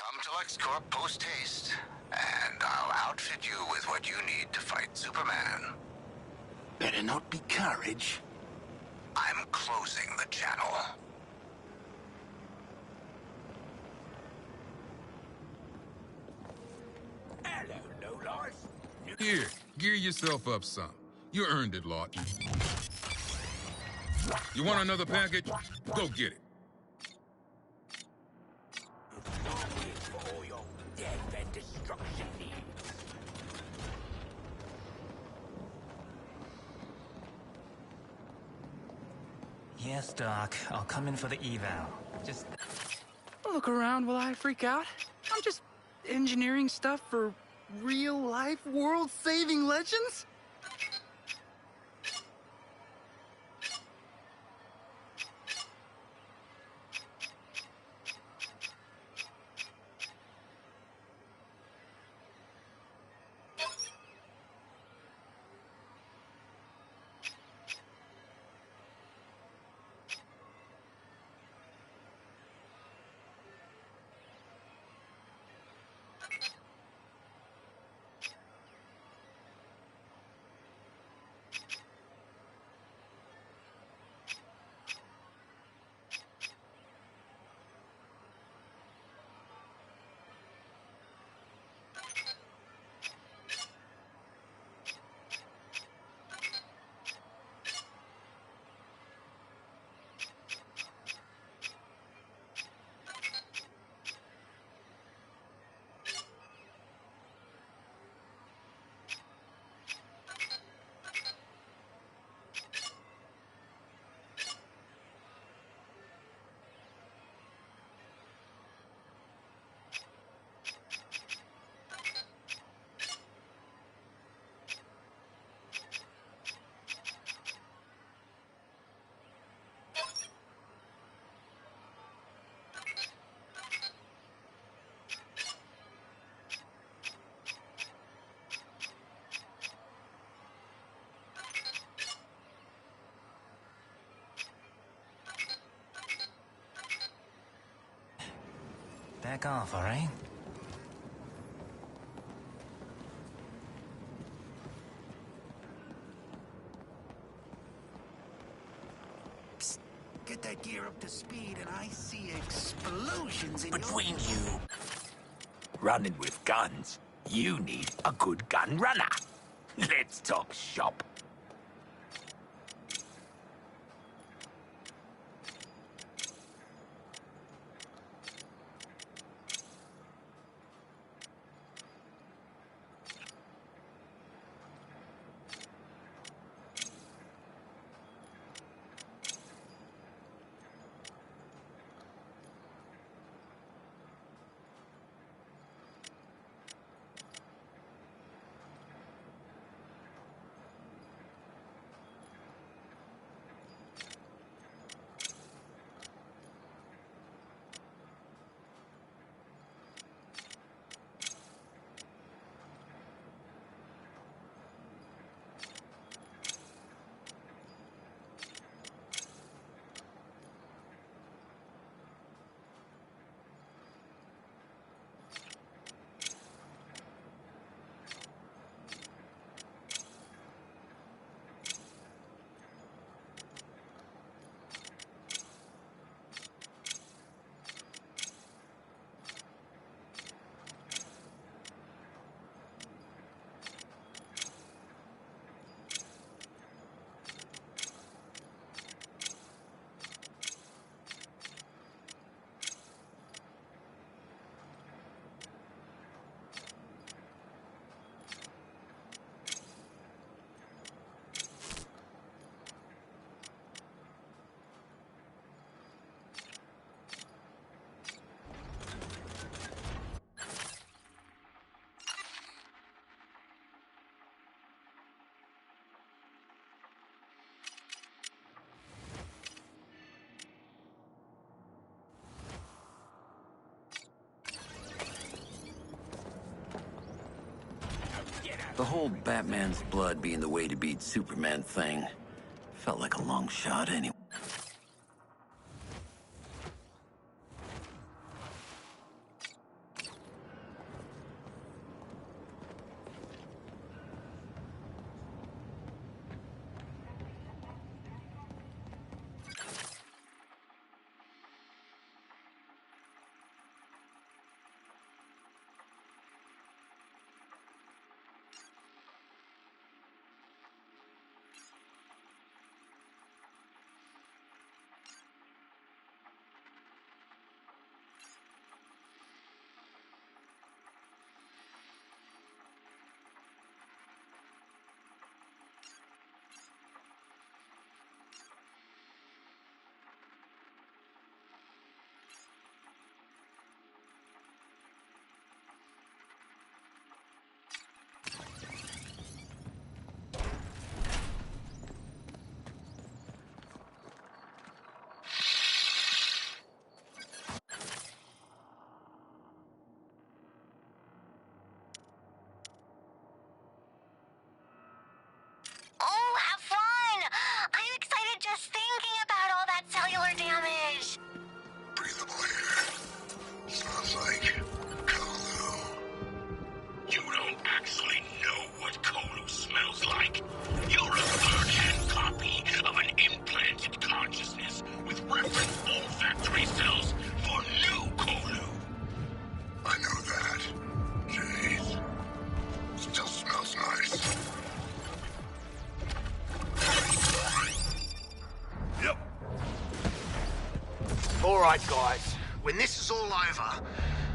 Come to LexCorp post-haste, and I'll outfit you with what you need to fight Superman. Better not be courage. I'm closing the channel. Hello, lowlife. Here, gear yourself up some. You earned it, Lawton. You want another package? Go get it. For all your death and destruction needs. Yes, Doc. I'll come in for the eval. Just... Look around while I freak out. I'm just engineering stuff for real-life, world-saving legends? Back off, all right? Psst. Get that gear up to speed and I see explosions in Between you, running with guns, you need a good gun runner. Let's talk shop. The whole Batman's blood being the way to beat Superman thing felt like a long shot anyway. different old factory cells for new Kolu. I know that. Jeez. Still smells nice. Yep. All right, guys. When this is all over,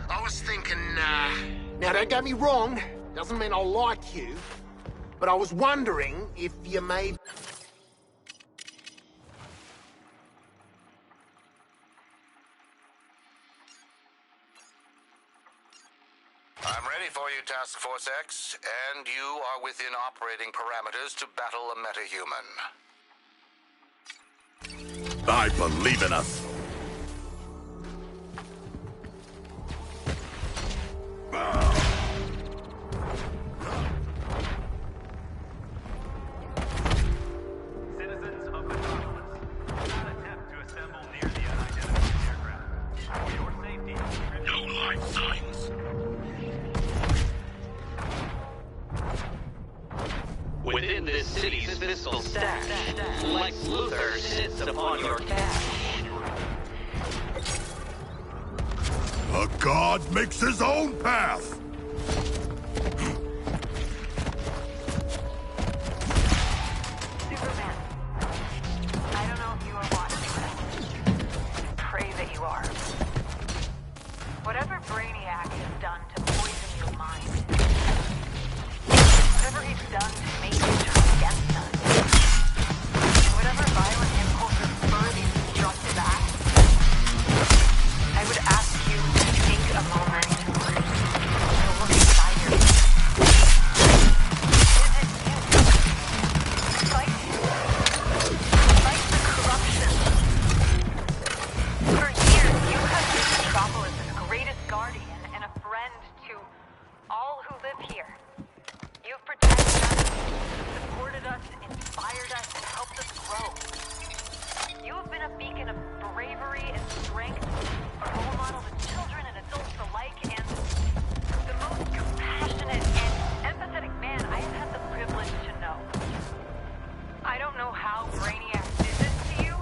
I was thinking, now don't get me wrong, doesn't mean I like you, but I was wondering if you may... I'm ready for you, Task Force X, and you are within operating parameters to battle a metahuman. I believe in us. Citizens of Metropolis, do not attempt to assemble near the unidentified aircraft. For your safety, No life signs. Within this city's fiscal stack, Lex Luthor sits upon your cash. A god makes his own path. Superman, I don't know if you are watching this. Pray that you are. Whatever Brainiac has done to poison your mind, whatever he's done to make you turn against us, and whatever violent impulses spur these destructive acts, I would ask you to take a moment to look inside yourself. Is it you? Fight the corruption. For years, you have been Metropolis' greatest guardian and a friend to all who live here. You've protected us, supported us, inspired us, and helped us grow. You have been a beacon of bravery and strength, a role model to children and adults alike, and the most compassionate and empathetic man I have had the privilege to know. I don't know how Brainiac did this to you,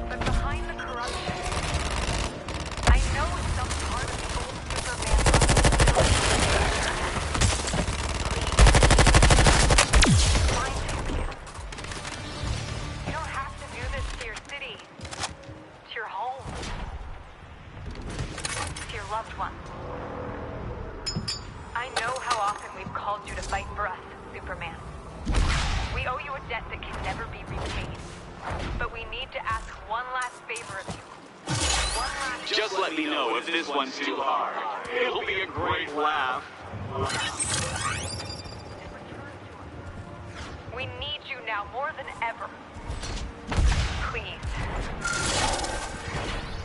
but behind the corruption, I know some part of the old Superman still Please, find him. You don't have to do this to your city, to your home, to your loved ones. I know how often we've called you to fight for us, Superman. We owe you a debt that can never be repaid. But we need to ask one last favor of you. One last... Just let me know if this one's too hard. It'll be a great laugh. We need you now more than ever. Please.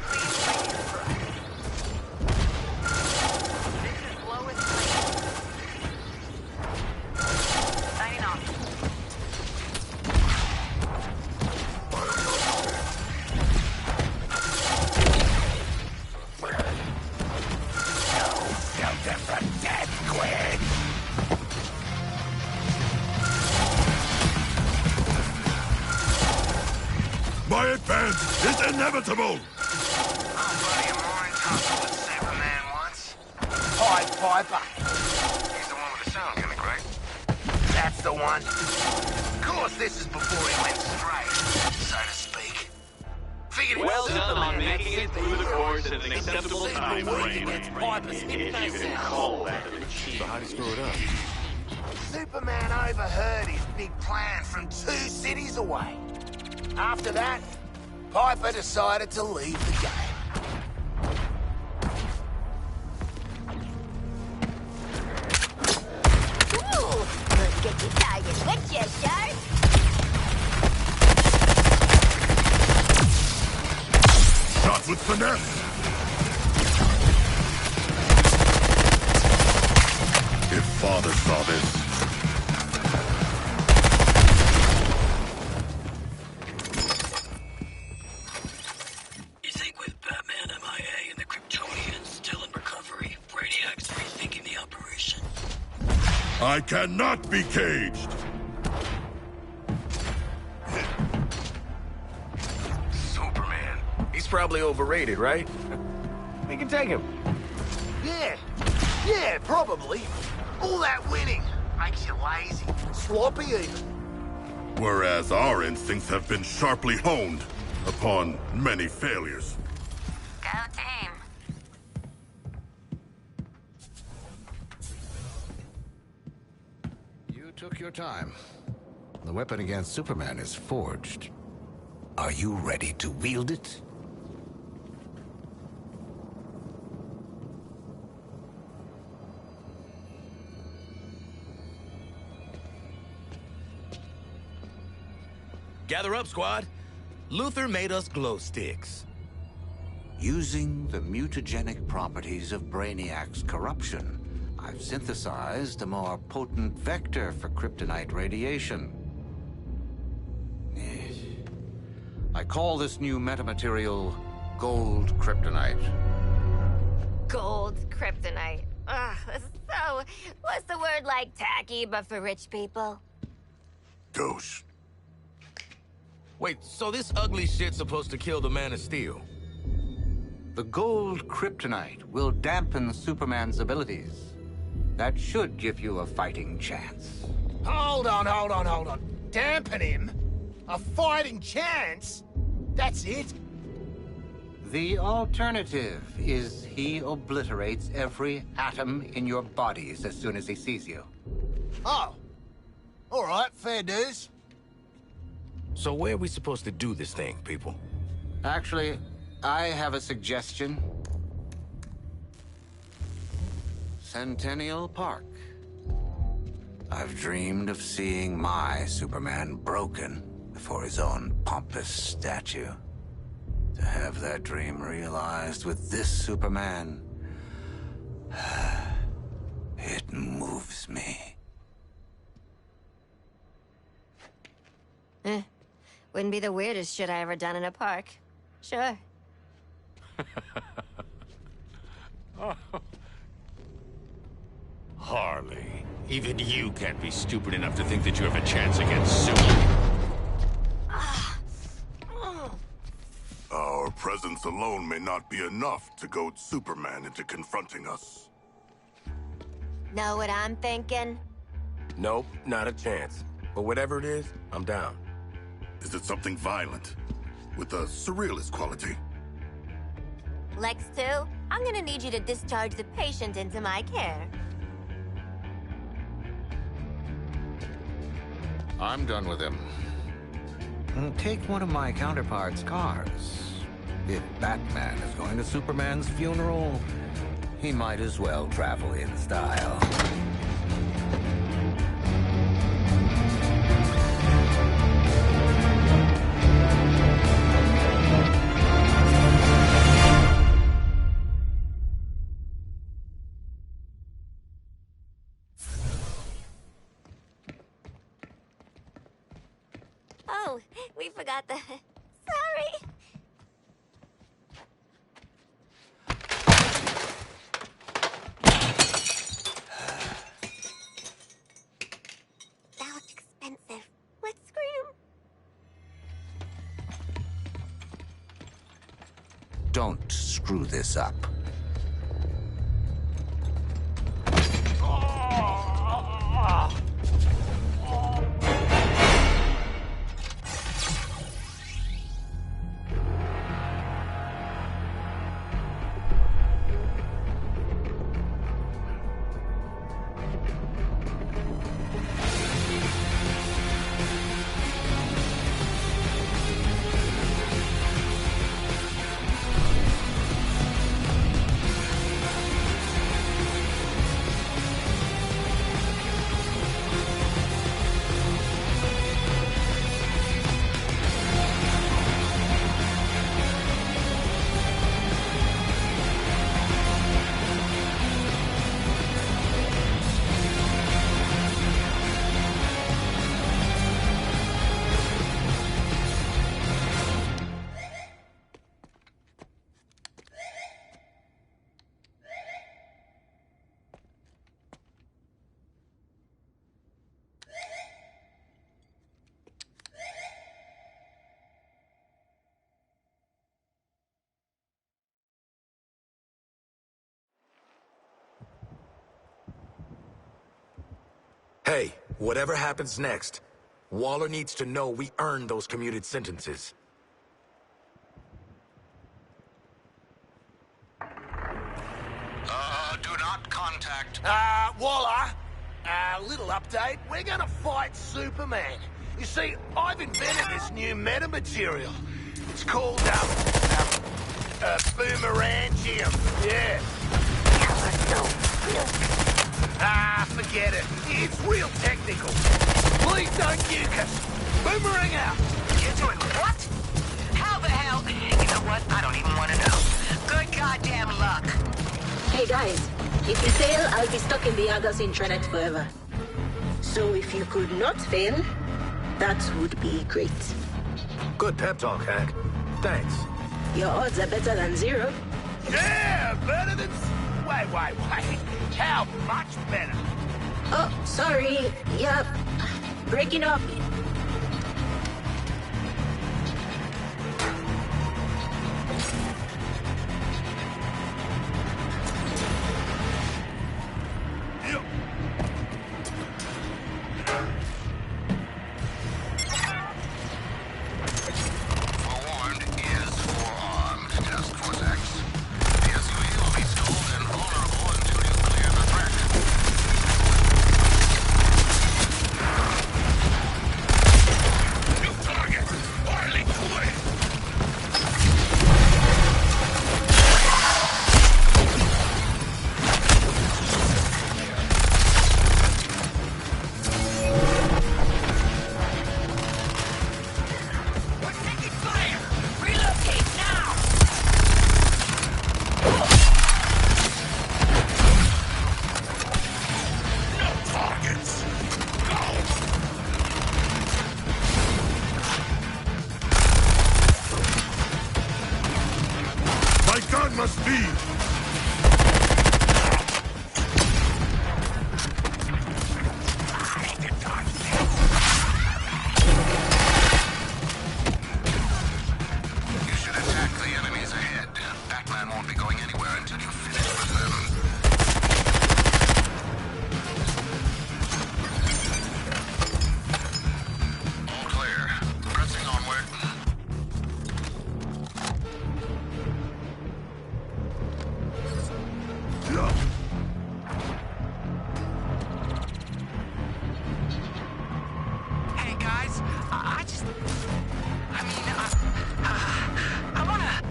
Please fight for us. This is Lois Lane. Signing off. Don't ever dead, Gwen. My advance is inevitable. Oh, buddy, I'm more in touch with Superman once. Pied Piper. He's the one with the sound gimmick, right? That's the one. Of course, this is before he went straight, so to speak. Figured he Well was done on Superman. making it through the course in an acceptable time frame. If you can call that an achievement. Superman overheard his big plan from 2 cities away. After that, Piper decided to leave the game. Ooh, let's get your target with you, sir. Shot with finesse. If Father saw this, You think with Batman MIA and the Kryptonians still in recovery, Brainiac's rethinking the operation? I cannot be caged. Superman. probably overrated, right? We can take him. Yeah, probably. All that winning makes you lazy, sloppy even. Whereas our instincts have been sharply honed upon many failures. Go team. You took your time. The weapon against Superman is forged. Are you ready to wield it? Gather up, squad. Luther made us glow sticks. Using the mutagenic properties of Brainiac's corruption, I've synthesized a more potent vector for kryptonite radiation. I call this new metamaterial gold kryptonite. Gold kryptonite. Ugh, so, what's the word like tacky but for rich people? Ghost. Wait, so this ugly shit's supposed to kill the Man of Steel? The gold kryptonite will dampen Superman's abilities. That should give you a fighting chance. Hold on. Dampen him? A fighting chance? That's it? The alternative is he obliterates every atom in your bodies as soon as he sees you. Oh. All right, fair dues. So where are we supposed to do this thing, people? Actually, I have a suggestion. Centennial Park. I've dreamed of seeing my Superman broken before his own pompous statue. To have that dream realized with this Superman, it moves me. Wouldn't be the weirdest shit I ever done in a park. Sure. Harley, even you can't be stupid enough to think that you have a chance against Superman. Our presence alone may not be enough to goad Superman into confronting us. Know what I'm thinking? Nope, not a chance. But whatever it is, I'm down. Is it something violent? With a surrealist quality? Lex 2, I'm gonna need you to discharge the patient into my care. I'm done with him. Take one of my counterpart's cars. If Batman is going to Superman's funeral, he might as well travel in style. Oh, we forgot the... Sorry! That looked expensive. Let's scream. Don't screw this up. Hey, whatever happens next, Waller needs to know we earned those commuted sentences. Do not contact. Waller, little update. We're gonna fight Superman. You see, I've invented this new meta-material. It's called, boomerangium. Yeah. Forget it. It's real technical. Please don't nuke us. Boomerang out. You're doing what? How the hell? You know what? I don't even want to know. Good goddamn luck. Hey guys, if you fail, I'll be stuck in the Argus intranet forever. So if you could not fail, that would be great. Good pep talk, Hank. Thanks. Your odds are better than 0. Yeah, better than... Wait. How much better? Oh, sorry. Yep. Breaking up.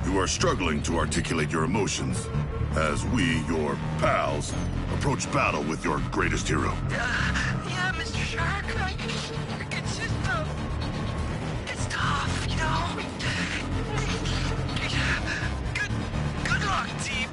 You are struggling to articulate your emotions as we, your pals, approach battle with your greatest hero. Yeah, Mr. Shark. It's just, it's tough, you know? Good luck, team.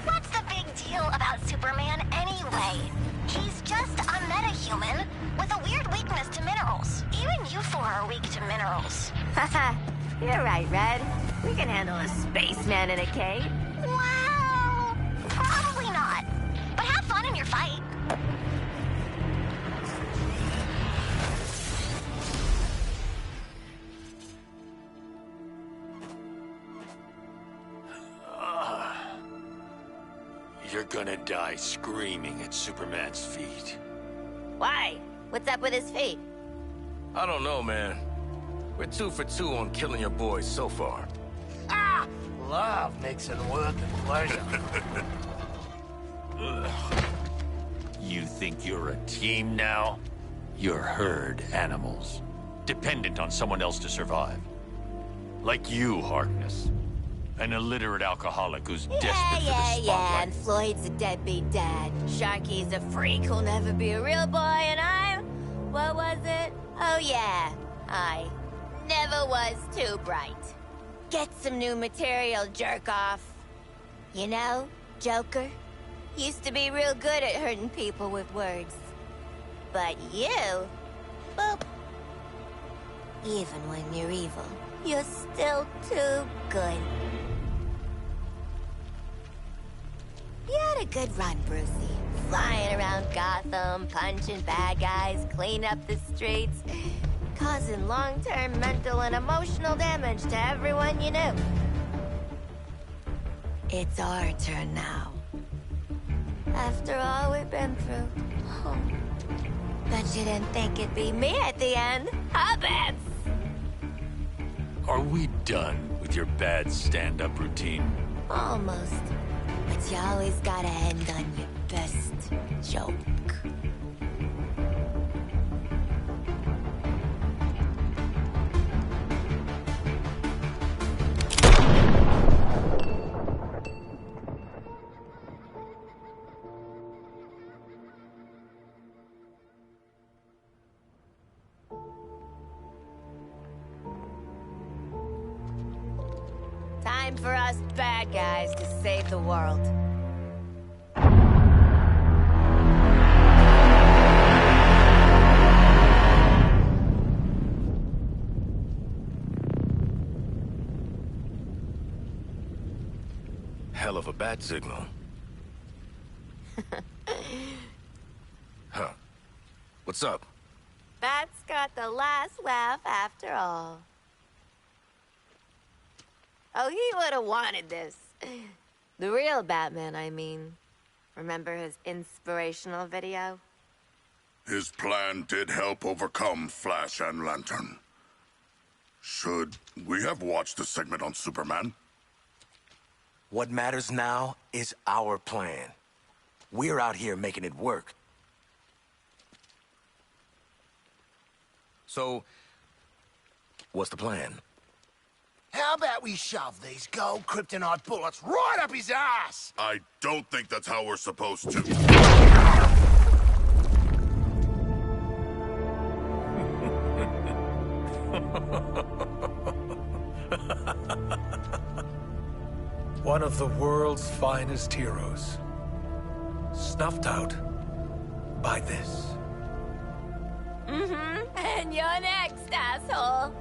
What's the big deal about Superman anyway? He's just a metahuman with a weird weakness to minerals. Even you four are weak to minerals. Haha, you're right, Red. We can handle a spaceman in a cave. Wow! Probably not. But have fun in your fight. You're gonna die screaming at Superman's feet. Why? What's up with his feet? I don't know, man. We're 2 for 2 on killing your boys so far. Love makes it worth the pleasure. You think you're a team now? You're herd animals, dependent on someone else to survive. Like you, Harkness. An illiterate alcoholic who's desperate for the spotlight. Yeah, and Floyd's a deadbeat dad. Sharky's a freak who'll never be a real boy, and I'm... What was it? Oh, yeah. I never was too bright. Get some new material, jerk off. You know, Joker used to be real good at hurting people with words. But you... Boop. Even when you're evil, you're still too good. You had a good run, Brucey. Flying around Gotham, punching bad guys, cleaning up the streets. causing long-term mental and emotional damage to everyone you knew. It's our turn now. After all we've been through. Oh. Bet you didn't think it'd be me at the end, huh, Bats? Are we done with your bad stand-up routine? Almost. But you always gotta end on your best joke. Time for us bad guys to save the world. Hell of a bat signal. Huh. What's up? Bat's got the last laugh after all. Oh, he would have wanted this. The real Batman, I mean. Remember his inspirational video? His plan did help overcome Flash and Lantern. Should we have watched the segment on Superman? What matters now is our plan. We're out here making it work. So, what's the plan? How about we shove these gold kryptonite bullets right up his ass? I don't think that's how we're supposed to. One of the world's finest heroes. Snuffed out by this. Mm-hmm. And you're next, asshole.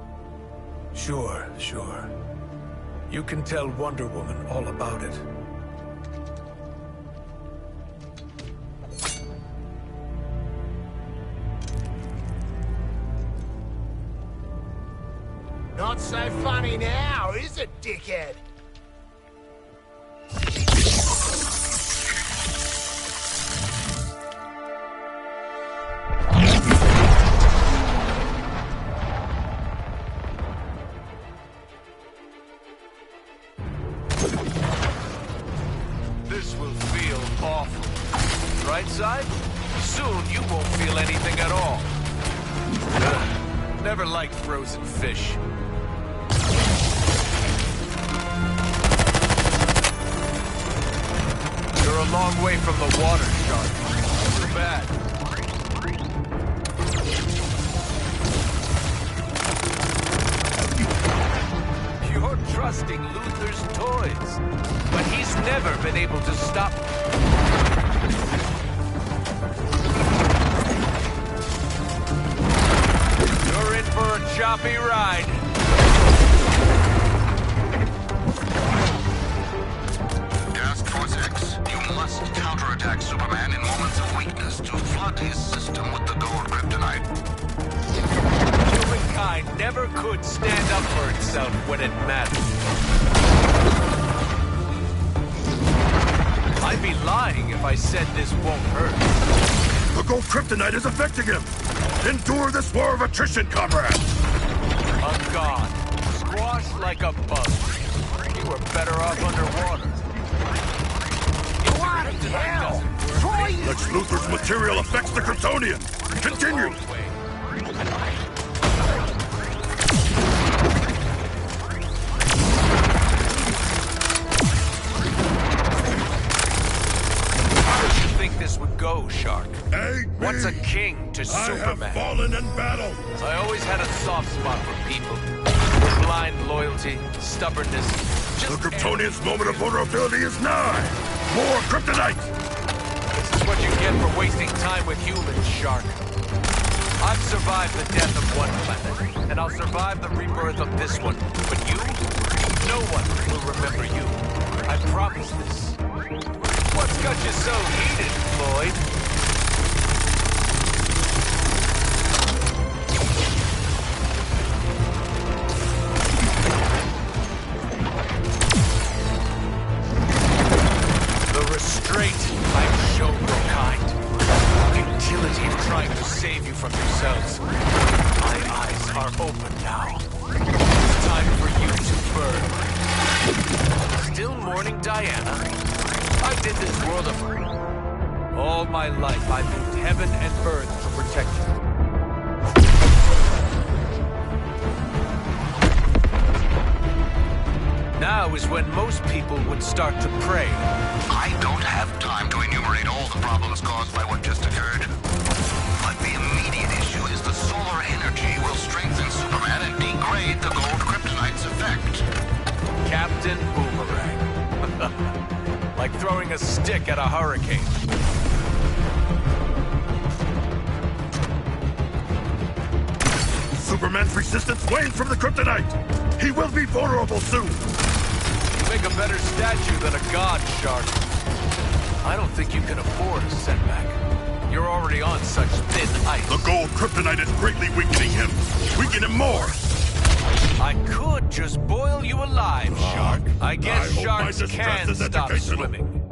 Sure. You can tell Wonder Woman all about it. Not so funny now, is it, dickhead? This will feel awful. Right side? Soon you won't feel anything at all. Ugh, never liked frozen fish. You're a long way from the water, Shark. Too bad. You're trusting Luthor's toys, but he's never been able to stop me. You're in for a choppy ride. Task Force X, you must counterattack Superman in moments of weakness to flood his system with the gold kryptonite. Humankind never could stand up for itself when it mattered. I'd be lying if I said this won't hurt. The gold kryptonite is affecting him! Endure this war of attrition, comrade! I'm gone. Squashed like a bug. You were better off underwater. What the hell? Troy! Lex Luthor's material affects the Kryptonian! Continue! This would go, Shark. What's a king to Superman? I have fallen in battle. I always had a soft spot for people. With blind loyalty, stubbornness. The Kryptonian's moment of vulnerability is nigh. More kryptonite. This is what you get for wasting time with humans, Shark. I've survived the death of one planet, and I'll survive the rebirth of this one. But you? No one will remember you. I promise this. What's got you so heated, Floyd? straight. I've shown your kind. Futility of trying to save you from yourselves. My eyes are open now. It's time for you to burn. Still mourning Diana? I did this world of... All my life, I've moved heaven and earth to protect you. Now is when most people would start to pray. I don't have time to enumerate all the problems caused by what just occurred. But the immediate issue is the solar energy will strengthen Superman and degrade the gold kryptonite's effect. Captain Boomerang. Like throwing a stick at a hurricane. Superman's resistance wanes from the kryptonite! He will be vulnerable soon! You make a better statue than a god, Shark. I don't think you can afford a setback. You're already on such thin ice. The gold kryptonite is greatly weakening him. Weaken him more! I could just boil you alive, Shark. I guess sharks can stop swimming.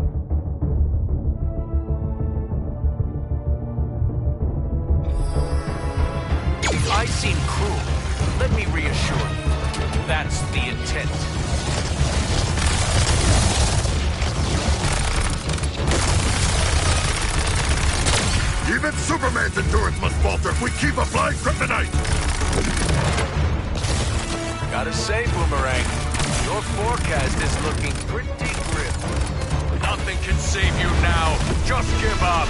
I seem cruel. Let me reassure you. That's the intent. Even Superman's endurance must falter if we keep applying kryptonite! Gotta say, Boomerang, your forecast is looking pretty grim. Nothing can save you now. Just give up.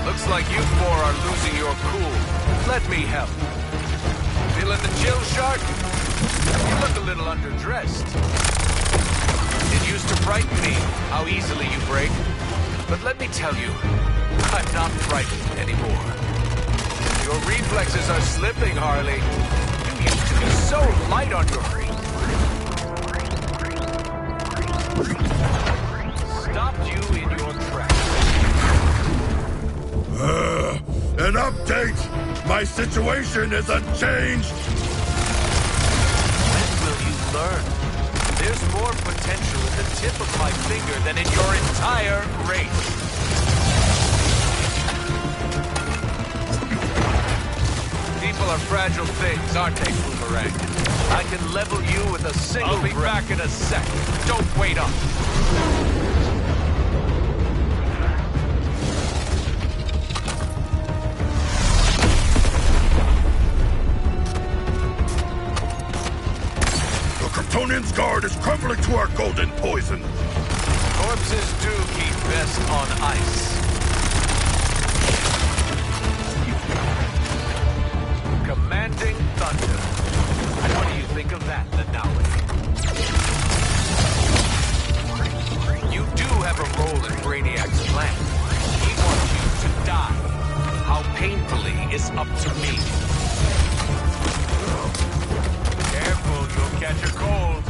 Looks like you four are losing your cool. Let me help. Feeling the chill, Shark? You look a little underdressed. It used to frighten me how easily you break. But let me tell you, I'm not frightened anymore. Your reflexes are slipping, Harley. You used to be so light on your feet. Stopped you in your tracks. An update! My situation is unchanged! When will you learn? There's more potential in the tip of my finger than in your entire race. People are fragile things, aren't they, Boomerang? I can level you with a single breath. I'll be back in a sec. Don't wait up. Kryptonian's guard is crumbling to our golden poison. Corpses do keep best on ice. Commanding thunder. What do you think of that, Nanaue? You do have a role in Brainiac's plan. He wants you to die. How painfully is up to me. Careful, you'll catch a cold.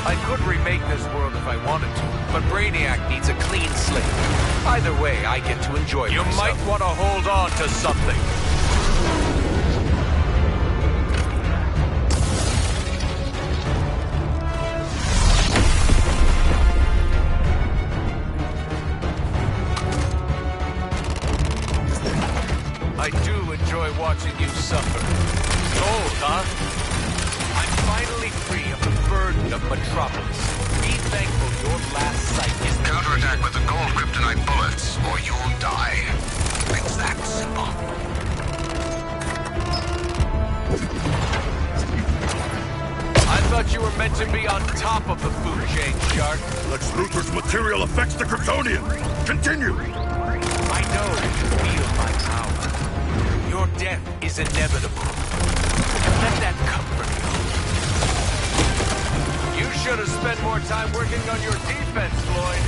I could remake this world if I wanted to, but Brainiac needs a clean slate. Either way, I get to enjoy myself. You might want to hold on to something. I do enjoy watching you suffer. Cold, huh? I'm finally free of the burden of Metropolis. Be thankful your last sight is... Counterattack with the gold kryptonite bullets, or you'll die. It's that simple. I thought you were meant to be on top of the food chain, Shark. Lex Luthor's material affects the Kryptonian. Continue. I know you feel my power. Your death is inevitable. Let that comfort you. You should have spent more time working on your defense, Floyd.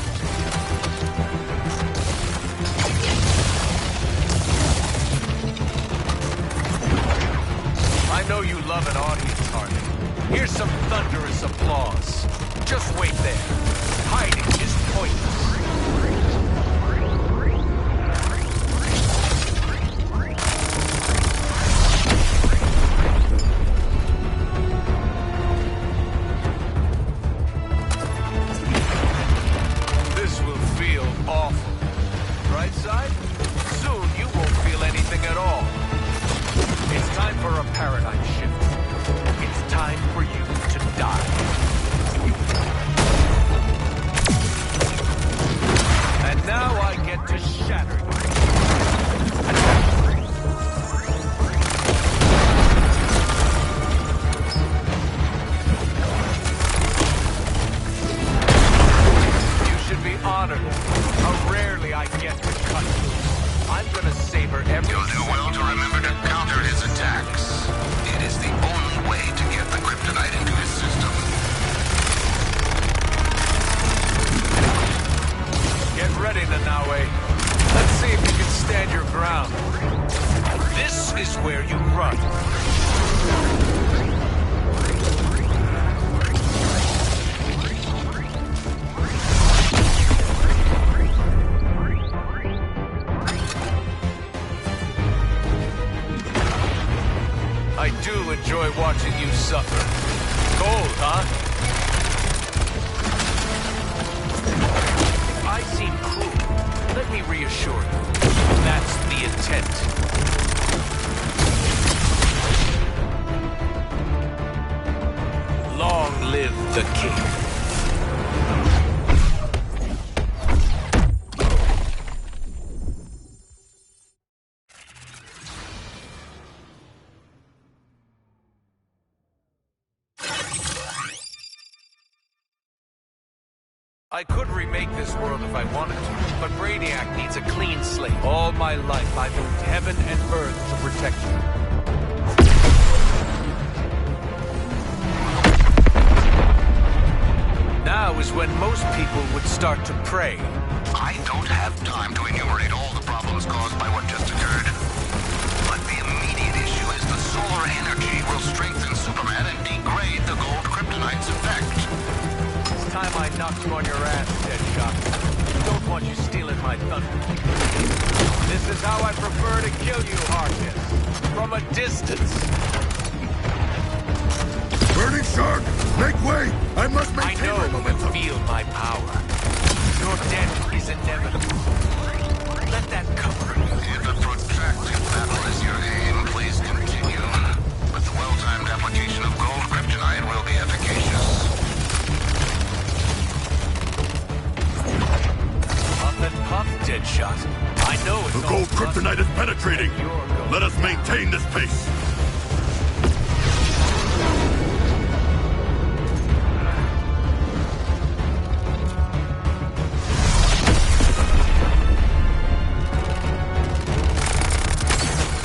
bright side, soon you won't feel anything at all. It's time for a paradigm shift. It's time for you to die. And now I get to shatter you. Honored. How rarely I get to cut through. I'm gonna savor every... You'll do well to remember to counter his attacks. It is the only way to get the kryptonite into his system. Get ready, Nanaue. Let's see if you can stand your ground. This is where you run. I do enjoy watching you suffer. Cold, huh? If I seem cruel, let me reassure you. That's the intent. Long live the king. I could remake this world if I wanted to, but Brainiac needs a clean slate. All my life, I've moved heaven and earth to protect you. Now is when most people would start to pray. I don't have time to enumerate all the problems caused by what just occurred. But the immediate issue is the solar energy will strengthen Superman and degrade the gold kryptonite's effect. Time I knocked you on your ass, Deadshot. Don't want you stealing my thunder. This is how I prefer to kill you, Harkness. From a distance. Burning Shark! Make way! I must maintain my momentum! I know you feel my power. Your death is inevitable. Let that cover. If a protracted battle is your aim, please continue. But the well-timed application of gold kryptonite will be efficacious. Puff, Deadshot. I know it's the gold kryptonite is penetrating. Let us maintain this pace.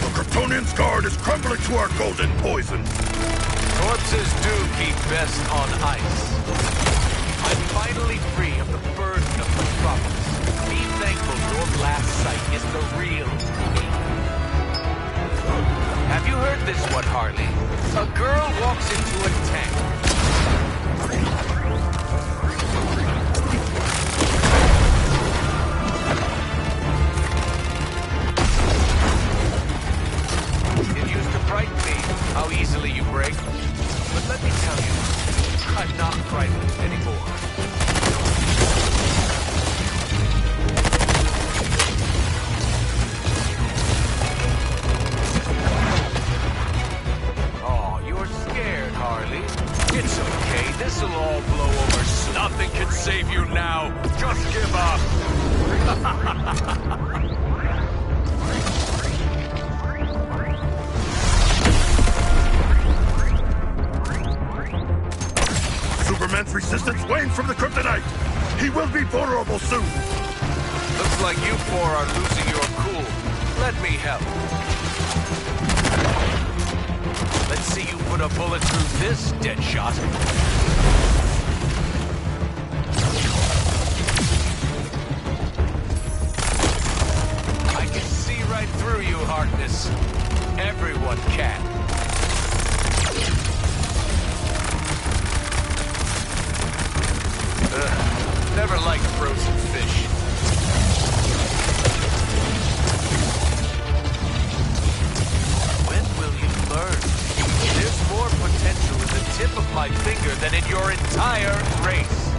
The Kryptonian's guard is crumbling to our golden poison. Corpses do keep best on ice. I'm finally free of the burden of Metropolis. Be thankful your last sight is the real me. Have you heard this one, Harley? A girl walks into a tank. It used to frighten me how easily you break. But let me tell you, I'm not frightened anymore. It's okay, this'll all blow over. Nothing can save you now. Just give up. Superman's resistance wanes from the kryptonite. He will be vulnerable soon. Looks like you four are losing your cool. Let me help. Let's see you put a bullet through this, Deadshot. I can see right through you, Harkness. Everyone can. Never liked frozen fish. When will you learn? There's more potential in the tip of my finger than in your entire race.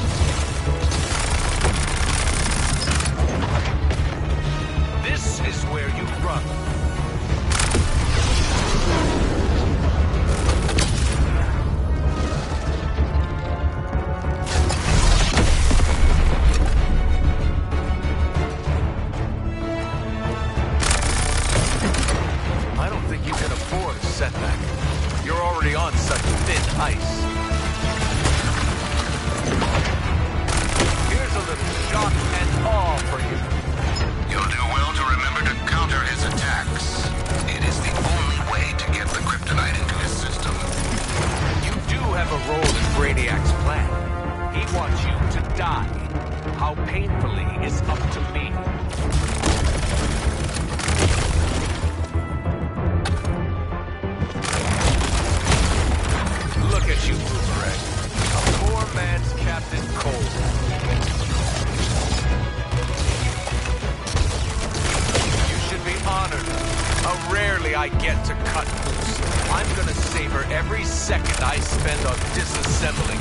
I get to cut loose. I'm gonna savor every second I spend on disassembling.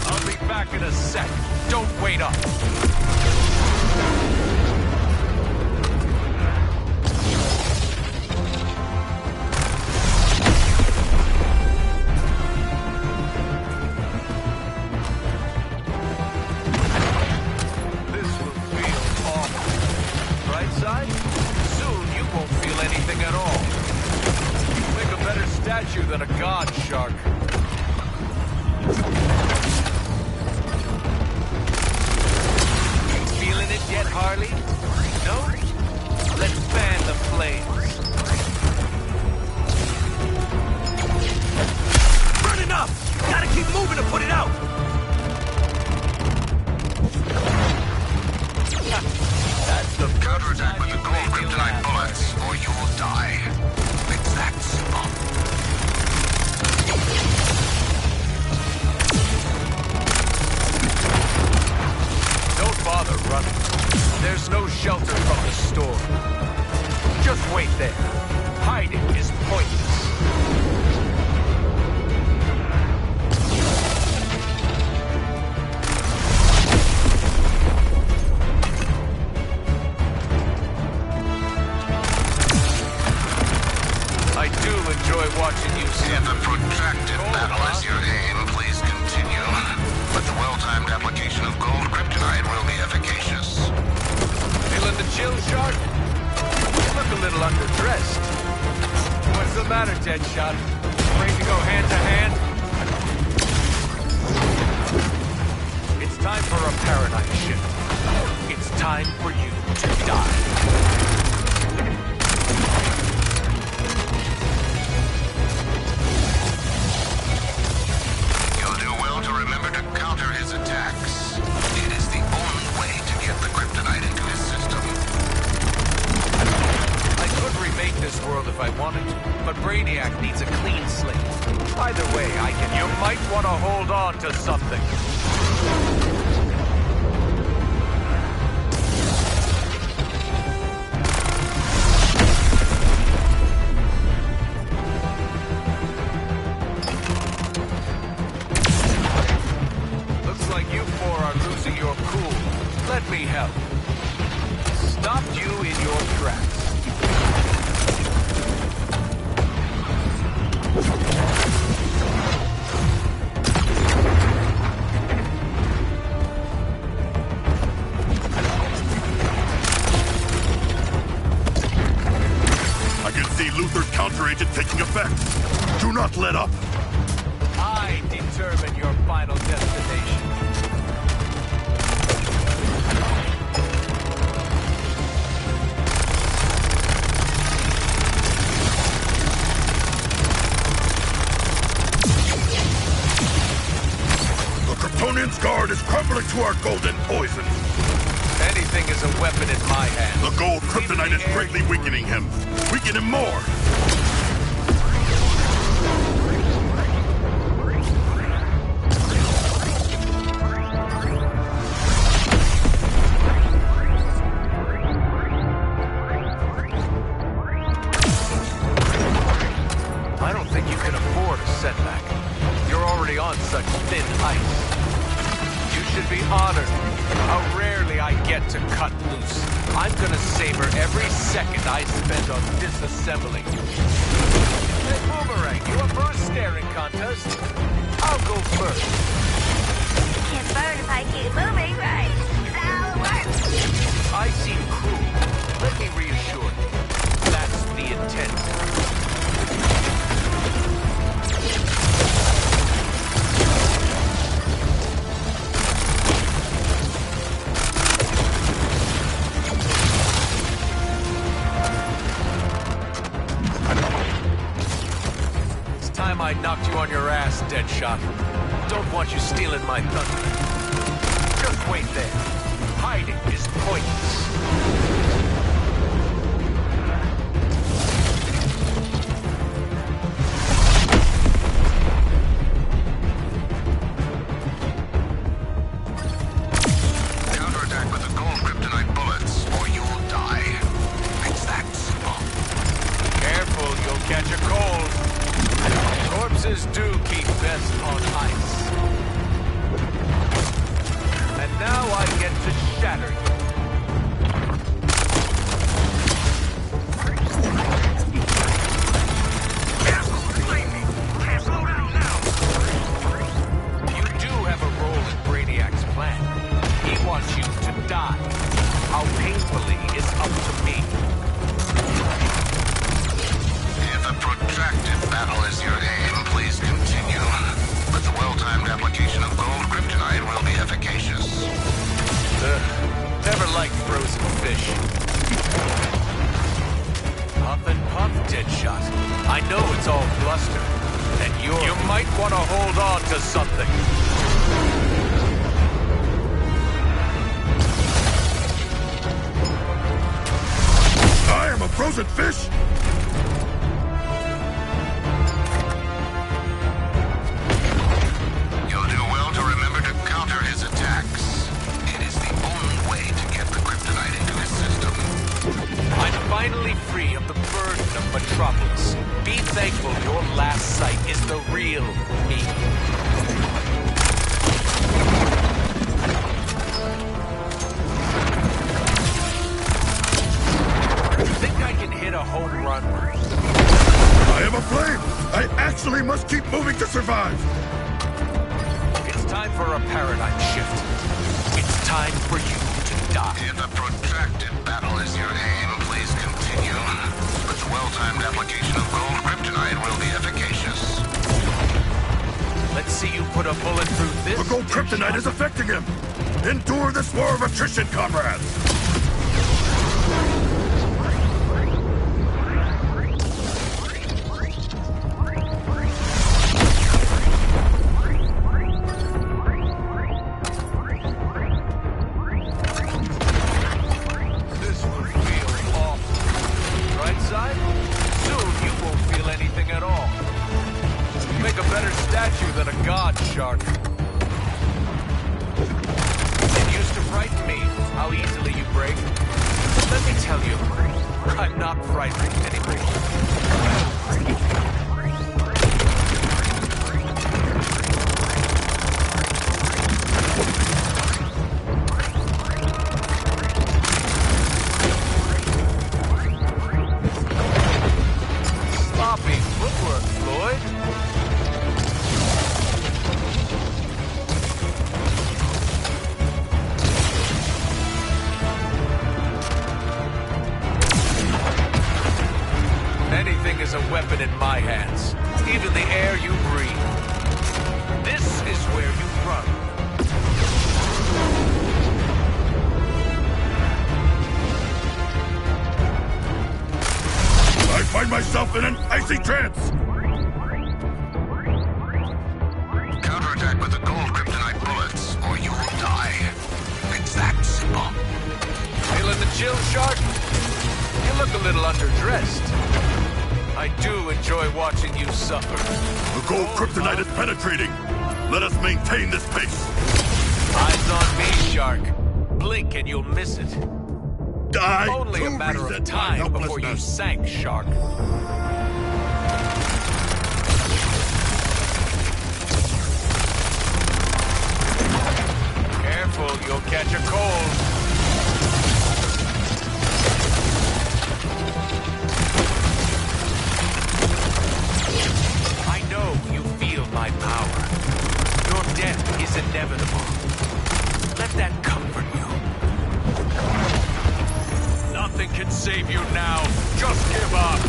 I'll be back in a sec. Don't wait up. Than a god shark. Feeling it yet, Harley? No? Let's fan the flames. Burn enough! Gotta keep moving to put it out! That's the counterattack with the gold kryptonite bullets, or you'll die. It's that simple. Don't bother running. There's no shelter from the storm. Just wait there. Hiding is pointless. I do enjoy watching you see. If a protracted battle is your aim, please continue. But the well-timed application of gold kryptonite will be efficacious. Feeling the chill, Shark? You look a little underdressed. What's the matter, Deadshot? Afraid to go hand to hand? It's time for a paradigm shift. It's time for you to die. Attacks. It is the only way to get the kryptonite into his system. I could remake this world if I wanted to, but Brainiac needs a clean slate. Either way, I can. You might want to hold on to something. Let me help. Stopped you in your tracks. I can see Luthor's counteragent taking effect. Do not let up. I determine your final destination. Kryptonian's guard is crumbling to our golden poison. Anything is a weapon in my hand. The gold kryptonite is greatly weakening him. Weaken him more. I don't think you can afford a setback. You're already on such thin ice. You should be honored. How rarely I get to cut loose. I'm gonna savor every second I spend on disassembling. Hey, Boomerang, you up for a staring contest? I'll go first. Can't burn if I keep moving, right? Is that how it works? I seem cruel. Let me reassure you. That's the intent. I knocked you on your ass, Deadshot. Don't want you stealing my thunder. Just wait there. Hiding is pointless. Counterattack with the gold kryptonite bullets, or you'll die. It's that simple. how painfully is up to me. If a protracted battle is your aim, please continue. But the well-timed application of gold kryptonite will be efficacious. Never liked frozen fish. Puff and puff, Deadshot. I know it's all bluster, and you might want to hold on to something. I am a frozen fish? You'll do well to remember to counter his attacks. It is the only way to get the kryptonite into his system. I'm finally free of the burden of Metropolis. Be thankful your last sight is the real me. Think I can hit a home run? I am aflame! I actually must keep moving to survive! It's time for a paradigm shift. It's time for you to die. If a protracted battle is your aim, please continue. But the well-timed application of gold kryptonite will be efficacious. Let's see you put a bullet through this. The gold kryptonite is affecting him! Endure this war of attrition, comrades! Shark. It used to frighten me how easily you break. Let me tell you, I'm not frightened anymore. Sloppy footwork, Floyd. Anything is a weapon in my hands. Even the air you breathe. This is where you run. I find myself in an icy trance! Counterattack with the gold kryptonite bullets, or you will die. It's that simple. Feeling the chill, Shark? You look a little underdressed. I do enjoy watching you suffer. The gold kryptonite is penetrating. Let us maintain this pace. Eyes on me, Shark. Blink and you'll miss it. Die. Only a matter of time before you sank, Shark. Careful, you'll catch a cold. My power. Your death is inevitable. Let that comfort you. Nothing can save you now. Just give up.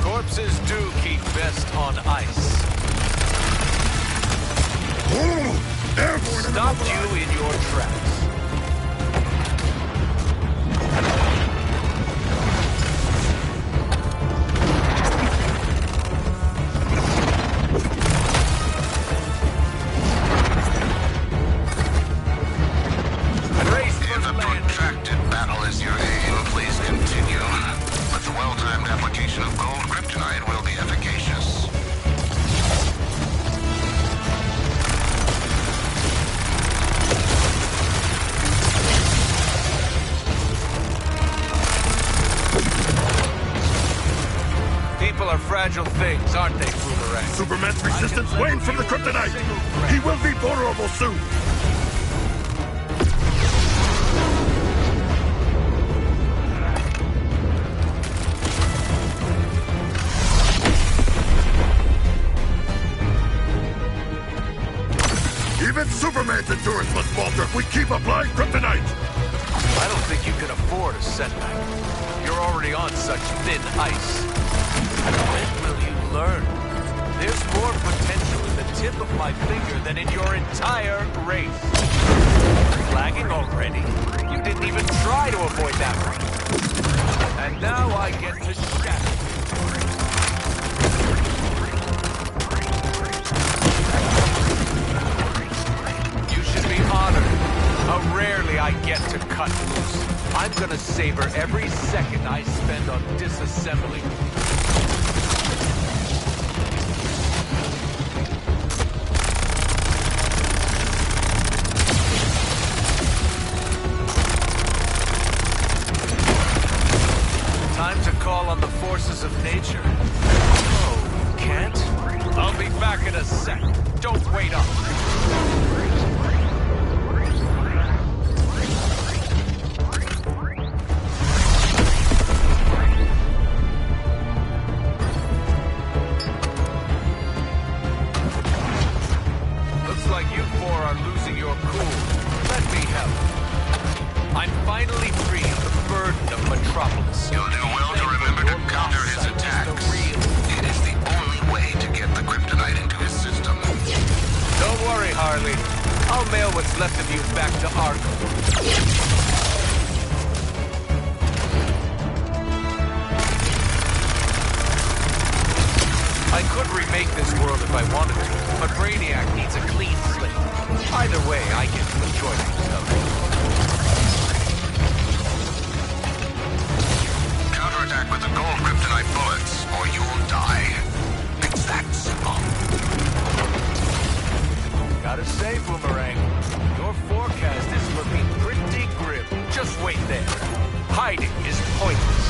Corpses do keep best on ice. Stopped you in your tracks. If a protracted battle is your aim, please continue. But the well-timed application of gold kryptonite will be efficacious. People are fragile things, aren't they, Boomerang? Superman's resistance wanes from the kryptonite! He will be vulnerable soon! Its endurance must falter if we keep applying kryptonite! I don't think you can afford a setback. You're already on such thin ice. When will you learn? There's more potential in the tip of my finger than in your entire race. Flagging already? You didn't even try to avoid that one. And now I get to shatter. You should be honored. How rarely I get to cut loose. I'm gonna savor every second I spend on disassembling. Time to call on the forces of nature. Oh, you can't? I'll be back in a sec. Don't wait up. Looks like you four are losing your cool. Let me help. I'm finally free of the burden of Metropolis. You'll do well to remember to counter his attacks. It is the only way to get the kryptonite into his system. Don't worry, Harley. I'll mail what's left of you back to Arkham. I could remake this world if I wanted to, but Brainiac needs a clean slate. Either way, I get to enjoy myself. Counterattack with the gold kryptonite bullets, or you'll die. It's that simple. Gotta say, Boomerang, your forecast is looking pretty grim. Just wait there. Hiding is pointless.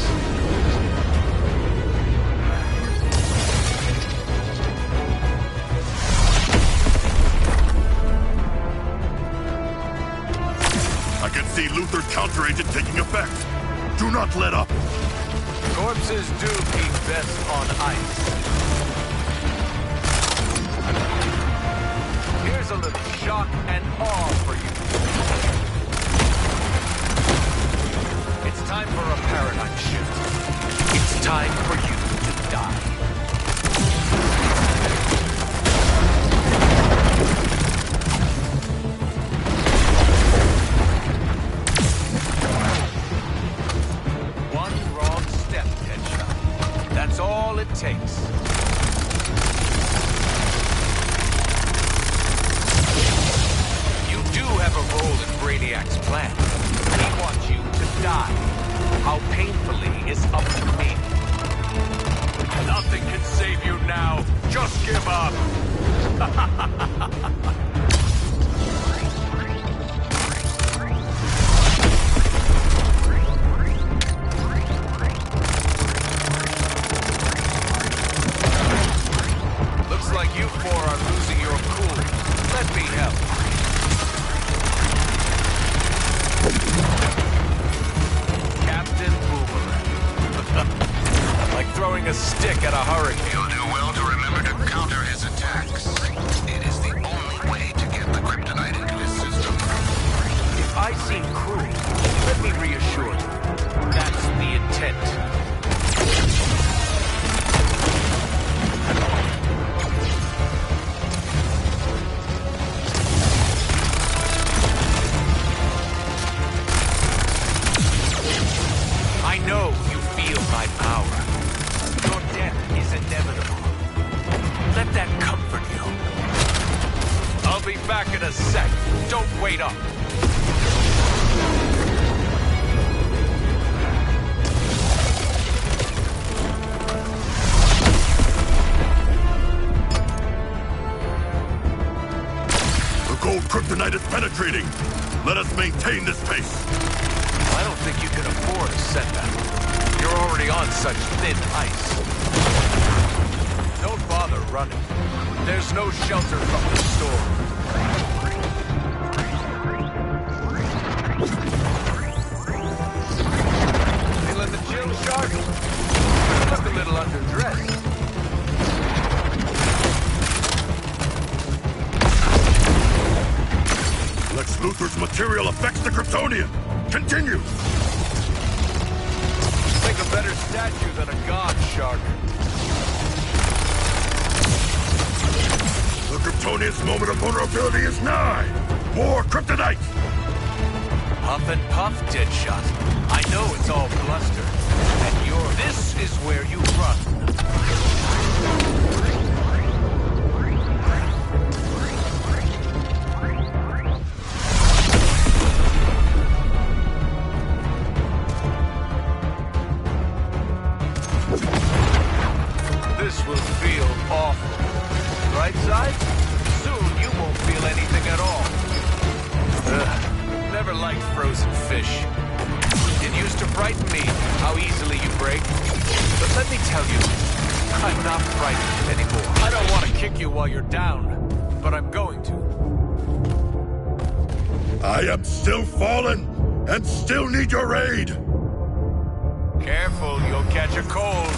I can see Luthor's counter-agent taking effect. Do not let up. Corpses do keep best on ice. Here's a little shock and awe for you. It's time for a paradigm shift. It's time for you to die. One wrong step, Deadshot. That's all it takes. You do have a role in Brainiac's plan. He wants you to die. How painfully is up to me. Nothing can save you now. Just give up. Looks like you four are losing your cool. Let me help. Captain Boomerang. Like throwing a stick at a hurricane. You'll do well to remember to counter his attacks. It is the only way to get the kryptonite into his system. If I seem cruel, let me reassure you. That's the intent. I know you feel my power. Your death is inevitable. Let that comfort you. I'll be back in a sec. Don't wait up. The gold kryptonite is penetrating. Let us maintain this pace. I don't think you can afford a setback. You're already on such thin ice. Don't bother running. There's no shelter from the storm. Feeling the chill, Shark? You look a little underdressed. material affects the Kryptonian. Continue. Make a better statue than a god, Shark. The Kryptonian's moment of vulnerability is nigh. More kryptonite. Huff and puff, Deadshot. I know it's all bluster. And this is where you run. This will feel awful. Right side? Soon you won't feel anything at all. Never liked frozen fish. It used to frighten me how easily you break. But let me tell you, I'm not frightened anymore. I don't want to kick you while you're down, but I'm going to. I am still fallen and still need your aid. Careful, you'll catch a cold.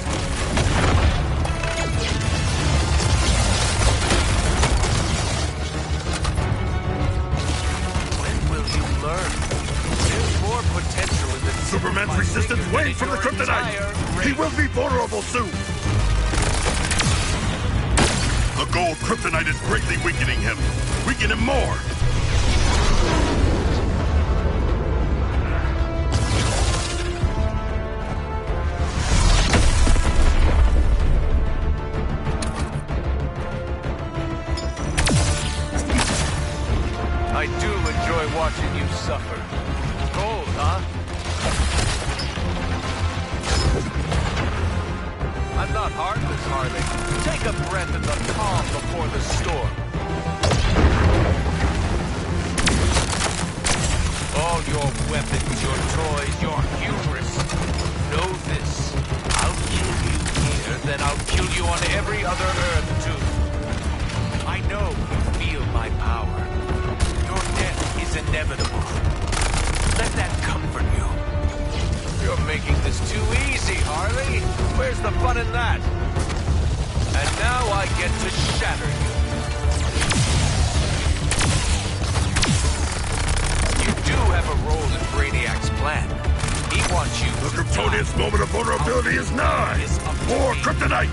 There's more potential in the Superman's resistance wanes from the kryptonite. He will be vulnerable soon. The gold kryptonite is greatly weakening him. Weaken him more. I do enjoy watching you suffer. Cold, huh? I'm not heartless, Harley. Take a breath in the calm before the storm. All your weapons, your toys, your hubris. Know this. I'll kill you here, then I'll kill you on every other Earth, too. I know you feel my power. Your death is inevitable. Let that comfort you. You're making this too easy, Harley. Where's the fun in that? And now I get to shatter you. You do have a role in Brainiac's plan. He wants you The Kryptonian's moment of vulnerability is nigh. More kryptonite.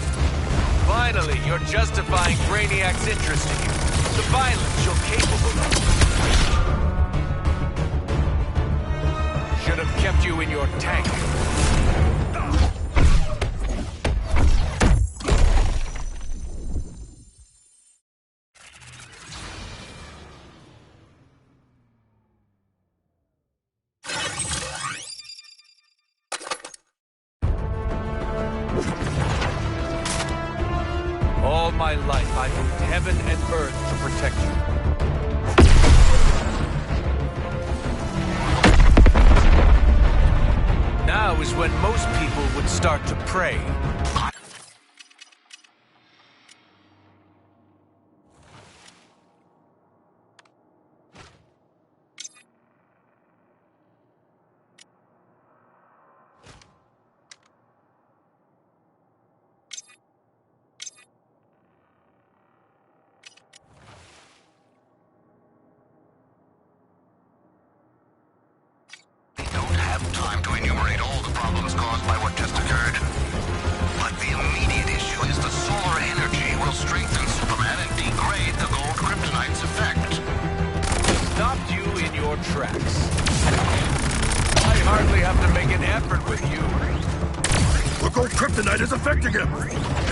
Finally, you're justifying Brainiac's interest in you. The violence you're capable of. Should have kept you in your tank. All my life, I moved heaven and earth to protect you. Now is when most people would start to pray. Time to enumerate all the problems caused by what just occurred. But the immediate issue is the solar energy will strengthen Superman and degrade the gold kryptonite's effect. Stopped you in your tracks. I hardly have to make an effort with you. The gold kryptonite is affecting him.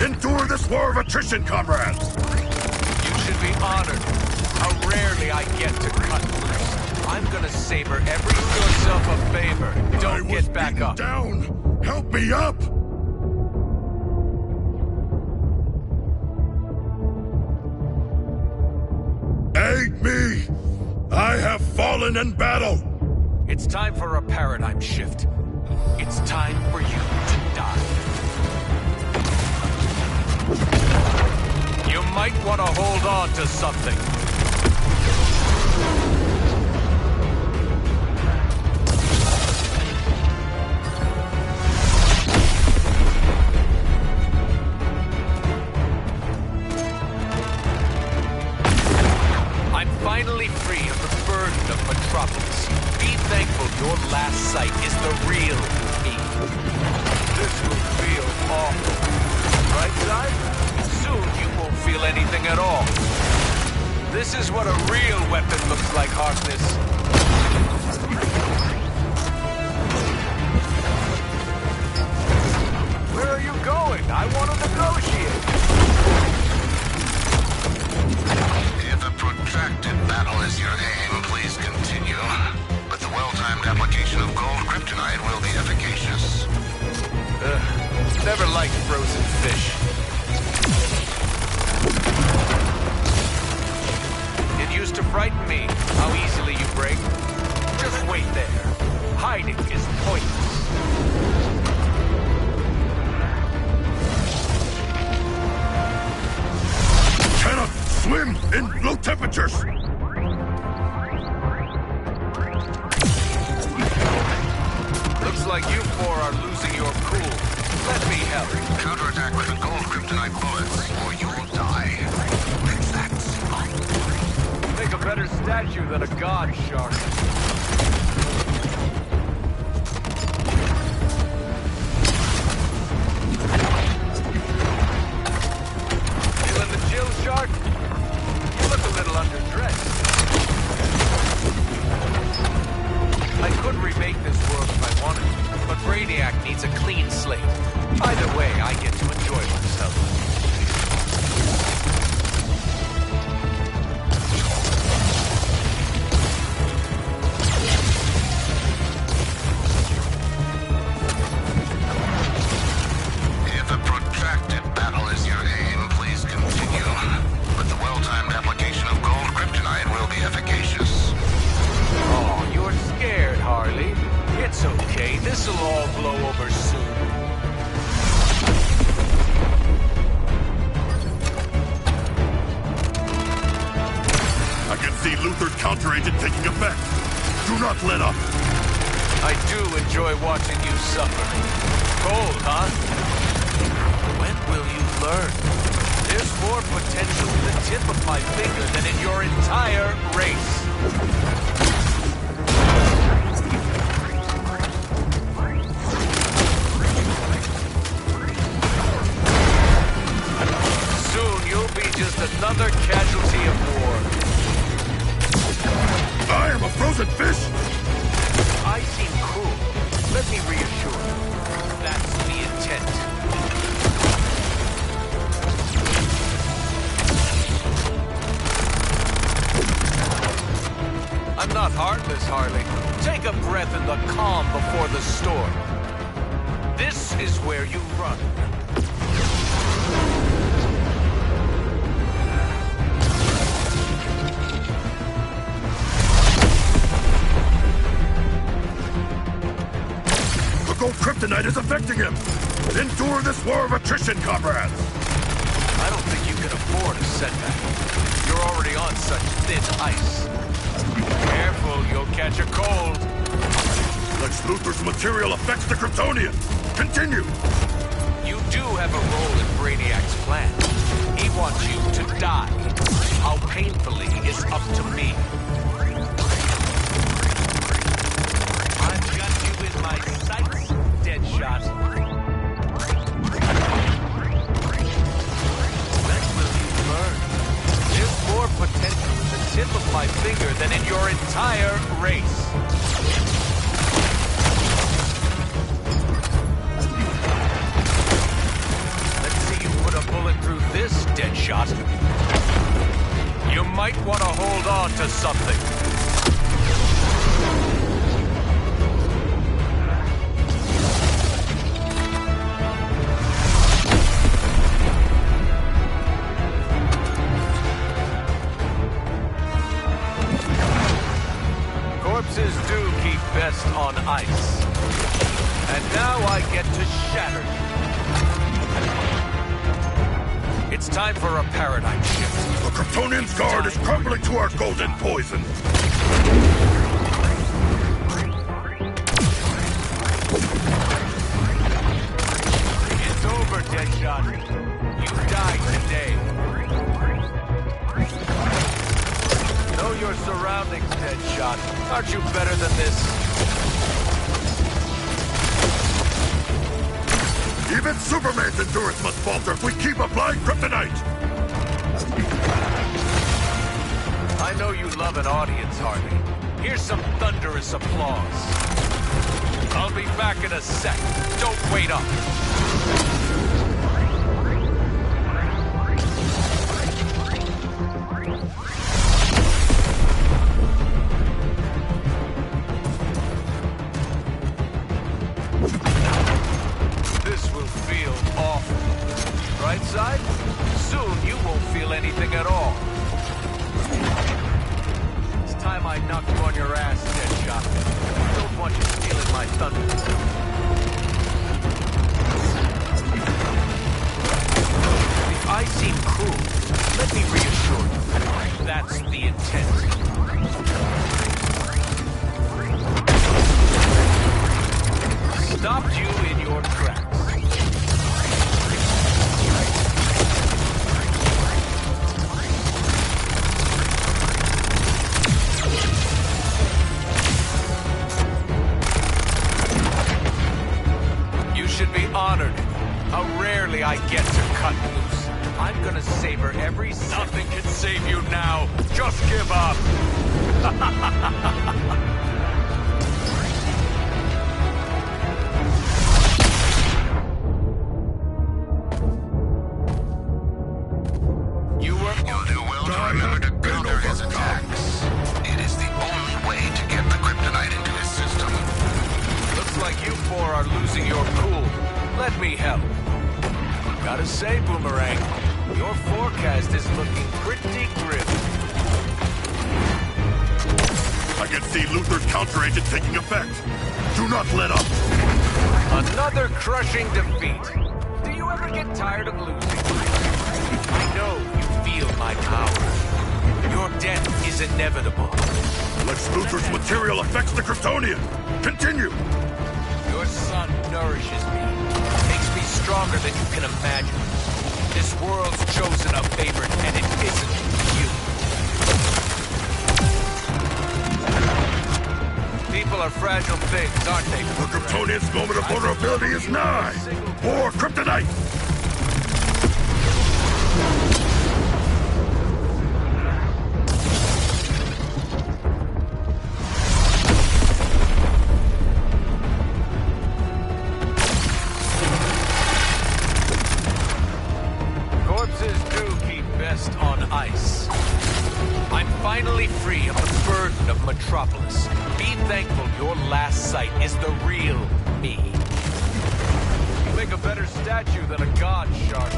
Endure this war of attrition, comrades. You should be honored. How rarely I get to cut loose. I'm gonna savor every yourself a favor. Don't get back up. Down. Help me up. Aid me. I have fallen in battle. It's time for a paradigm shift. It's time for you to die. You might want to hold on to something. I'm finally free of the burden of Metropolis. Never liked frozen fish. It used to frighten me how easily you break. Just wait there. Hiding is pointless. Cannot swim in low temperatures! Looks like you four are losing your cool. Let me help. Counterattack with the gold kryptonite bullets, or you'll die. It's that simple. Make a better statue than a god, Shark. Feeling the chill, Shark? You look a little underdressed. I could remake this world if I wanted to, but Brainiac needs a clean slate. Either way, I get to enjoy myself. If a protracted battle is your aim, please continue. But the well-timed application of gold kryptonite will be efficacious. Oh, you're scared, Harley. It's okay. This'll all blow over soon. I can see Luthor's counter-agent taking effect. Do not let up. I do enjoy watching you suffer. Cold, huh? When will you learn? There's more potential in the tip of my finger than in your entire race. Soon you'll be just another casualty of war. I am a frozen fish! I seem cruel. Let me reassure you. That's the intent. I'm not heartless, Harley. Take a breath in the calm before the storm. This is where you run. The gold kryptonite is affecting him! Endure this war of attrition, comrades! I don't think you can afford a setback. You're already on such thin ice. Careful, you'll catch a cold. Lex Luthor's material affects the Kryptonian! Continue! You do have a role in Brainiac's plan. He wants you to die. How painfully is up to me. I've got you in my sights, Deadshot. When will you learn? There's more potential in the tip of my finger than in your entire race. Let's see you put a bullet through this, Deadshot. You might want to hold on to something. Corpses do keep best on ice. And now I get to shatter you. It's time for a paradigm shift. The Kryptonian's guard is crumbling to our golden poison. It's over, Deadshot. You die today. Know your surroundings, Deadshot. Aren't you better than this? Even Superman's endurance must falter if we keep applying kryptonite! I know you love an audience, Harley. Here's some thunderous applause. I'll be back in a sec. Don't wait up. This will feel bright side, soon you won't feel anything at all. It's time I knocked you on your ass, Deadshot. I don't want you stealing my thunder. If I seem cruel, let me reassure you, that's the intent. Stopped you in your tracks. You should be honored. How rarely I get to cut loose. I'm gonna savor every... Nothing can save you now. Just give up. Let me help. Gotta say, Boomerang, your forecast is looking pretty grim. I can see Luther's counteragent taking effect. Do not let up. Another crushing defeat. Do you ever get tired of losing? I know you feel my power. Your death is inevitable. Lex Luthor's material affects the Kryptonian. Continue. Your sun nourishes me. Makes me stronger than you can imagine. This world's chosen a favorite, and it isn't you. People are fragile things, aren't they? The Kryptonian's moment of vulnerability is nigh. For Kryptonite! Metropolis. Be thankful your last sight is the real me. You make a better statue than a god, Shark.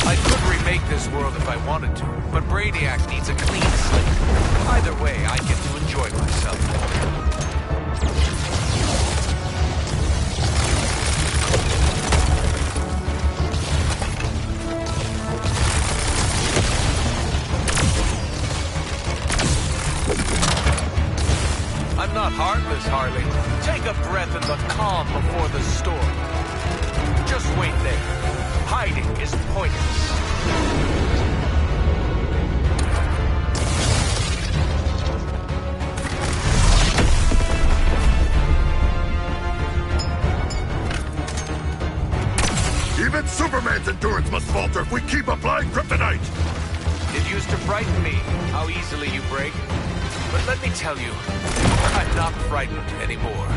I could remake this world if I wanted to, but Brainiac needs a clean slate. Either way, I get to enjoy myself. I'm not heartless, Harley. Take a breath in the calm before the storm. Just wait there. Hiding is pointless. Even Superman's endurance must falter if we keep applying kryptonite! It used to frighten me how easily you break. But let me tell you, I'm not frightened anymore.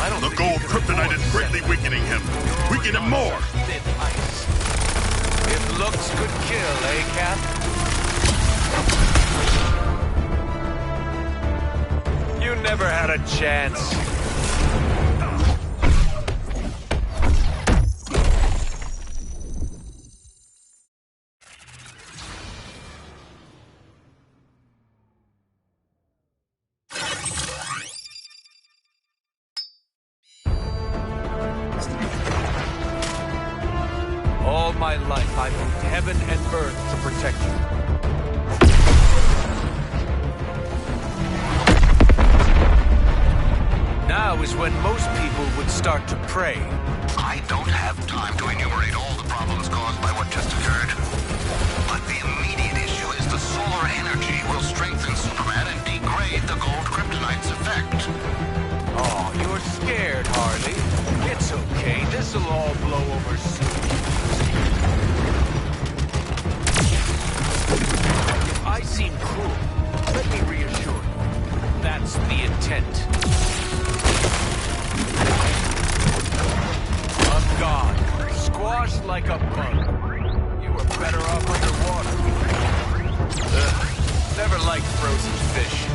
I don't The gold kryptonite is greatly weakening him. Weaken him more! Thin ice. If looks could kill, eh, Cap? You never had a chance. All my life, I've moved heaven and earth to protect you. Now is when most people would start to pray. I don't have time to enumerate all the problems caused by what just occurred. But the immediate issue is the solar energy will strengthen Superman and degrade the gold kryptonite's effect. Oh, you're scared, Harley. It's okay. This'll all blow over soon. If I seem cruel, let me reassure you. That's the intent. A god, squashed like a bug. You were better off underwater. Never liked frozen fish.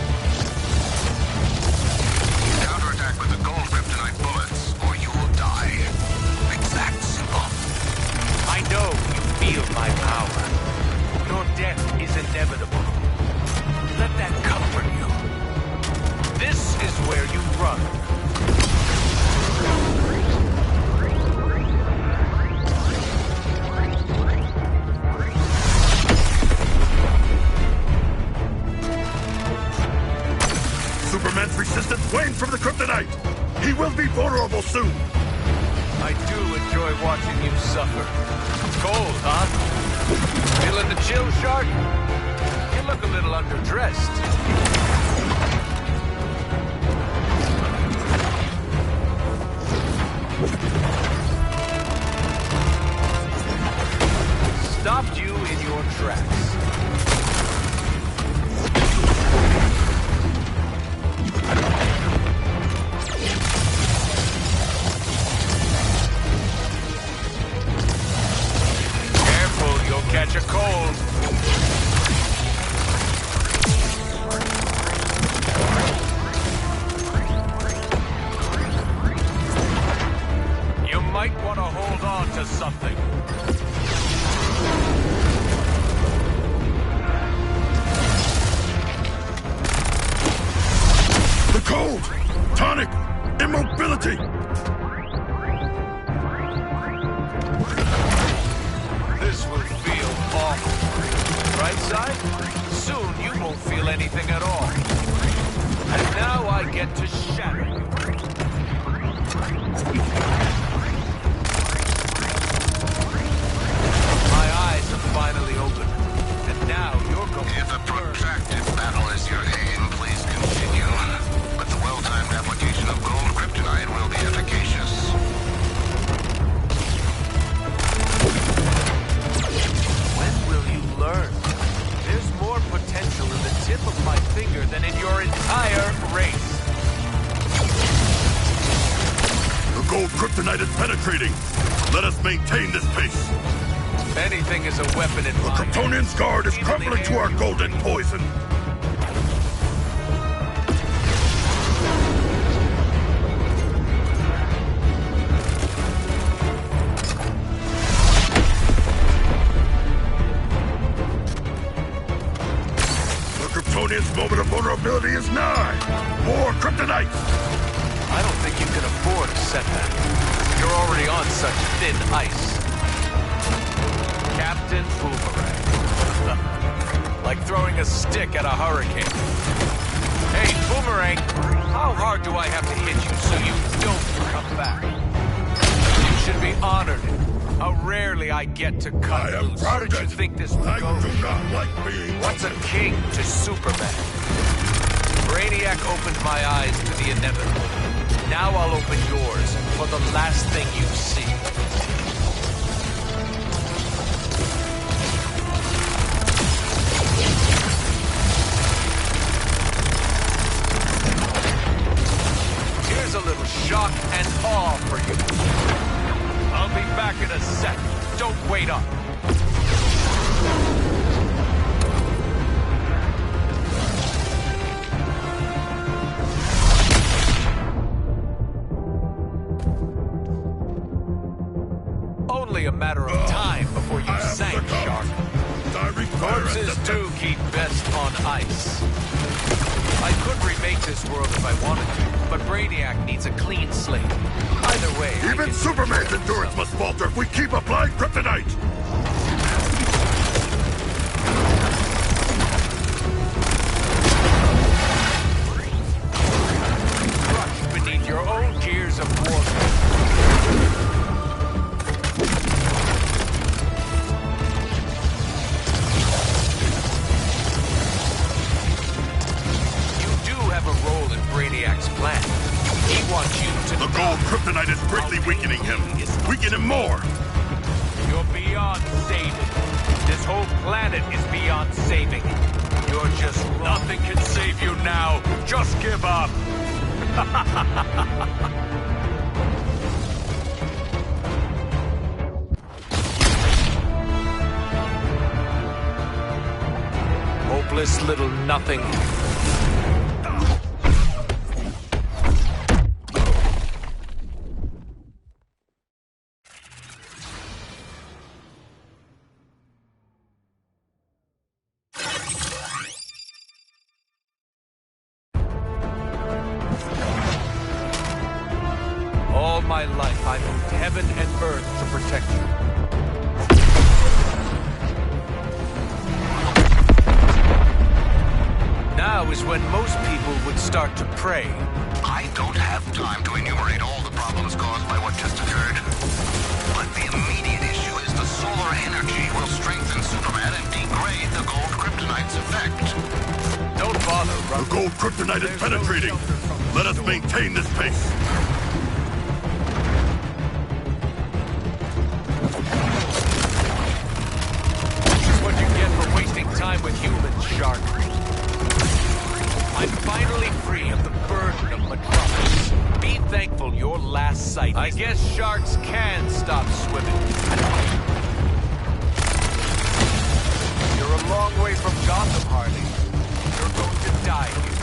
invincible. Let that comfort you. This is where you run. Superman's resistance wanes from the kryptonite! He will be vulnerable soon! I do enjoy watching you suffer. Cold, huh? Feeling the chill, Shark? You look a little underdressed. Stopped you in your tracks. Catch a cold. You might want to hold on to something. The cold! Tonic! Immobility! This will feel awful. Right side? Soon you won't feel anything at all. And now I get to shatter you. My eyes have finally opened. And now you're going If a protracted battle is your aim, please continue. But the well-timed application of gold kryptonite will be efficacious. Learn. There's more potential in the tip of my finger than in your entire race. The gold kryptonite is penetrating. Let us maintain this pace. Anything is a weapon in The Kryptonian's guard is crumbling to our golden poison. Kryptonian's moment of vulnerability is nigh! More kryptonite! I don't think you can afford a setback. You're already on such thin ice. Captain Boomerang. Like throwing a stick at a hurricane. Hey, Boomerang, how hard do I have to hit you so you don't come back? You should be honored. How rarely I get to cut loose. How did you think this would go? I do not like being... What's a king to Superman? Brainiac opened my eyes to the inevitable. Now I'll open yours for the last thing you see. Here's a little shock and awe for you. I'll be back in a sec. Don't wait up. Only a matter of time before you sank, Shark. Corpses do keep best on ice. I could remake this world if I wanted to, but Brainiac needs a clean slate. Either way, even Superman's endurance must falter if we keep applying kryptonite! Crushed beneath your own gears of warfare. Brainiac's plan. He wants you to... The gold kryptonite is greatly weakening him. Weaken him more! You're beyond saving. This whole planet is beyond saving. You're just... Nothing can save you now. Just give up. Hopeless little nothing. my life, I moved heaven and earth to protect you. Now is when most people would start to pray. I don't have time to enumerate all the problems caused by what just occurred. But the immediate issue is the solar energy will strengthen Superman and degrade the gold kryptonite's effect. Don't bother, Ruck. The gold kryptonite is penetrating. Let us maintain this pace. This is what you get for wasting time with humans, Shark. I'm finally free of the burden of Metropolis. Be thankful your last sight. I guess sharks can stop swimming. You're a long way from Gotham, Harley. You're going to die here.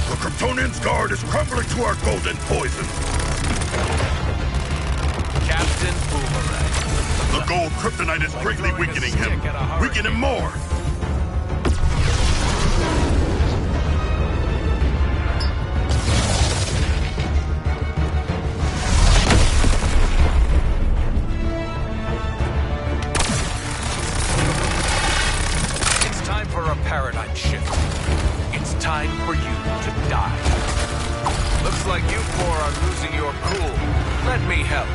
The Kryptonian's guard is crumbling to our golden poison. Captain Boomerang. The gold kryptonite is greatly weakening him. Weaken him more. Paradigm shift. It's time for you to die. Looks like you four are losing your cool. Let me help.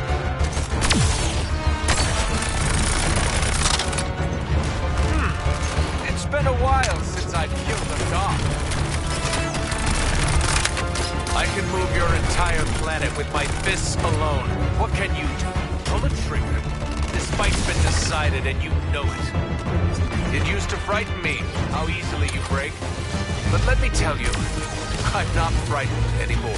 It's been a while since I've killed a dog. I can move your entire planet with my fists alone. What can you do? Pull a trigger. This fight's been decided and you know it. It used to frighten me, how easily you break. But let me tell you, I'm not frightened anymore.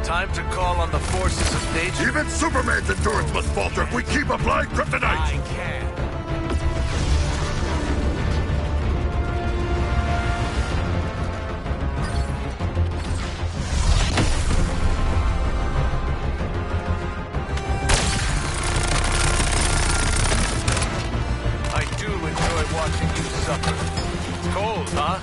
Time to call on the forces of nature. Even Superman's endurance must falter if we keep applying kryptonite! I can. Watching you suffer. It's cold, huh?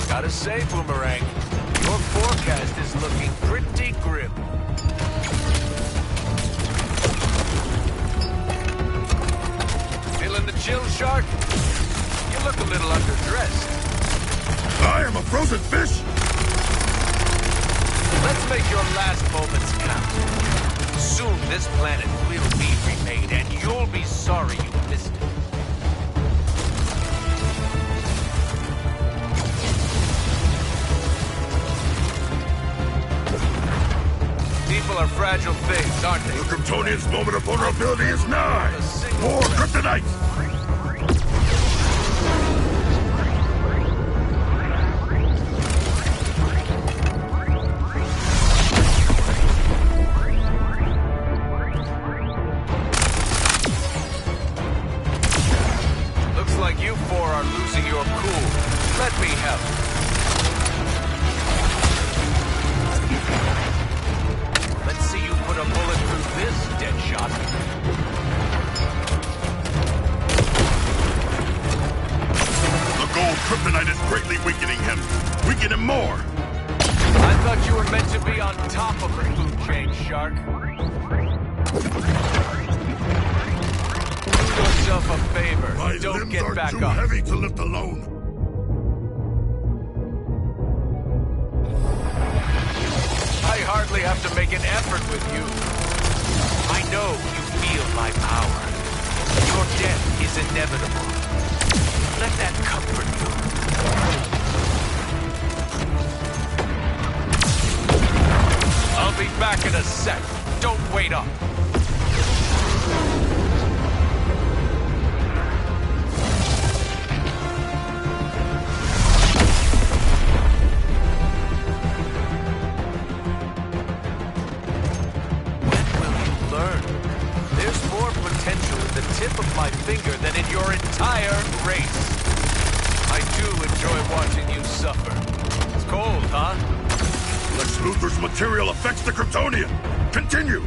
Gotta say, Boomerang, your forecast is looking pretty grim. Feeling the chill, Shark? You look a little underdressed. I am a frozen fish? Let's make your last moments count. Soon this planet will be remade, and you'll be sorry you missed it. People are fragile things, aren't they? The Kryptonian's moment of vulnerability is nigh! More kryptonite! You four are losing your cool. Let me help. Let's see you put a bullet through this, Deadshot. The gold kryptonite is greatly weakening him. Weaken him more. I thought you were meant to be on top of the food chain, Shark. Do yourself a favor. My Don't limbs get are back too up. heavy to lift alone. I hardly have to make an effort with you. I know you feel my power. Your death is inevitable. Let that comfort you. I'll be back in a sec. Don't wait up. Tip of my finger than in your entire race. I do enjoy watching you suffer. It's cold, huh? Lex Luthor's material affects the Kryptonian. Continue.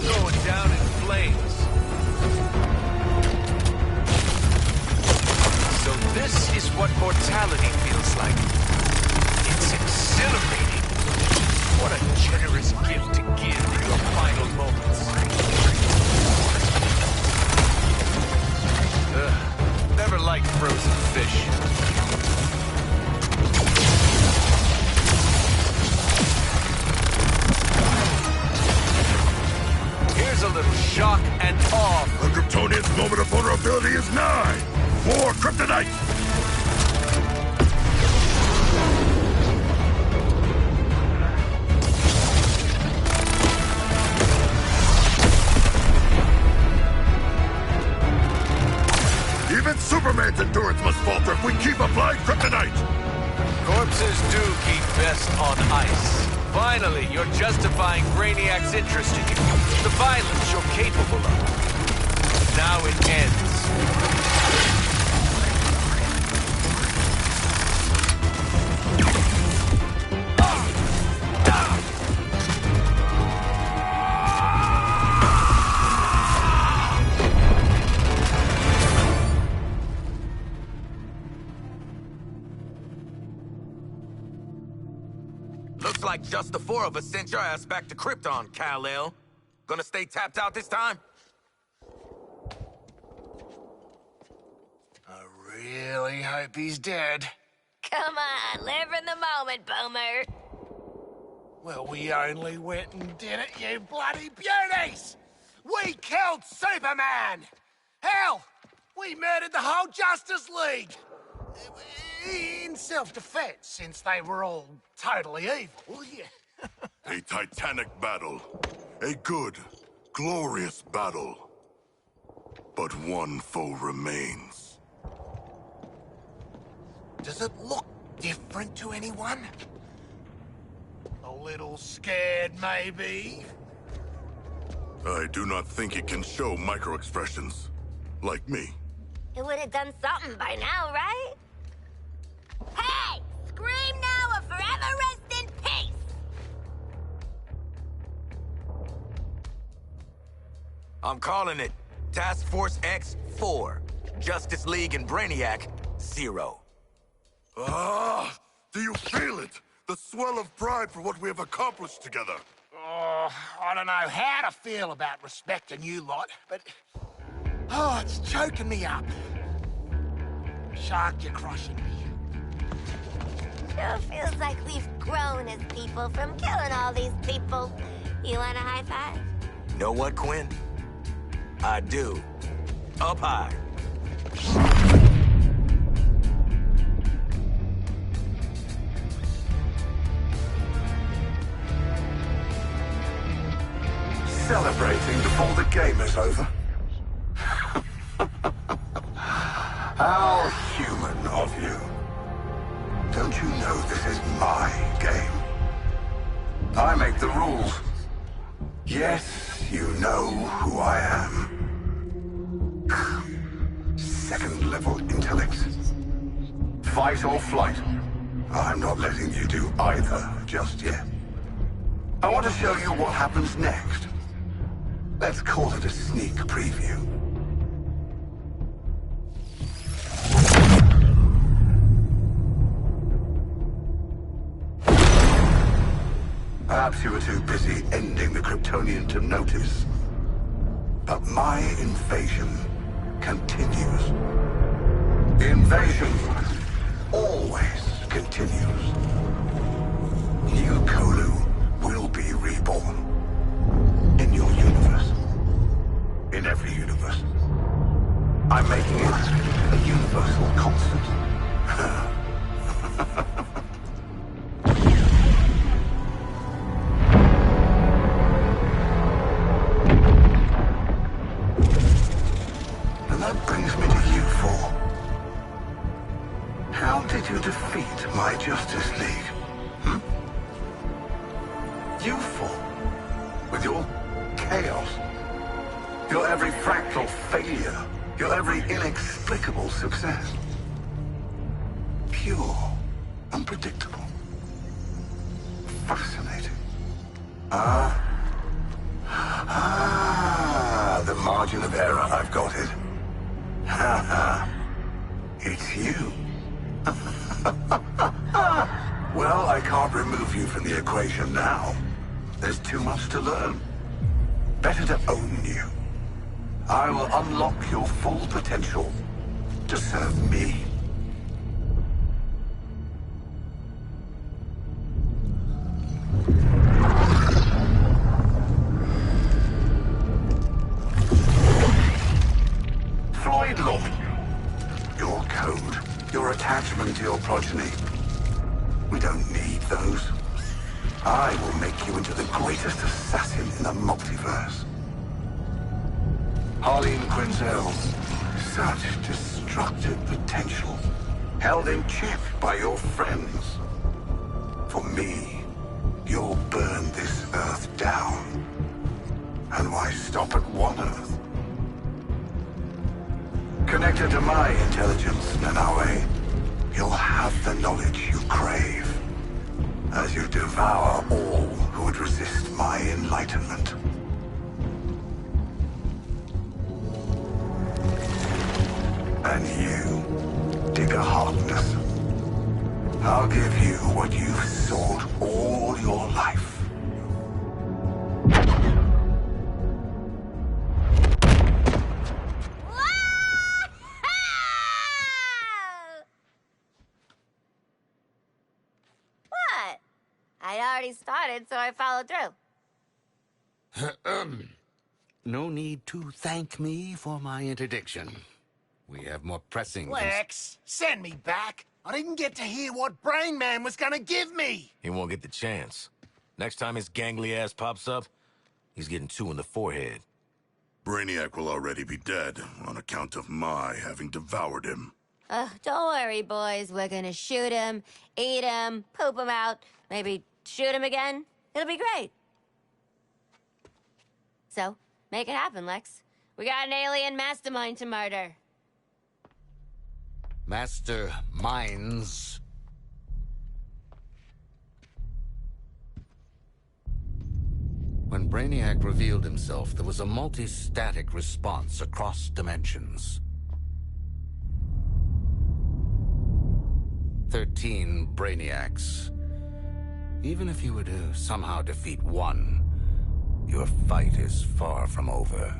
going down in flames. So this is what mortality feels like. It's exhilarating. What a generous gift to give in your final moments. Never liked frozen fish. Here's a little shock and awe. The Kryptonian's moment of vulnerability is nigh. More kryptonite! Even Superman's endurance must falter if we keep applying kryptonite! Corpses do keep best on ice. Finally, you're justifying Brainiac's interest in you. The violence you're capable of. Now it ends. Looks like just the four of us sent your ass back to Krypton, Kal-El. Gonna stay tapped out this time? I really hope he's dead. Come on, live in the moment, Boomer. Well, we only went and did it, you bloody beauties! We killed Superman! Hell, we murdered the whole Justice League! In self-defense, since they were all totally evil, yeah. A titanic battle. A good, glorious battle. But one foe remains. Does it look different to anyone? A little scared, maybe? I do not think it can show micro-expressions. Like me. It would have done something by now, right? Hey! Scream now or forever rest in peace! I'm calling it Task Force X-4. Justice League and Brainiac, 0. Ah! Do you feel it? The swell of pride for what we have accomplished together. Oh, I don't know how to feel about respecting you lot, but... Oh, it's choking me up. Shark, you're crushing me. Sure feels like we've grown as people from killing all these people. You want a high five? Know what, Quinn? I do. Up high. Celebrating before the game is over. How human of you. Don't you know this is my game? I make the rules. Yes, you know who I am. Second-level intellect. Fight or flight. I'm not letting you do either just yet. I want to show you what happens next. Let's call it a sneak preview. Perhaps you were too busy ending the Kryptonian to notice. But my invasion continues. The invasion always continues. New Colu will be reborn. In your universe. In every universe. I'm making it a universal constant. And that brings me to you four. How did you defeat my Justice League? You four. With your chaos. Your every fractal failure. Your every inexplicable success. Pure. Unpredictable. Fascinating. margin of error, I've got it. Ha ha. It's you. Well, I can't remove you from the equation now. There's too much to learn. Better to own you. I will unlock your full potential to serve me. Floyd Lawton. Your code, your attachment to your progeny. We don't need those. I will make you into the greatest assassin in the multiverse. Harleen Quinzel, such destructive potential, held in check by your friends. For me, you'll burn this Earth down. And why stop at one Earth? Connected to my intelligence, Nanaue, you'll have the knowledge you crave, as you devour all who would resist my enlightenment. And you, Digger Harkness, I'll give you what you've sought all your life. What? I'd already started, so I followed through. No need to thank me for my interdiction. We have more pressing... Lex, send me back. I didn't get to hear what Brain Man was gonna give me. He won't get the chance. Next time his gangly ass pops up, he's getting 2 in the forehead. Brainiac will already be dead on account of my having devoured him. Don't worry, boys. We're gonna shoot him, eat him, poop him out, maybe shoot him again. It'll be great. So, make it happen, Lex. We got an alien mastermind to murder. Master Minds. When Brainiac revealed himself, there was a multi-static response across dimensions. 13 Brainiacs. Even if you were to somehow defeat one, your fight is far from over.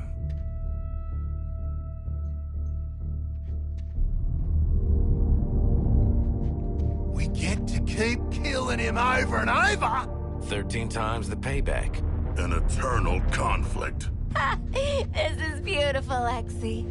We get to keep killing him over and over. 13 times the payback. An eternal conflict. This is beautiful, Lexi.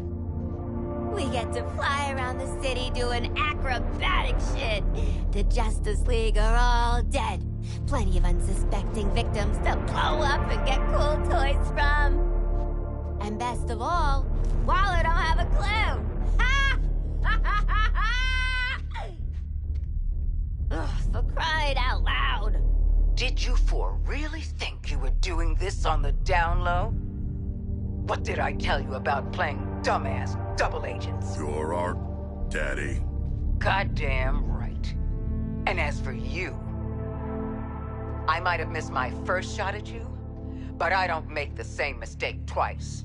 We get to fly around the city doing acrobatic shit. The Justice League are all dead. Plenty of unsuspecting victims to blow up and get cool toys from. And best of all, Waller don't have a clue. Ha! Ugh, for crying out loud. Did you four really think you were doing this on the down low? What did I tell you about playing dumbass double agents? You're our daddy. Goddamn right. And as for you, I might have missed my first shot at you, but I don't make the same mistake twice.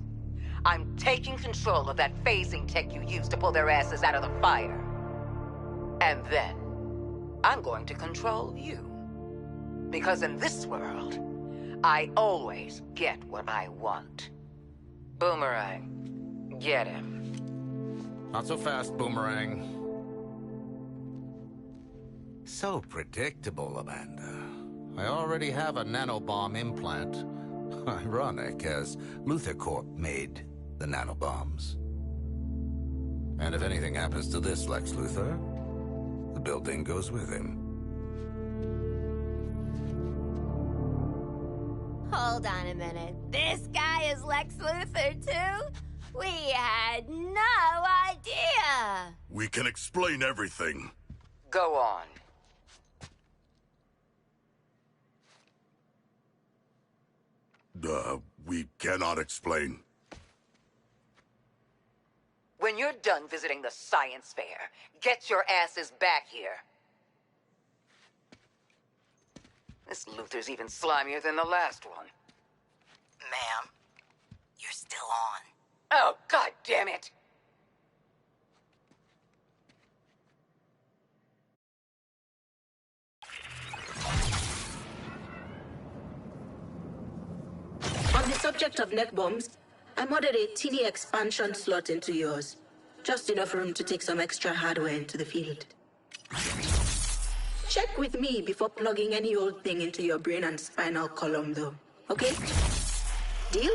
I'm taking control of that phasing tech you used to pull their asses out of the fire. And then, I'm going to control you. Because in this world, I always get what I want. Boomerang, get him. Not so fast, Boomerang. So predictable, Amanda. I already have a nanobomb implant. Ironic, as Luthor Corp made the nanobombs. And if anything happens to this Lex Luthor, the building goes with him. Hold on a minute. This guy is Lex Luthor, too? We had no idea. We can explain everything. Go on. We cannot explain. When you're done visiting the science fair, get your asses back here. This Luthor's even slimier than the last one. Ma'am, you're still on. Oh, God damn it! On the subject of neck bombs, I modded a teeny expansion slot into yours. Just enough room to take some extra hardware into the field. Check with me before plugging any old thing into your brain and spinal column, though. Okay? Deal?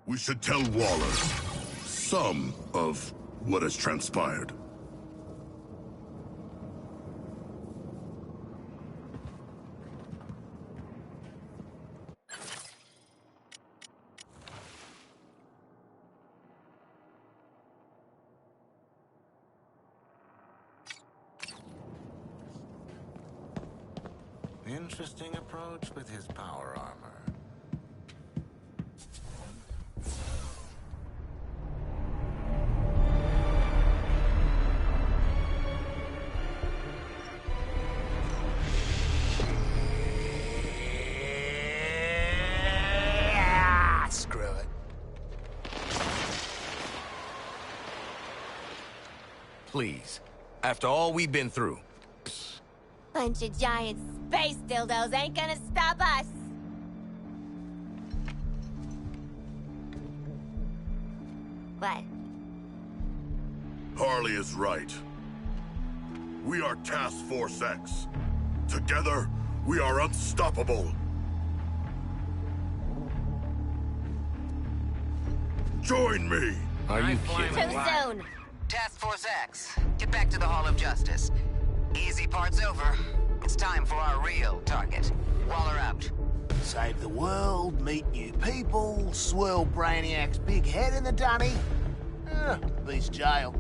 We should tell Waller some of what has transpired. Interesting approach with his power armor. Screw it. Please. After all we've been through. Bunch of giant space dildos ain't gonna stop us. What? Harley is right. We are Task Force X. Together, we are unstoppable. Join me! Are you kidding? Too soon. Task Force X, get back to the Hall of Justice. Easy part's over. It's time for our real target. Waller out. Save the world, meet new people, swirl Brainiac's big head in the dunny. Beats jail.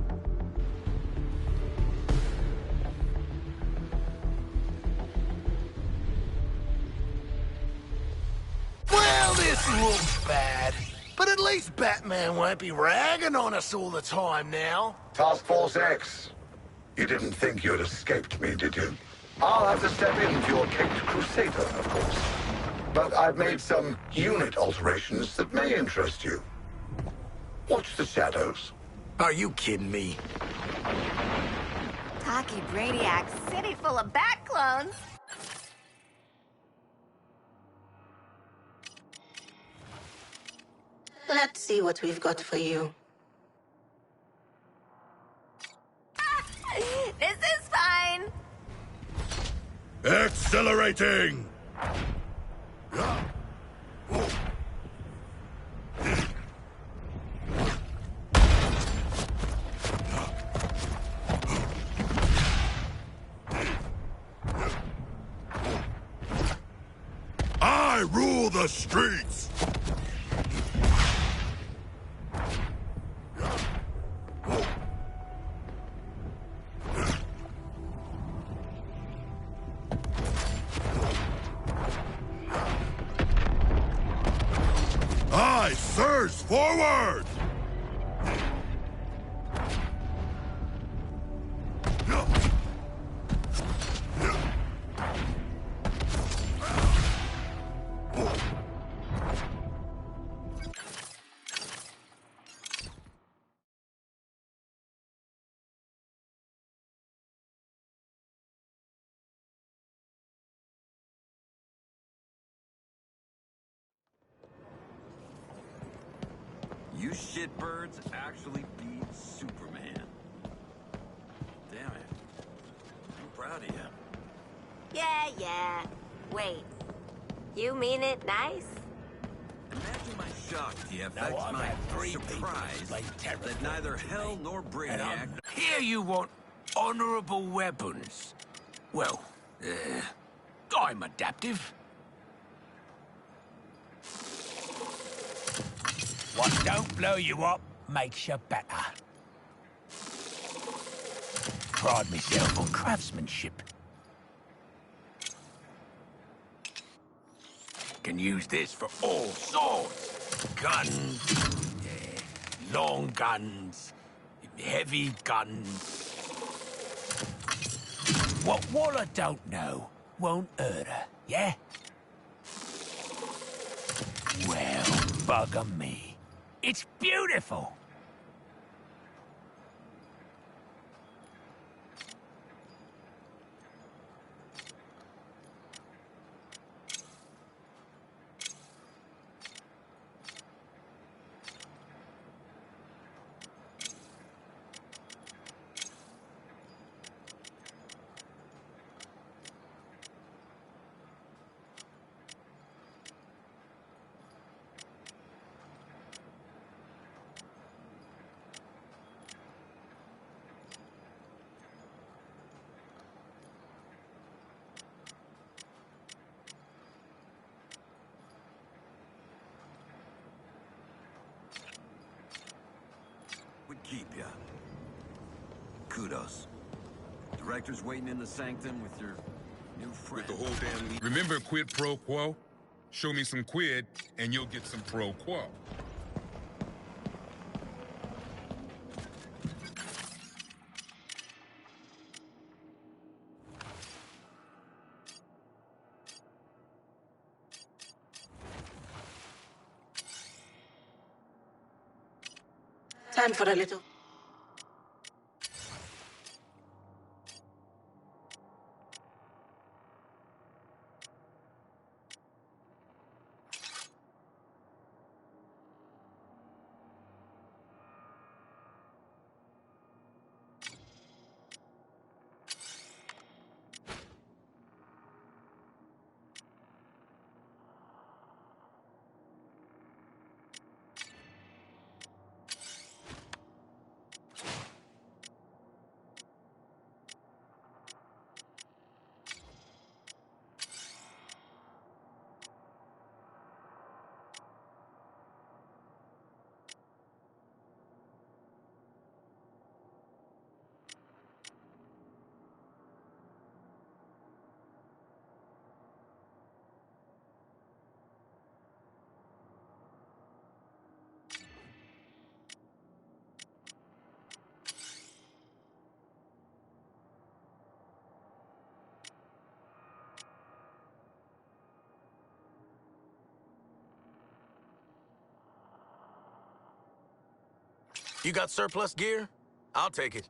Well, this looks bad. But at least Batman won't be ragging on us all the time now. Task Force X. You didn't think you'd escaped me, did you? I'll have to step in for your Caped Crusader, of course. But I've made some unit alterations that may interest you. Watch the shadows. Are you kidding me? Cocky Brainiac, city full of bat clones. Let's see what we've got for you. This is fine. Accelerating! I rule the streets! I surge forward! You shitbirds actually beat Superman. Damn it. I'm proud of you. Yeah. Wait. You mean it nice? Imagine my shock, TF. That's my surprise that neither Hell nor Brainiac... Here you want honorable weapons. Well, I'm adaptive. What don't blow you up makes you better. Pride myself on craftsmanship. Can use this for all sorts. Guns, yeah, long guns, heavy guns. What Waller don't know won't hurt her, yeah? Well, bugger me. It's beautiful. Would keep ya. Kudos. Director's waiting in the sanctum with your new friend. With the whole damn league. Remember quid pro quo? Show me some quid, and you'll get some pro quo. Time for a little. You got surplus gear? I'll take it.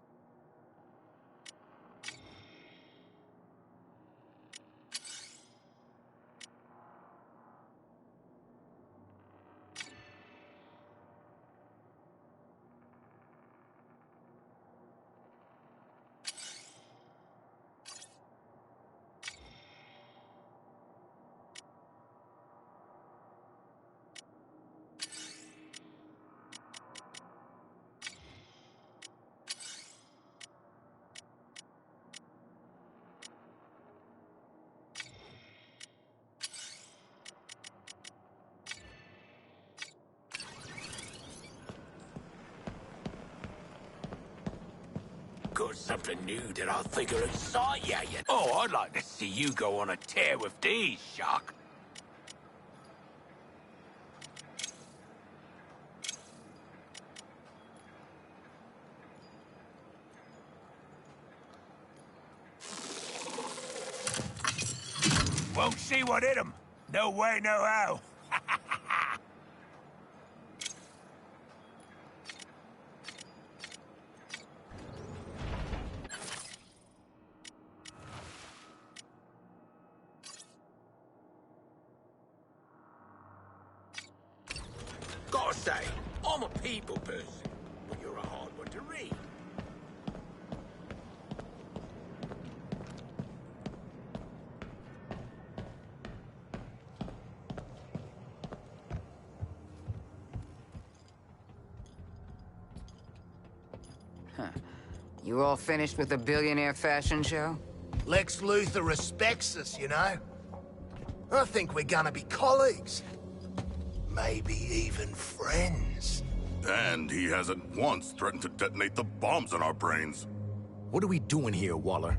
Got something new that I think will excite ya. Oh, I'd like to see you go on a tear with these, Shark. Won't see what hit 'em. No way, no how. Gotta say, I'm a people person, but you're a hard one to read. You all finished with the billionaire fashion show? Lex Luthor respects us, you know? I think we're gonna be colleagues. Maybe even friends. And he hasn't once threatened to detonate the bombs in our brains. What are we doing here, Waller?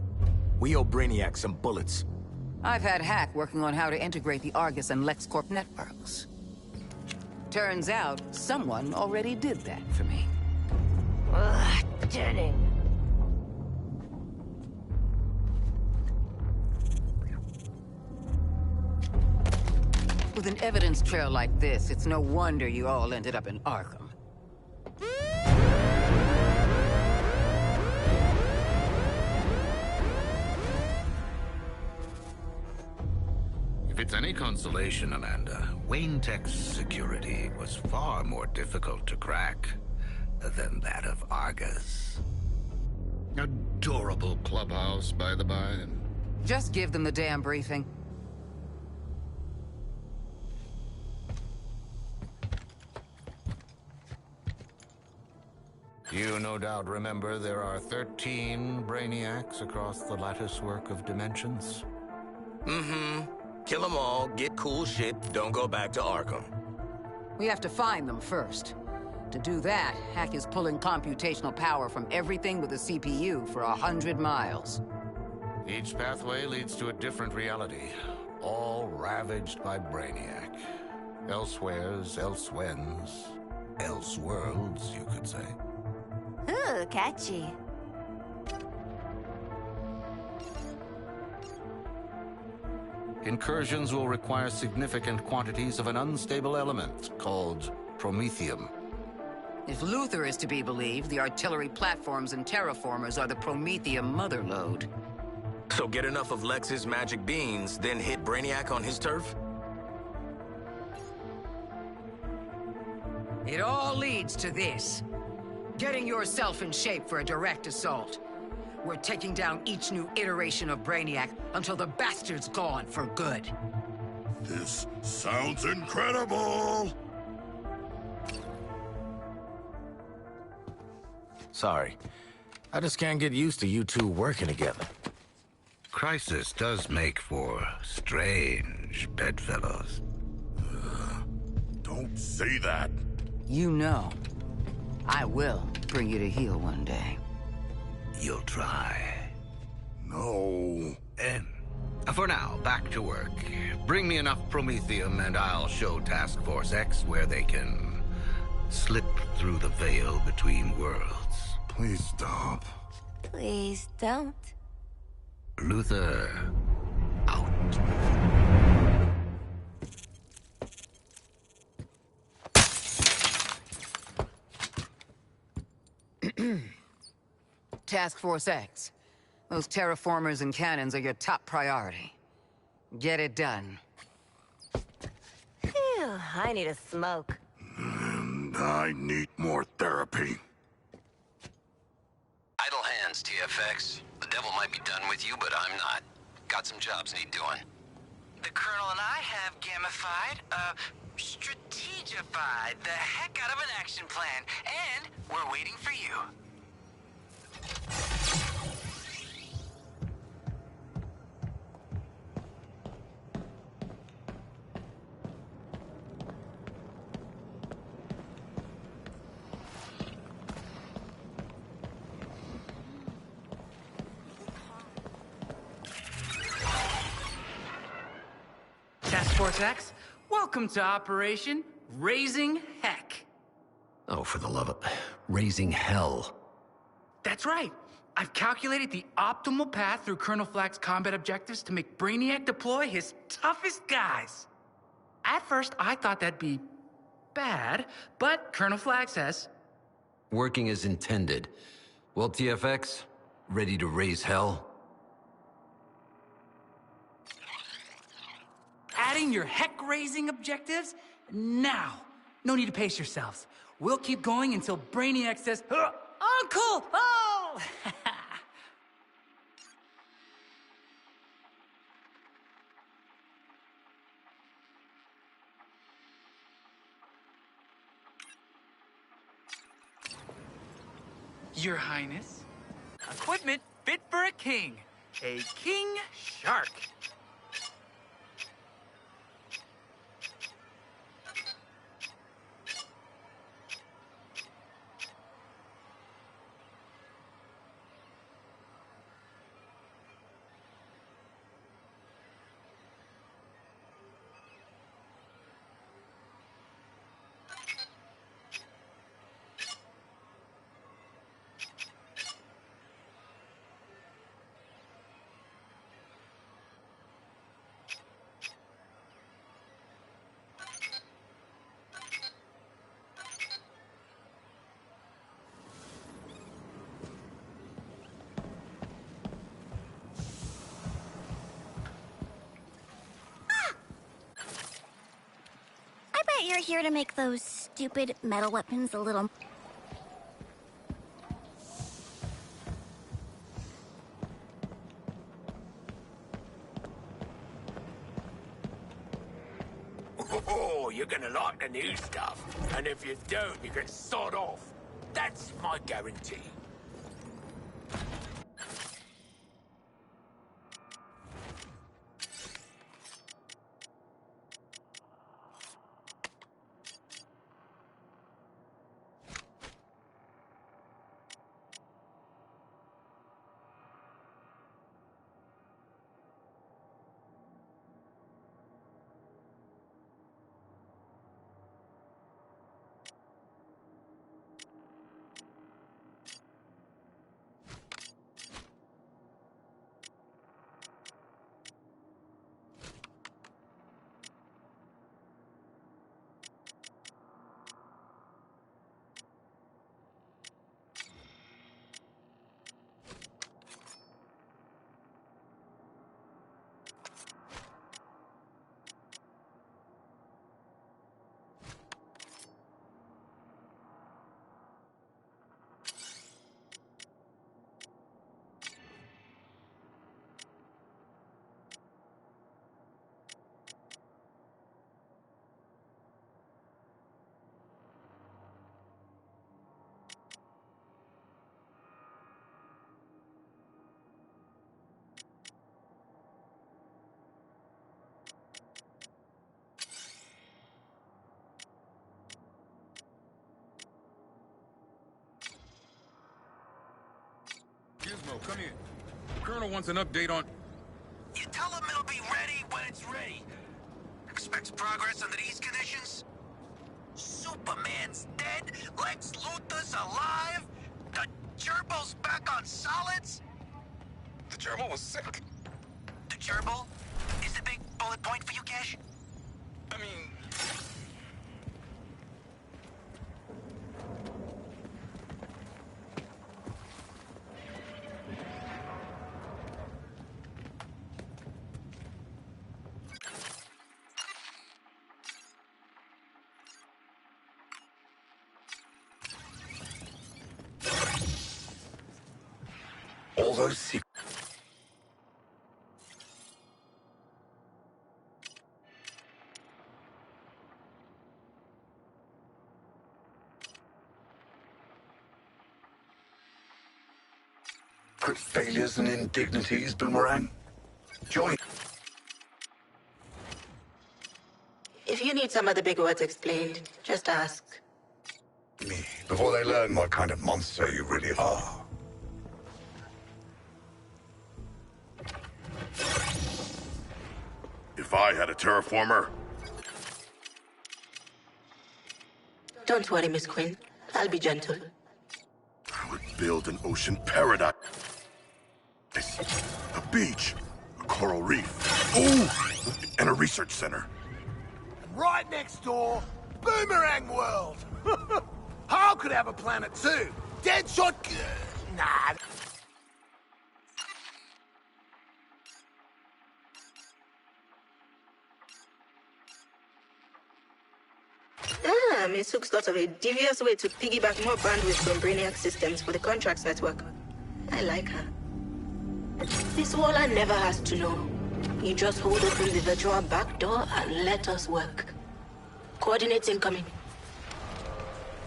We owe Brainiac some bullets. I've had Hack working on how to integrate the Argus and LexCorp networks. Turns out, someone already did that for me. Ugh, Denning. With an evidence trail like this, it's no wonder you all ended up in Arkham. If it's any consolation, Amanda, Wayne Tech's security was far more difficult to crack than that of Argus. Adorable clubhouse, by the by. Just give them the damn briefing. You no doubt remember there are 13 Brainiacs across the latticework of dimensions? Mm-hmm. Kill them all, get cool shit, don't go back to Arkham. We have to find them first. To do that, Hack is pulling computational power from everything with a CPU for 100 miles. Each pathway leads to a different reality, all ravaged by Brainiac. Elsewheres, elsewhens, elseworlds, you could say. Ooh, catchy. Incursions will require significant quantities of an unstable element called promethium. If Luthor is to be believed, the artillery platforms and terraformers are the promethium motherlode. So get enough of Lex's magic beans, then hit Brainiac on his turf? It all leads to this. Getting yourself in shape for a direct assault. We're taking down each new iteration of Brainiac until the bastard's gone for good. This sounds incredible! Sorry. I just can't get used to you two working together. Crisis does make for strange bedfellows. Don't say that. You know, I will bring you to heel one day. You'll try. No. And for now, back to work. Bring me enough promethium and I'll show Task Force X where they can slip through the veil between worlds. Please stop. Please don't. Luthor, out. Task Force X. Those terraformers and cannons are your top priority. Get it done. Phew, I need a smoke. And I need more therapy. Idle hands, TFX. The devil might be done with you, but I'm not. Got some jobs need doing. The Colonel and I have gamified, strategified the heck out of an action plan, and we're waiting for you. Task Force X, welcome to Operation Raising Heck. Oh, for the love of... raising hell. That's right. I've calculated the optimal path through Colonel Flack's combat objectives to make Brainiac deploy his toughest guys. At first, I thought that'd be bad, but Colonel Flack says... Working as intended. Well, TFX, ready to raise hell? Adding your heck-raising objectives? Now. No need to pace yourselves. We'll keep going until Brainiac says, Uncle! Oh! Your Highness, equipment fit for a king. A king shark. that you're here to make those stupid metal weapons a little... Oh, you're gonna like the new stuff. And if you don't, you get sawed off. That's my guarantee. Gizmo, come here. Colonel wants an update on... You tell him it'll be ready when it's ready. Expects progress under these conditions? Superman's dead? Lex Luthor's alive? The gerbil's back on solids? The gerbil was sick. The gerbil is the big bullet point for you, Cash? I mean... All those secrets. Failures and indignities, Boomerang. Join. If you need some of the big words explained, just ask. Me, before they learn what kind of monster you really are. If I had a terraformer... Don't worry, Miss Quinn. I'll be gentle. I would build an ocean paradise. A beach, a coral reef, ooh, and a research center. And right next door, Boomerang World. Hulk could have a planet too. Deadshot... Nah. Miss Hook's thought of a devious way to piggyback more bandwidth from Brainiac systems for the contracts network. I like her. This Waller never has to know. You just hold open the virtual back door and let us work. Coordinates incoming.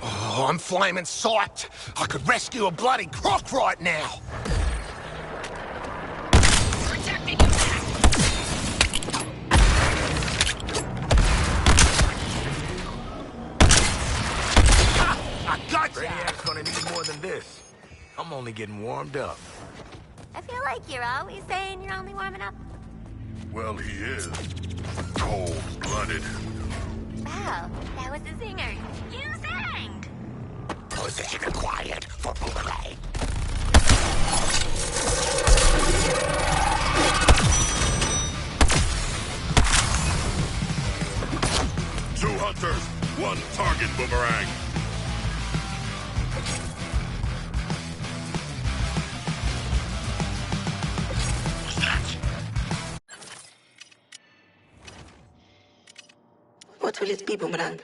Oh, I'm flaming psyched. I could rescue a bloody croc right now. Protecting you back! I gotcha! Brainiac's gonna need more than this. I'm only getting warmed up. I feel like you're always saying you're only warming up. Well, he is. Cold-blooded. Oh, that was the singer. You sang! Position acquired for Boomerang. Two hunters, one target, Boomerang. What will it be, Boomerang?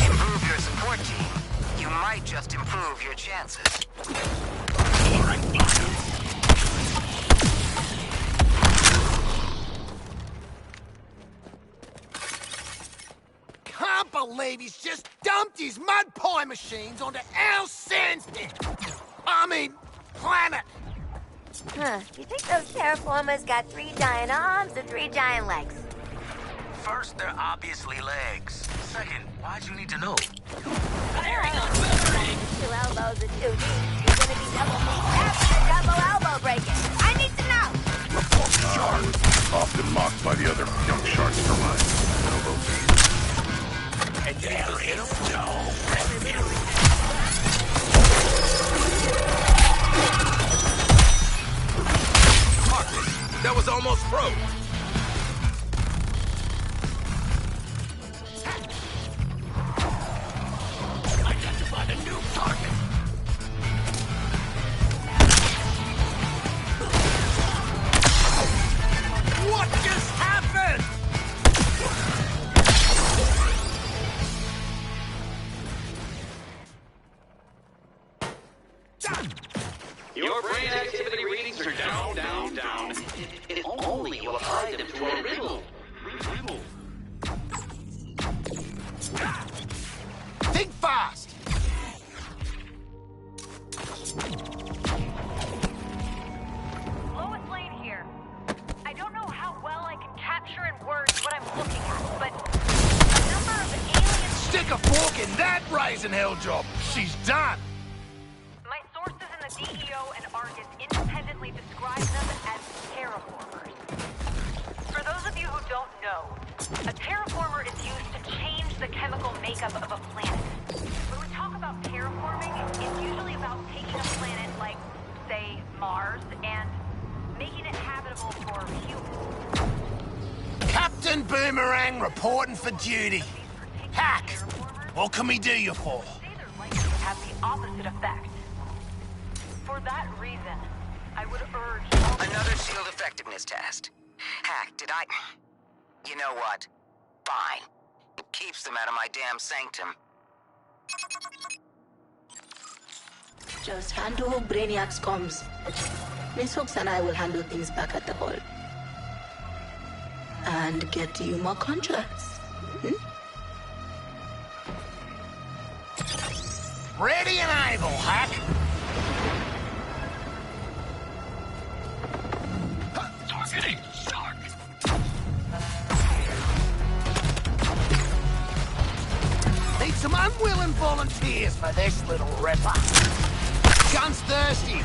Improve your support team. You might just improve your chances. Can't believe he's just dumped his mud pie machines onto our sandspit. I mean, planet. Huh. You think those terraformers got 3 giant arms or 3 giant legs? First, they're obviously legs. Second, why'd you need to know? Firing on Boomerang! 2 elbows and 2 knees. You're gonna be double knee tapping and double elbow breaking. I need to know! Shark, often mocked by the other young sharks for my elbow feet. And there is no That was almost broke. I got to find a new target. What just happened? Your brain activity readings are down. If only you applied them to a riddle. Think fast! Lois Lane here. I don't know how well I can capture in words what I'm looking at, but a number of aliens... Stick a fork in that raisin hell job. She's done. My sources in the DEO and Argus independently describe them as terraformers. For those of you who don't know, a terraformer is used to change the chemical makeup of a planet. When we talk about terraforming, it's usually about taking a planet like, say, Mars, and making it habitable for humans. Captain Boomerang reporting for duty. Hack, what can we do you for? Have the opposite effect. For that reason, I would urge... Another shield effectiveness test. Hack, did I... You know what? Fine. It keeps them out of my damn sanctum. Just handle Brainiac's comms. Miss Hooks and I will handle things back at the hall. And get you more contracts. Ready and able, Hack. Targeting Shark. Need some unwilling volunteers for this little ripper. Gun's thirsty.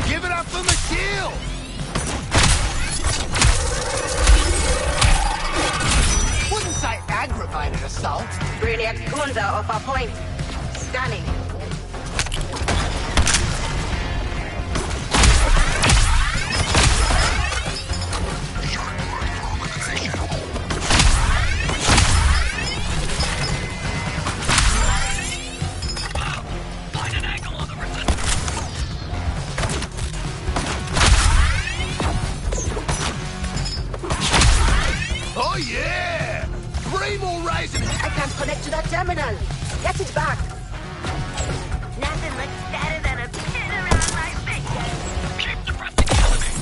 Give it up for the shield. Wouldn't say aggravated assault. Brainiac guns are off our point. Scanning. Find an angle on the resistance. Oh yeah! 3 more raisin. I can't connect to that terminal. Get it back. Nothing looks better than a pin around my face. Keep depressing the enemy.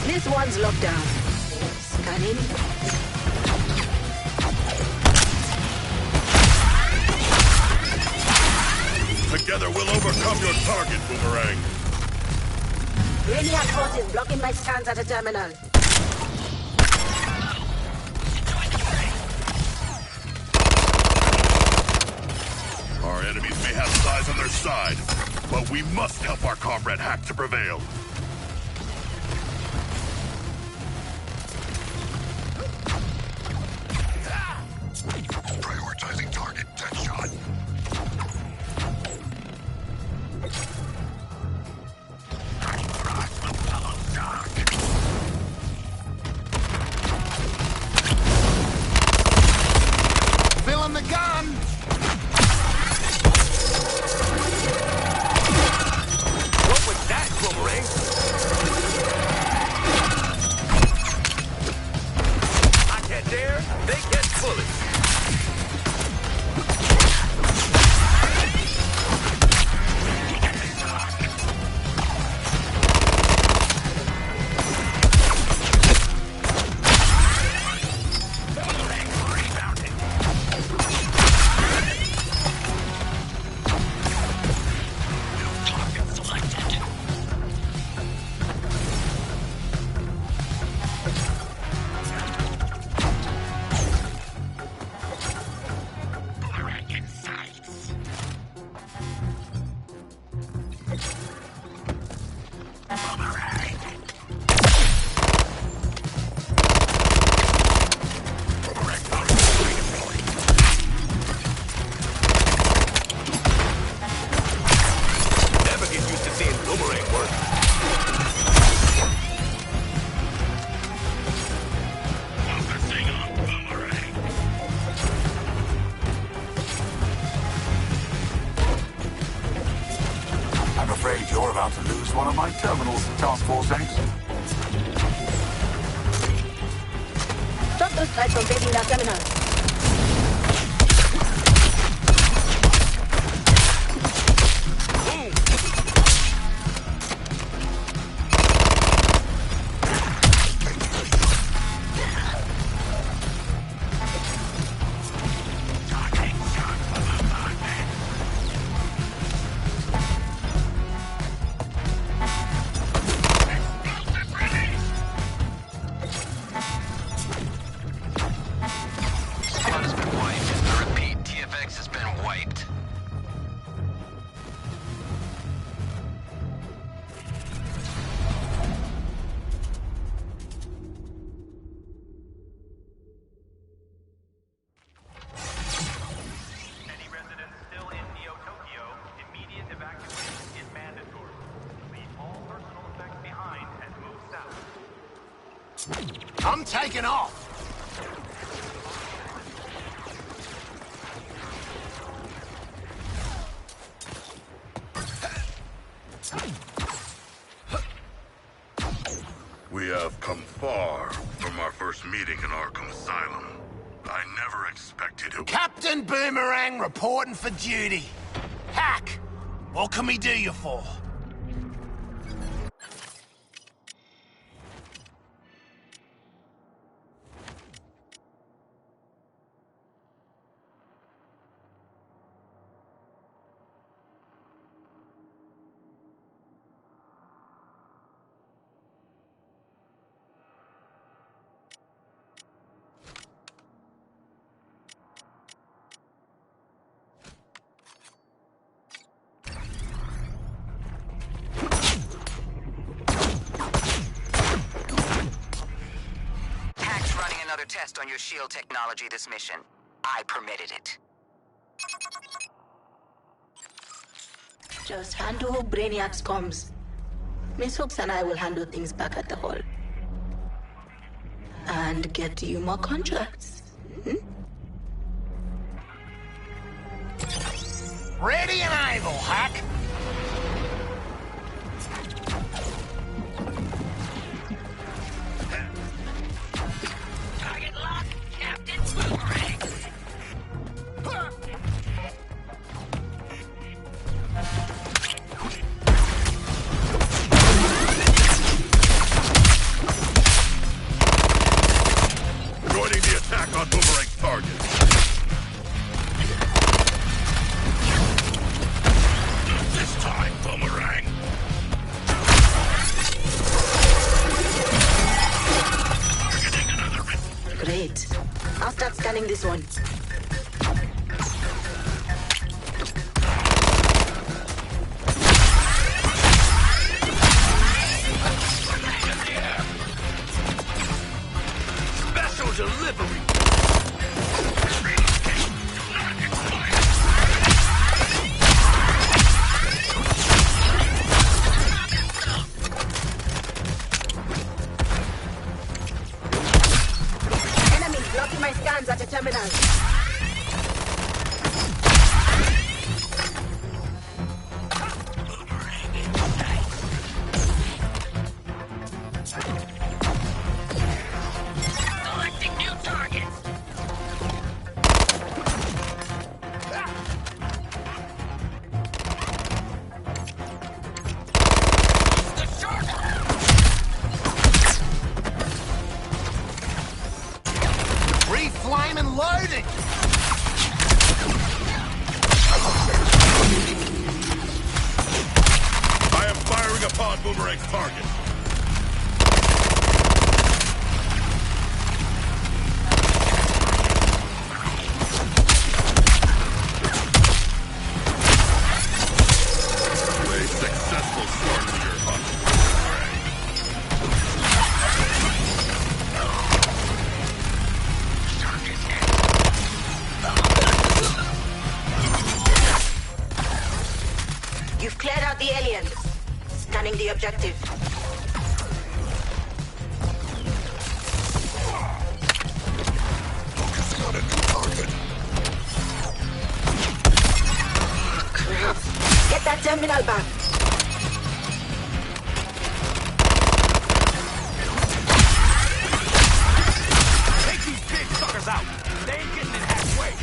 This one's locked down. Scanning. Together we'll overcome your target, Boomerang. Brainiac forces blocking my scans at a terminal. Our enemies may have size on their side, but we must help our comrade Hack to prevail. Prioritizing target, Deadshot. Filling the gun! What was that, Boomerang? I catch air, they catch bullets. I'm afraid you're about to lose one of my terminals, Task Force X. Stop those flights from taking that terminal. I'm taking off! We have come far from our first meeting in Arkham Asylum. I never expected it. Captain Boomerang reporting for duty. Hack! What can we do you for? Test on your shield technology this mission. I permitted it. Just handle Brainiac's comms. Miss Hooks and I will handle things back at the hall. And get you more contracts. Ready and able, Hack! Scanning this one. Special delivery! Enemy blocking my scans at the terminal. Selecting new targets! Reflame and loading! I am firing upon Boomerang's target. A successful start to your hunt, Boomerang. You've cleared out the aliens. Scanning the objective. Focusing on a new target. Crap. Get that terminal back. Take these big suckers out! They ain't getting it halfway!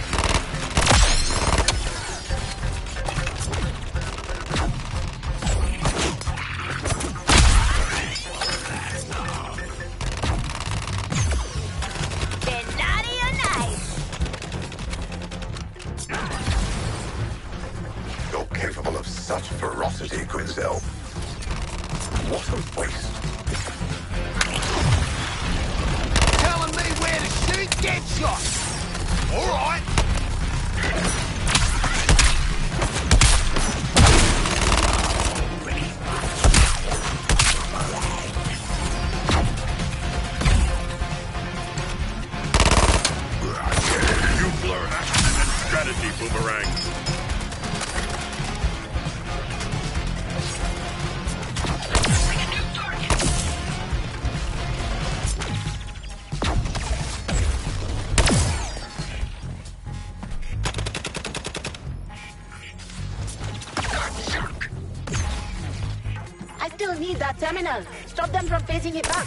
Been naughty or nice? You're capable of such ferocity, Quinzel. What a waste. Telling me where to shoot? Get shot! Alright! You blur action and strategy, Boomerang. I still need that terminal. Stop them from facing it back.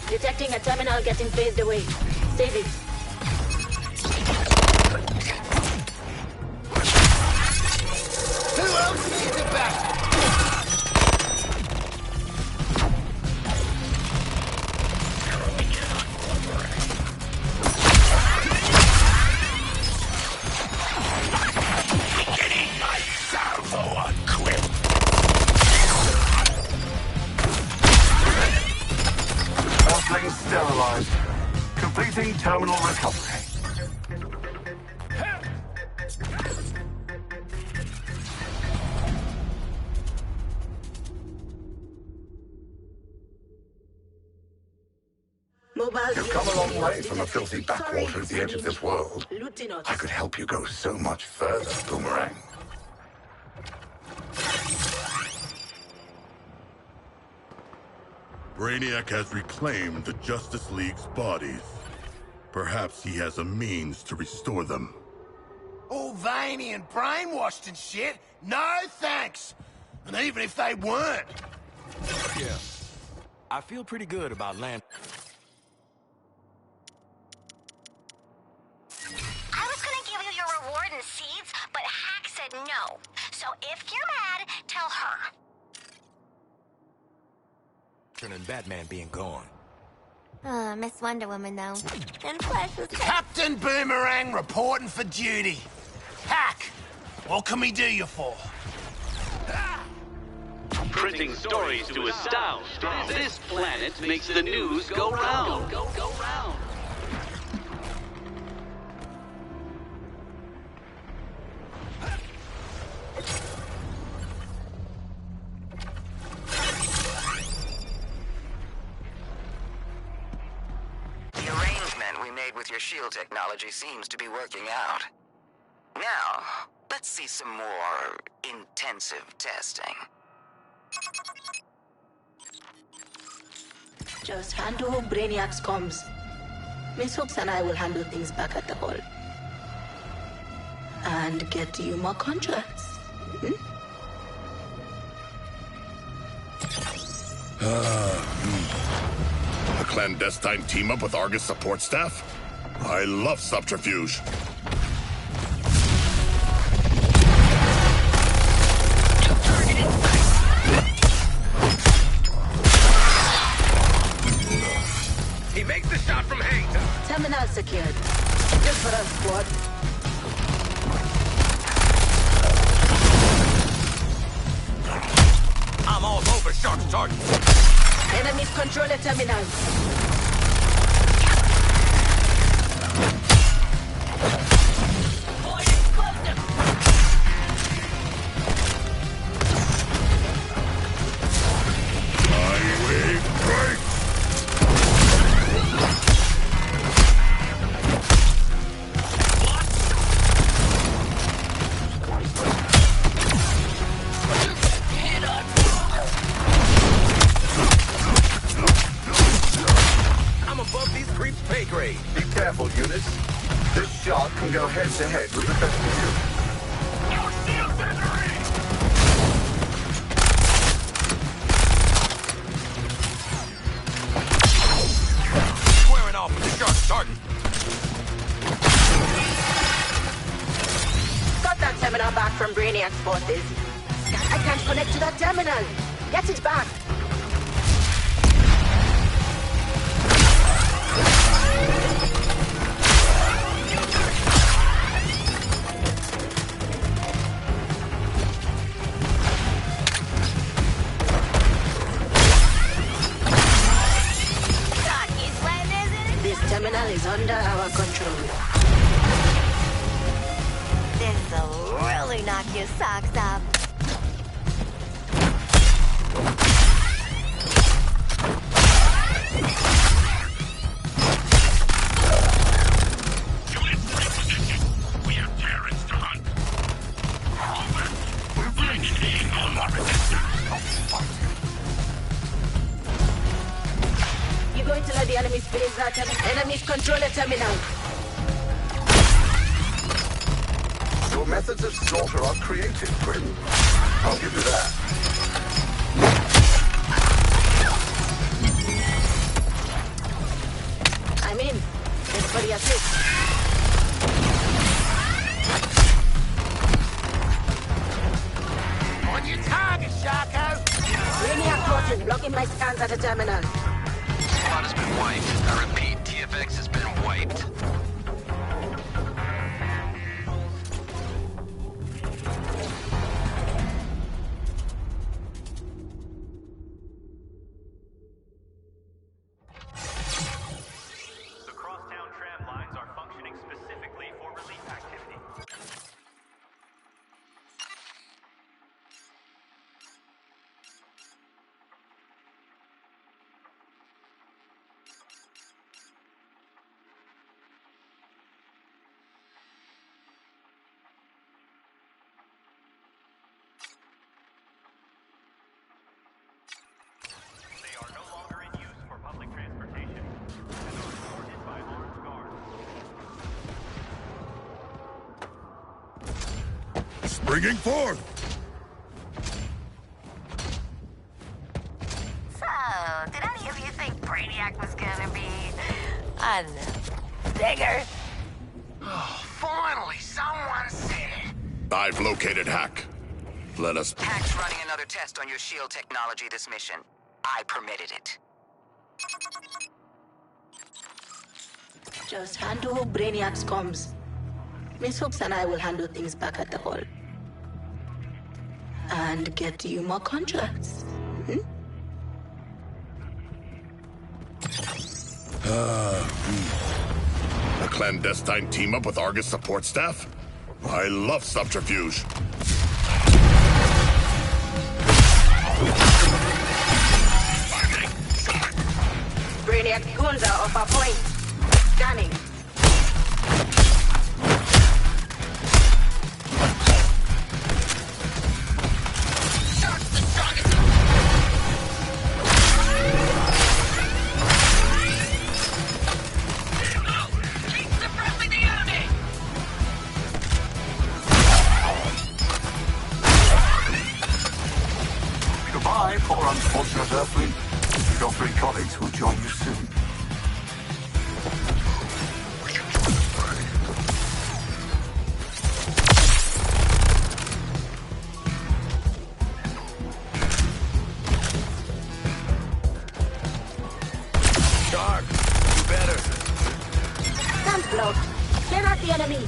Detecting a terminal getting phased away. Save it. Who else needs it back? Earthlings sterilized. Completing terminal recovery. Mobile. You've come a long way from a filthy backwater at the edge of this world. Lieutenant. I could help you go so much further, Boomerang. Brainiac has reclaimed the Justice League's bodies. Perhaps he has a means to restore them. All veiny and brainwashed and shit? No thanks! And even if they weren't. Yeah. I feel pretty good about land. I was gonna give you your reward in seeds, but Hack said no. So if you're mad, tell her. And Batman being gone. Miss Wonder Woman, though. And Flash was... Captain Boomerang reporting for duty. Hack, what can we do you for? printing stories to astound. This planet makes the news go round. Go round. The arrangement we made with your shield technology seems to be working out. Now, let's see some more intensive testing. Just handle Brainiac's comms. Miss Hooks and I will handle things back at the hall. And get you more contracts. A clandestine team-up with Argus support staff? I love subterfuge. He makes the shot from Hayes. Terminal secured. Good for us, squad. I'm all over Shark's target. Enemies control the terminal. Be careful, units. This shark can go head-to-head with the best of you. Squaring off with the shark's target. Got that terminal back from Brainiac's forces. I can't connect to that terminal. Get it back. Is under our control. This'll really knock your socks off. We have Terrans to hunt. We're finding aim on our resistance. You're going to let the enemies finish that terminal. Enemies control the terminal. Your methods of slaughter are creative, Grim. I'll give you that. I'm in. Thanks for the assist. On your target, Sharko! Brainiac forces blocking my scans at the terminal. Squad has been wiped. I repeat, TFX has been wiped. The crosstown tram lines are functioning specifically for relief activity. Springing forth! So, did any of you think Brainiac was gonna be, I don't know, bigger? Oh, finally, someone said it. I've located Hack. Let us... Hack's running another test on your shield technology this mission. I permitted it. Just handle Brainiac's comms. Miss Hooks and I will handle things back at the hall. And get you more contracts. A clandestine team-up with Argus support staff? I love subterfuge. Brainiac goons are off our point. Scanning. Goodbye, poor unfortunate Earthling. Your three colleagues will join you soon. Shark, you better. Camp blocked. Clear out the enemy.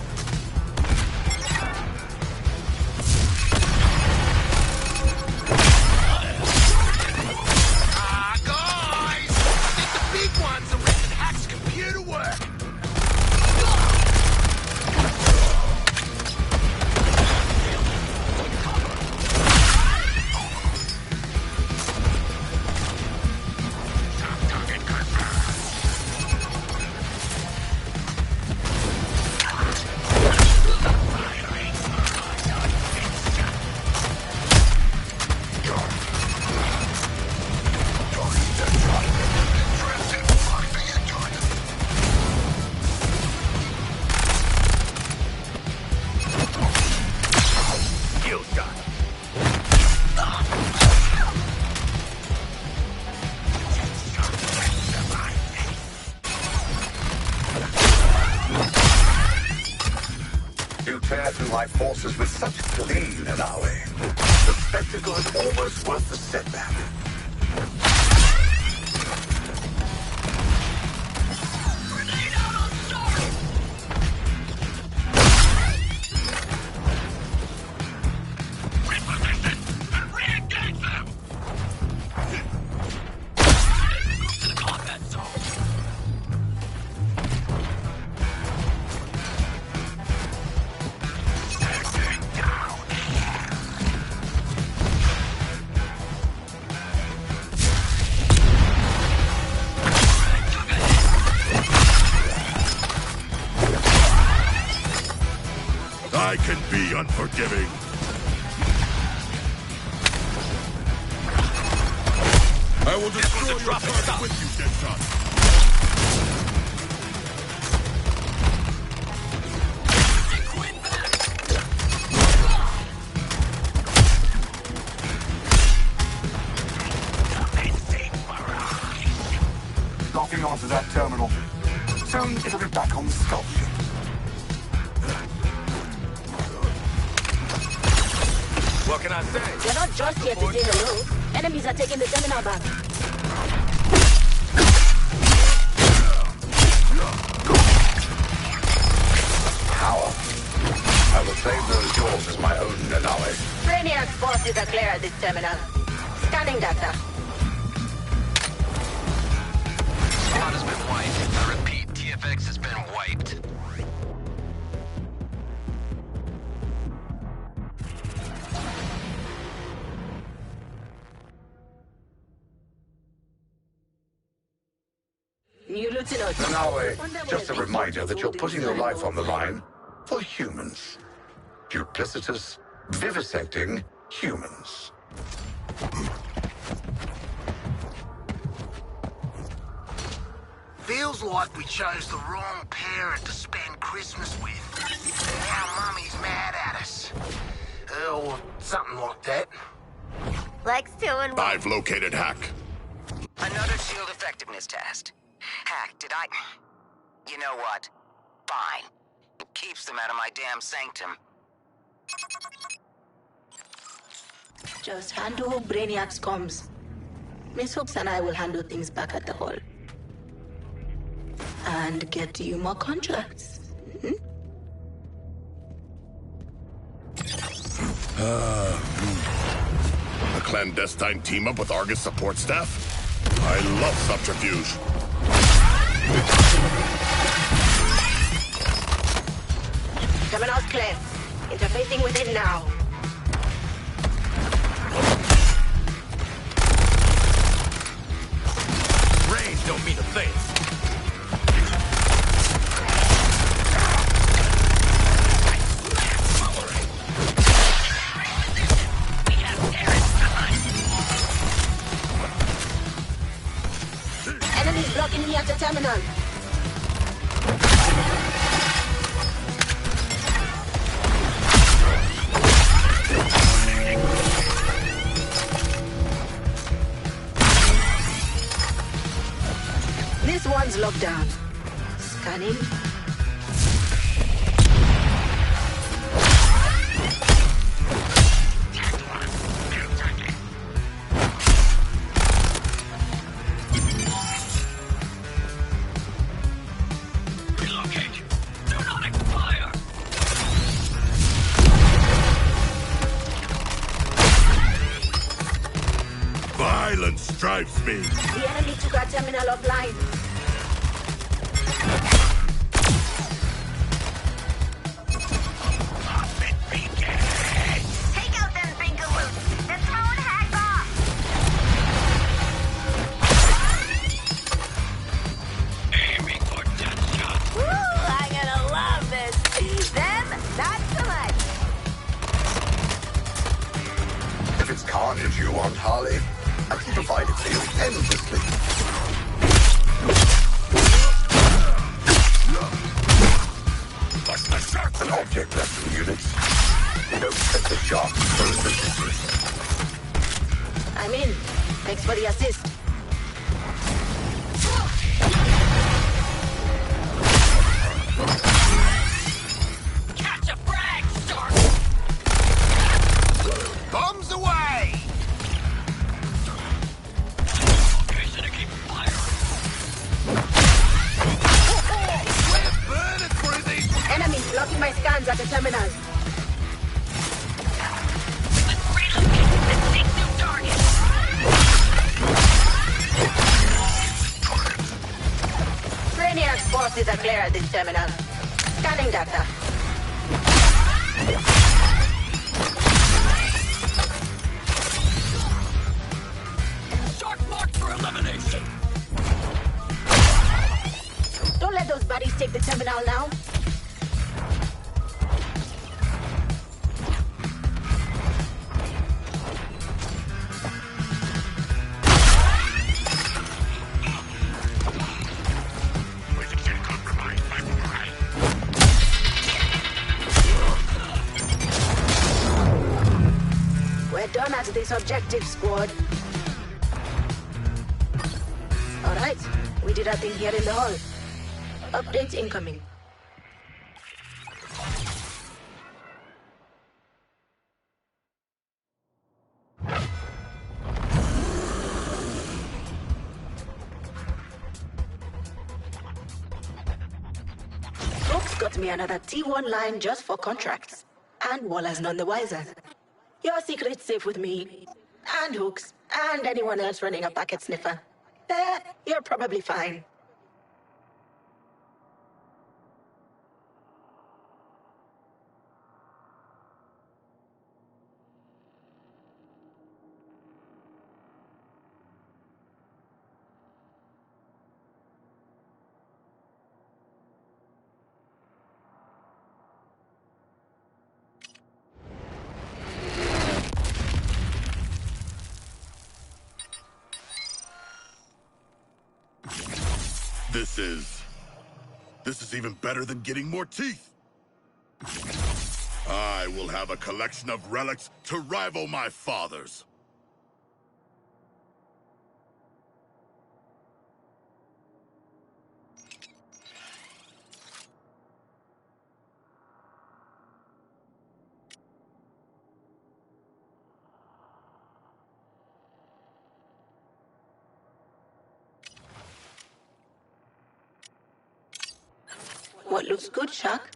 You tear through my forces with such glee, Nanawe. The spectacle is almost worth the setback. I can be unforgiving. I will destroy your target with you, Deadshot. Locking onto that terminal. Soon it'll be back on the skull ship. What can I say? You're not just here to say hello. Enemies are taking the terminal back. Power. I will save those yours as my own, Nanawe. Brainiac's forces are clear at this terminal. Scanning data. Squad has been wiped. I repeat, TFX has been wiped. New lieutenant. Nanawe, just a reminder that you're putting your life on the line for humans. Duplicitous, vivisecting humans. Feels like we chose the wrong parent to spend Christmas with. Now Mummy's mad at us. Or something like that. Lex doing... I've located Hack. Another shield effectiveness test. Hack, did I... You know what? Fine. It keeps them out of my damn sanctum. Just handle Brainiac's comms. Miss Hooks and I will handle things back at the hall. And get you more contracts. The clandestine team-up with Argus support staff? I love subterfuge. Terminal's clear. Interfacing with it now. Rays don't mean a thing. Enemies blocking me at the terminal. This one's locked down. Scanning. Relocate. Do not expire. Violence drives me. The enemy took our terminal offline. Take out them Bingaloots. They're throwing hags off. Aiming for death shot. Woo, I'm gonna love this. Them, not so much. If it's carnage you want, Harley, I can provide it to you endlessly. What's the shark? An object lesson units. Don't set the shark first. I'm in. Thanks for the assist. Catch a frag, shark! Bombs away! Okay, so they keep firing. We're burning through these. Enemies blocking my scans at the terminal. Let's seek new targets. Brainiac's forces are clear at this terminal. Scanning data. Shark marked for elimination. Don't let those buddies take the terminal now. We're done at this objective, squad. Alright, we did our thing here in the hall. Updates incoming. Folks got me another T1 line just for contracts. And Waller's none the wiser. Your secret's safe with me. And Hooks. And anyone else running a packet sniffer. You're probably fine. This is even better than getting more teeth. I will have a collection of relics to rival my father's. What looks good, Shark?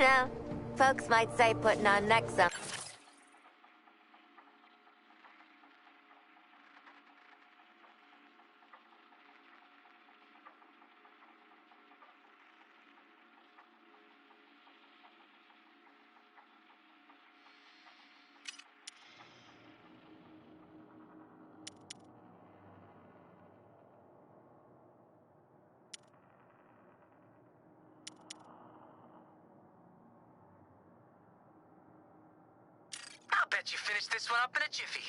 You know, folks might say putting on necks up. I'll bet you finish this one up in a jiffy.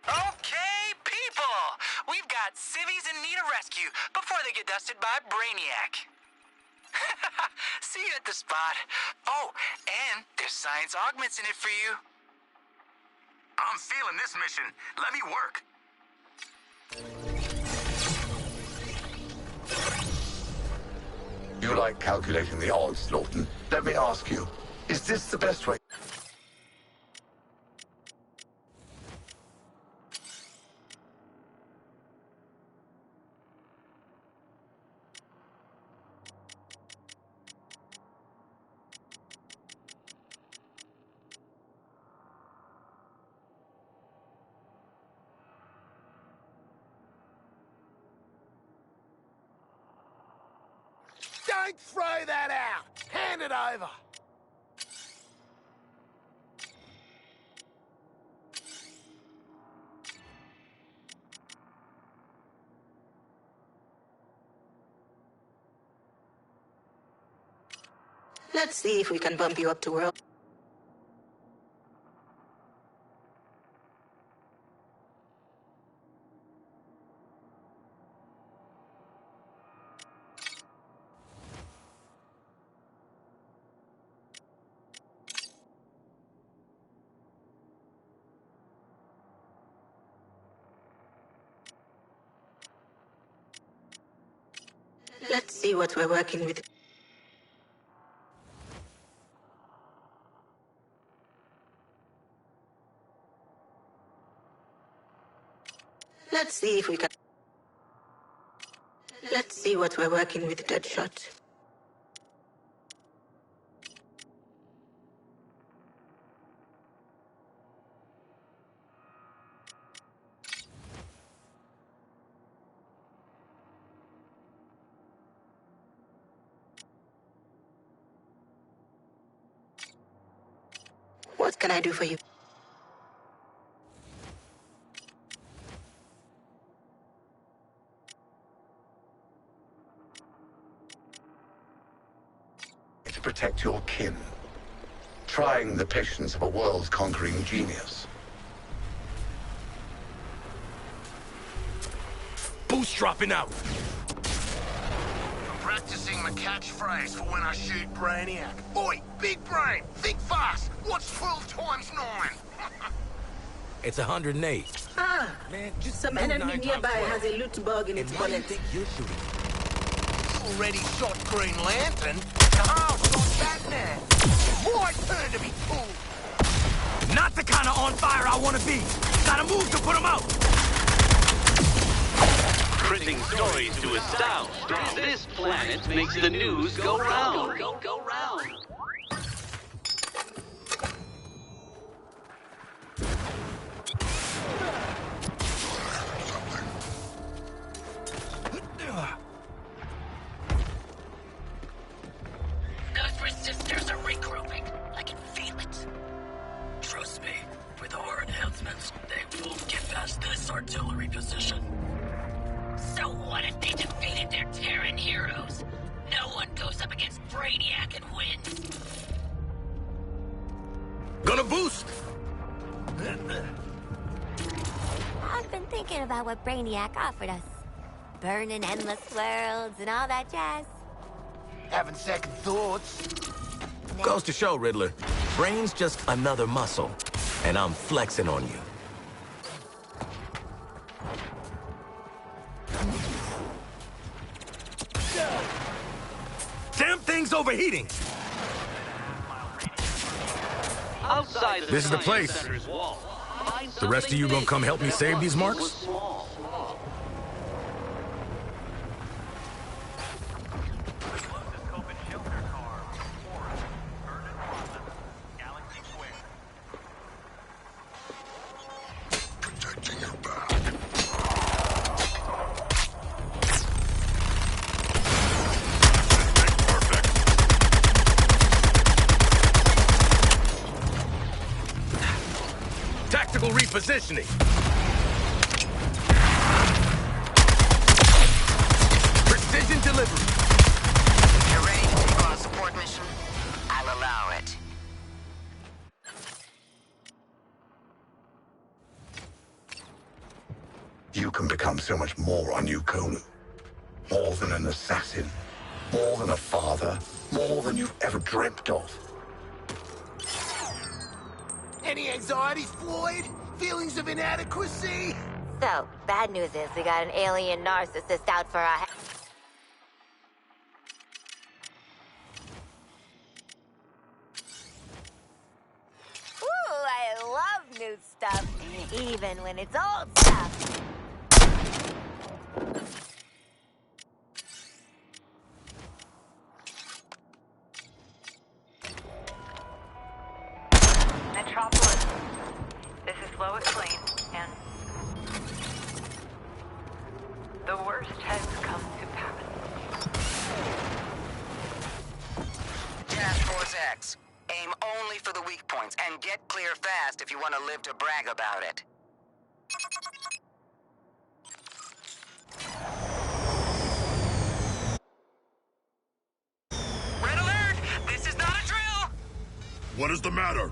Okay, people! We've got civvies in need of rescue before they get dusted by Brainiac. See you at the spot. Oh, and there's science augments in it for you. I'm feeling this mission. Let me work. You like calculating the odds, Lawton. Let me ask you, is this the best way? Don't throw that out! Hand it over! Let's see if we can bump you up to world. Let's see what we're working with. Let's see if we can... Let's see what we're working with, Deadshot. What can I do for you? To protect your kin. Trying the patience of a world-conquering genius. Boost dropping out! I'm practicing my catchphrase for when I shoot Brainiac. Oi, big brain, think fast! What's 12 times 9? It's 108. Ah, man, just some enemy nearby has a loot bug in its why do you bonnet. think you're shooting? You already shot Green Lantern. Now shot Batman. My turn to be cool. Not the kind of on fire I want to be. Gotta move to put him out. Printing stories to astound. This planet makes the news go round. Go round. Those resistors are regrouping. I can feel it. Trust me, with our enhancements, they won't get past this artillery position. So what if they defeated their Terran heroes? No one goes up against Brainiac and wins. Gonna boost! I've been thinking about what Brainiac offered us. Burning endless worlds and all that jazz. Having second thoughts. Goes to show, Riddler. Brain's just another muscle. And I'm flexing on you. Damn thing's overheating! Outside This is the Science place. Center's wall, The rest of you gonna come help me save these marks? Tactical repositioning. Precision delivery. You're ready to take on a support mission? I'll allow it. You can become so much more on New Konu. More than an assassin. More than a father. More than you've ever dreamt of. Any anxieties, Floyd? Feelings of inadequacy? So, bad news is we got an alien narcissist out for our Ooh, I love new stuff, even when it's old stuff. Metropolis. This is Lois Lane, and the worst has come to pass. Task Force X. Aim only for the weak points, and get clear fast if you want to live to brag about it. Red alert! This is not a drill! What is the matter?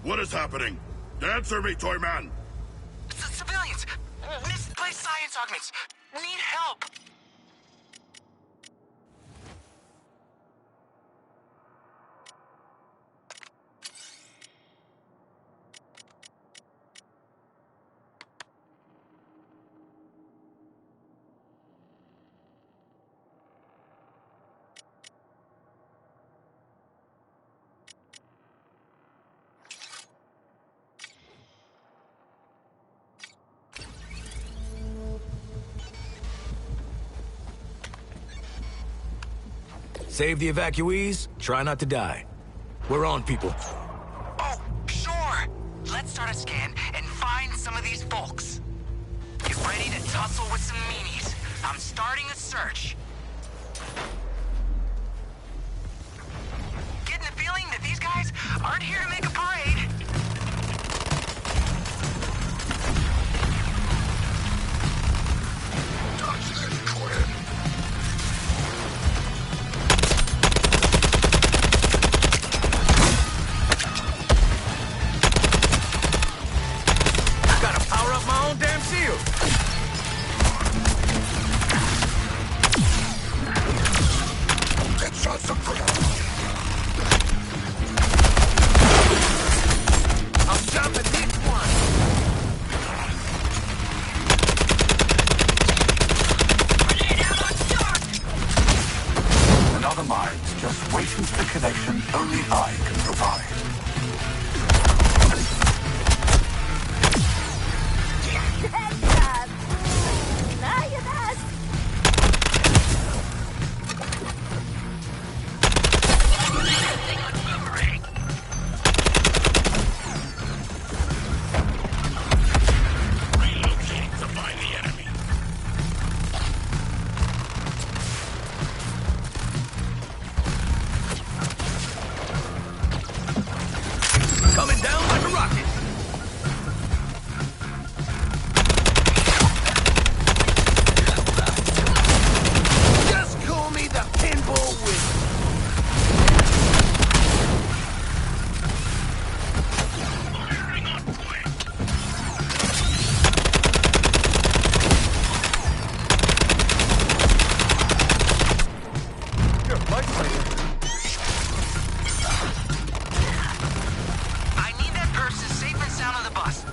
What is happening? Answer me, Toy Man! Civilians! Misplaced science augments! Need help! Save the evacuees, try not to die. We're on, people. Oh, sure! Let's start a scan and find some of these folks. Get ready to tussle with some meanies. I'm starting a search. Getting the feeling that these guys aren't here to make a parade. Gotta power up my own damn shield. Let's shot some I'm jumping this one. Another mind just waiting for the connection only I can provide. Coming down like a rocket. Just call me the pinball wizard. You're a fighter. I need that person safe and sound on the bus.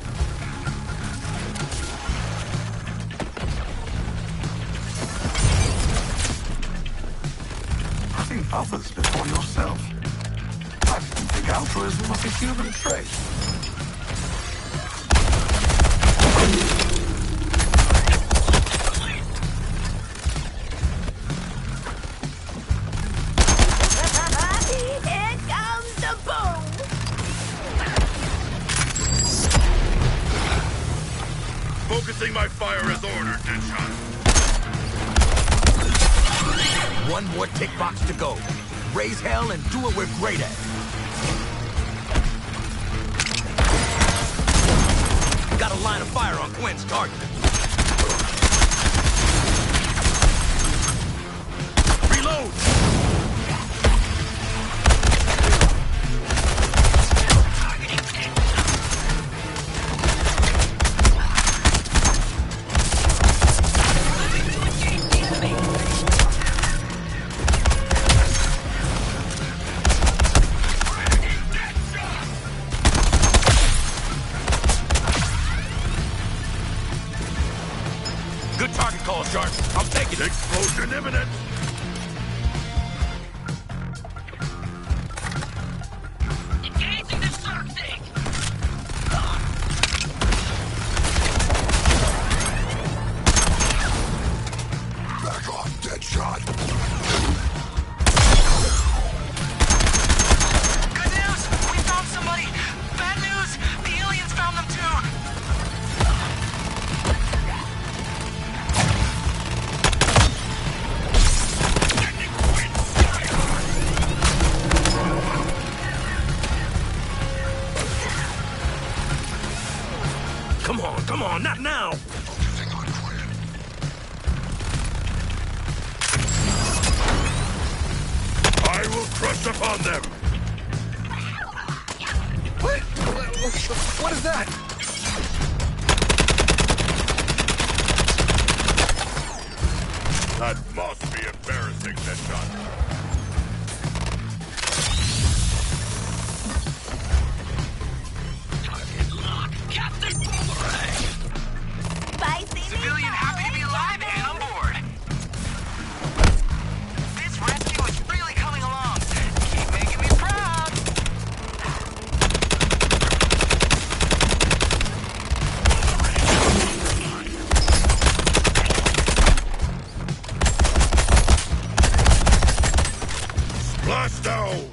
Putting others before yourself. I didn't think altruism was a human trait. Fire as ordered, Deadshot. One more tick box to go. Raise hell and do what we're great at. Got a line of fire on Quinn's target. Reload! Good target call, Shark. I'm taking it. Explosion imminent. Engaging the shark thing! Back off, Deadshot. Good news! We found somebody! Bad news! The aliens found them too! Come on, not now! I will crush upon them. What is that? That must be embarrassing, Deadshot. Captain Boomerang! Civilian happy to be alive and on board. This rescue is really coming along. Keep making me proud. Blast down!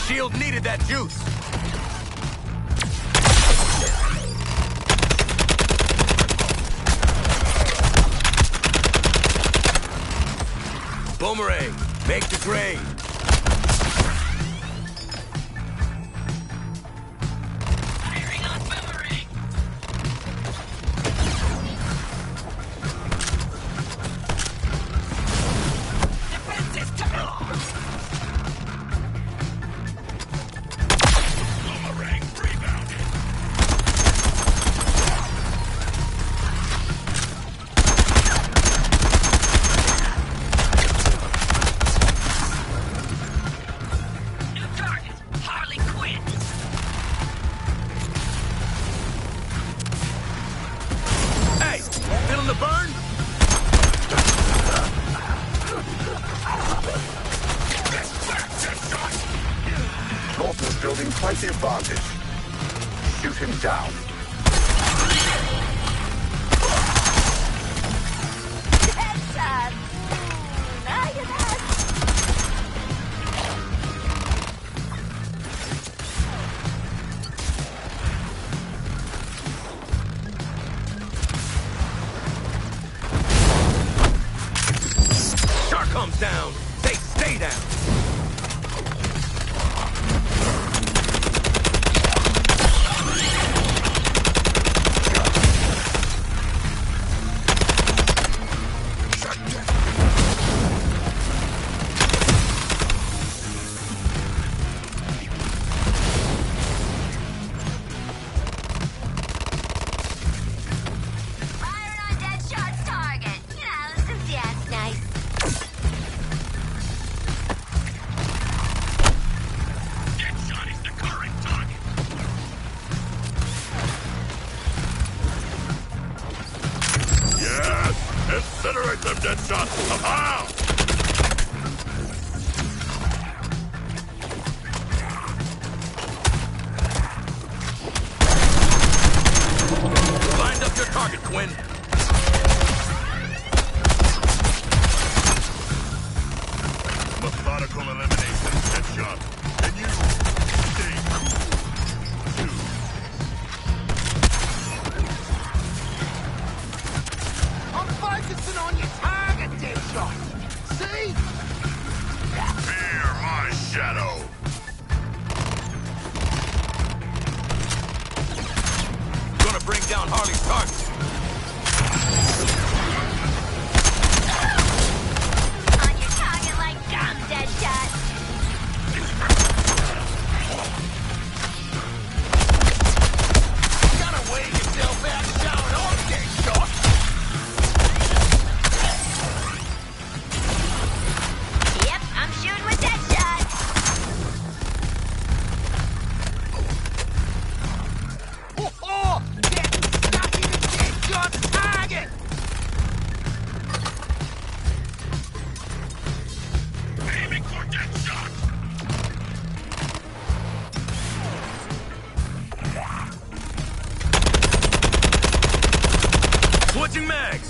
Shield needed that juice. Boomerang, make the trade. Firing on Boomerang. Defense is down. Boomerang rebounded. New target, Harley Quinn. Hey, feeling the burn? Norton's building quite the advantage. Shoot him down. Headshot! Now you're back! Shark comes down. They stay down. Firing on Deadshot's target. You know, since that's nice. Deadshot is the current target. Yes! Incinerate them, Deadshot! Somehow! Lined up your target, Quinn. Methodical elimination, Deadshot. And you stay cool. to bring down Harley's targets. On your target like gum, Deadshot. Gotta wear yourself out showing off, Deadshot. Yep, I'm shooting with Deadshot. Oh, getting stuck in the Deadshot's target. Aiming for Deadshot. Switching mags.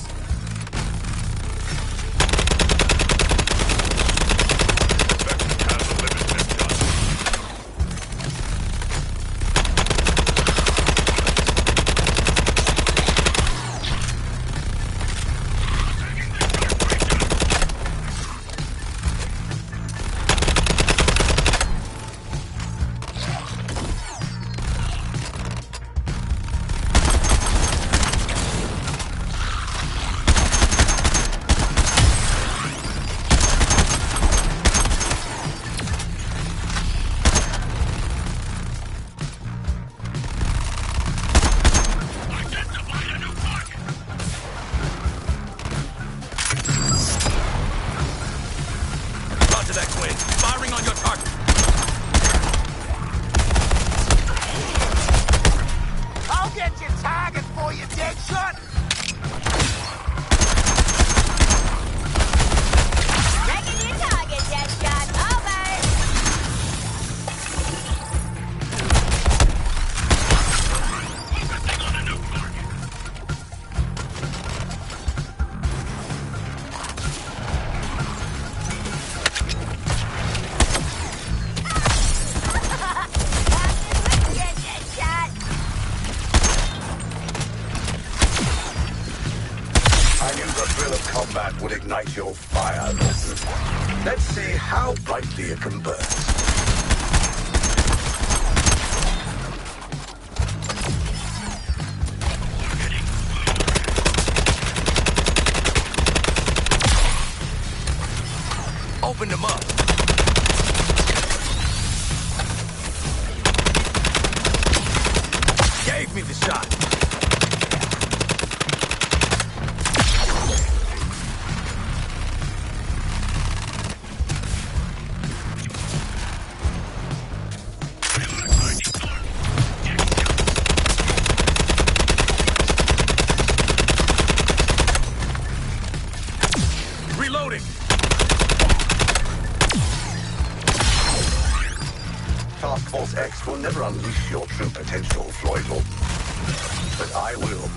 Roger that, Quinn. Firing on your target. I'll get your target for you, Deadshot. Wrecking your target, Deadshot. Over. Deadshot. I knew the thrill of combat would ignite your fire, Lawson. Let's see how brightly it can burn. Opened them up. Gave me the shot. Reloading. Task Force X will never unleash your true potential, Floyd Lawton. But I will.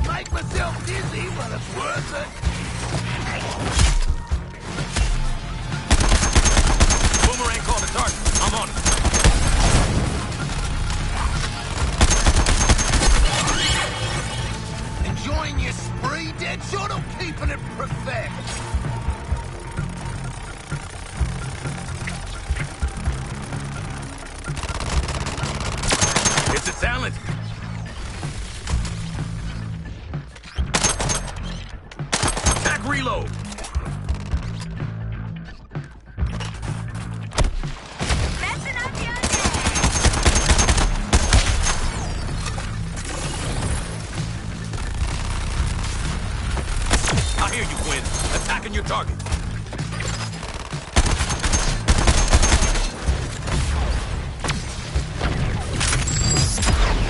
Make myself dizzy, but it's worth it. Boomerang called a target. I'm on it. Enjoying your spree, Deadshot, or keeping it perfect? It's a talent. Attack reload. Messing up your I hear you, Quinn. Attacking your target.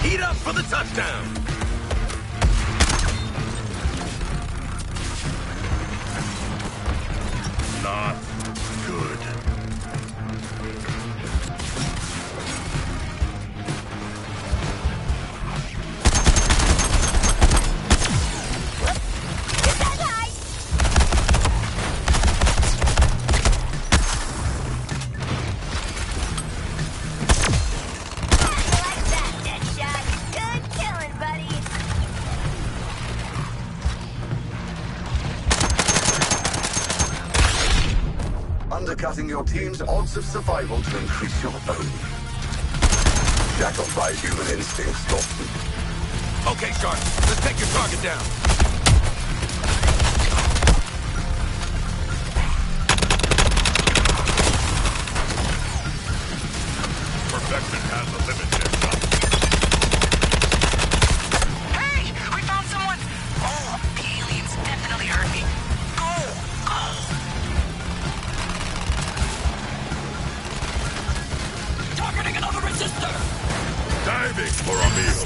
Heat up for the touchdown. Not good. undercutting your team's odds of survival to increase your own. Shackled by human instincts, Dawson. Okay, Shark, let's take your target down. Perfection has a limit, Deadshot. Hey! We found someone! Oh, the aliens definitely heard me. Go! Go! Targeting another resistor! Diving for a meal.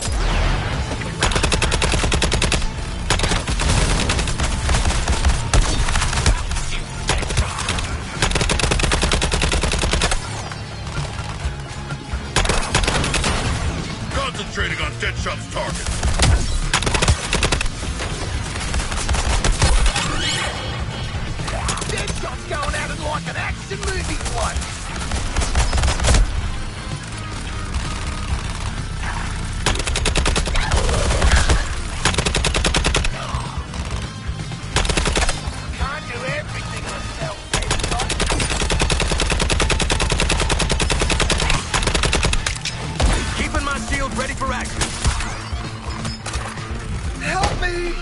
Concentrating on Deadshot's target. Deadshot's going at it like an action movie plot. Can't do everything myself, Keeping my shield ready for action. Help me!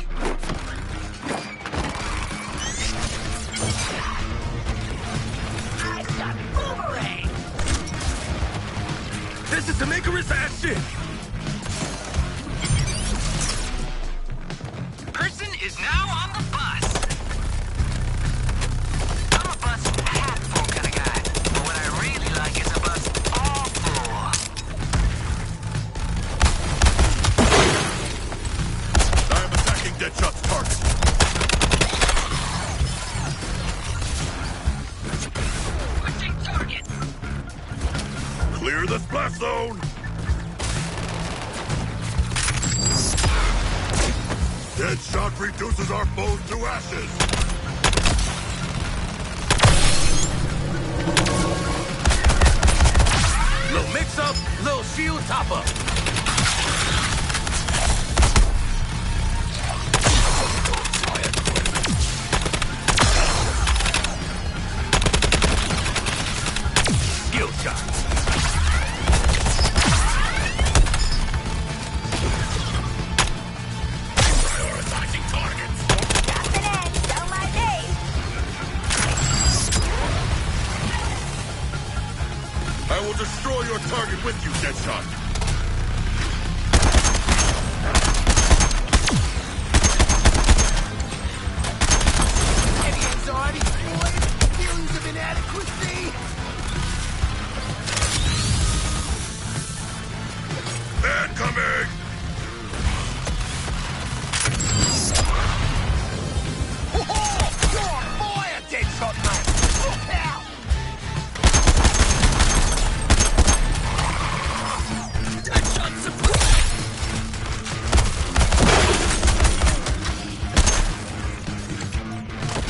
I've got boomerang! This is some Icarus ass shit. Person is now on the bus. I'm a bus half full kind of guy, but what I really like is a bus all full. I am attacking Deadshot's target. Switching target. Clear the splash zone. Deadshot reduces our foes to ashes. Little mix-up, little shield top-up. Skill shot. Prioritizing targets. Jumping in, don't mind me. I will destroy your target with you, Deadshot. Any anxiety, boys? Feelings of inadequacy? Incoming! Oh, you're on fire, Deadshot, mate! Look out! Deadshot support!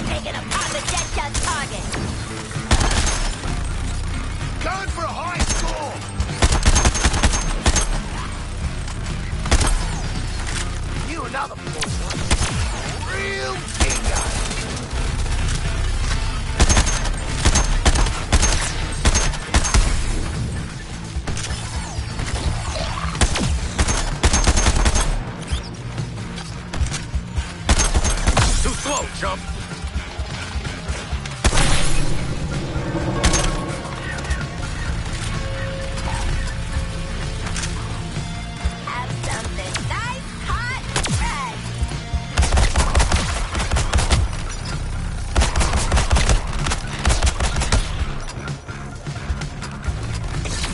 Taking apart the Deadshot target. Going for a high score! You another point. Real team guy. Too slow, chump. Have something nice, hot, fresh.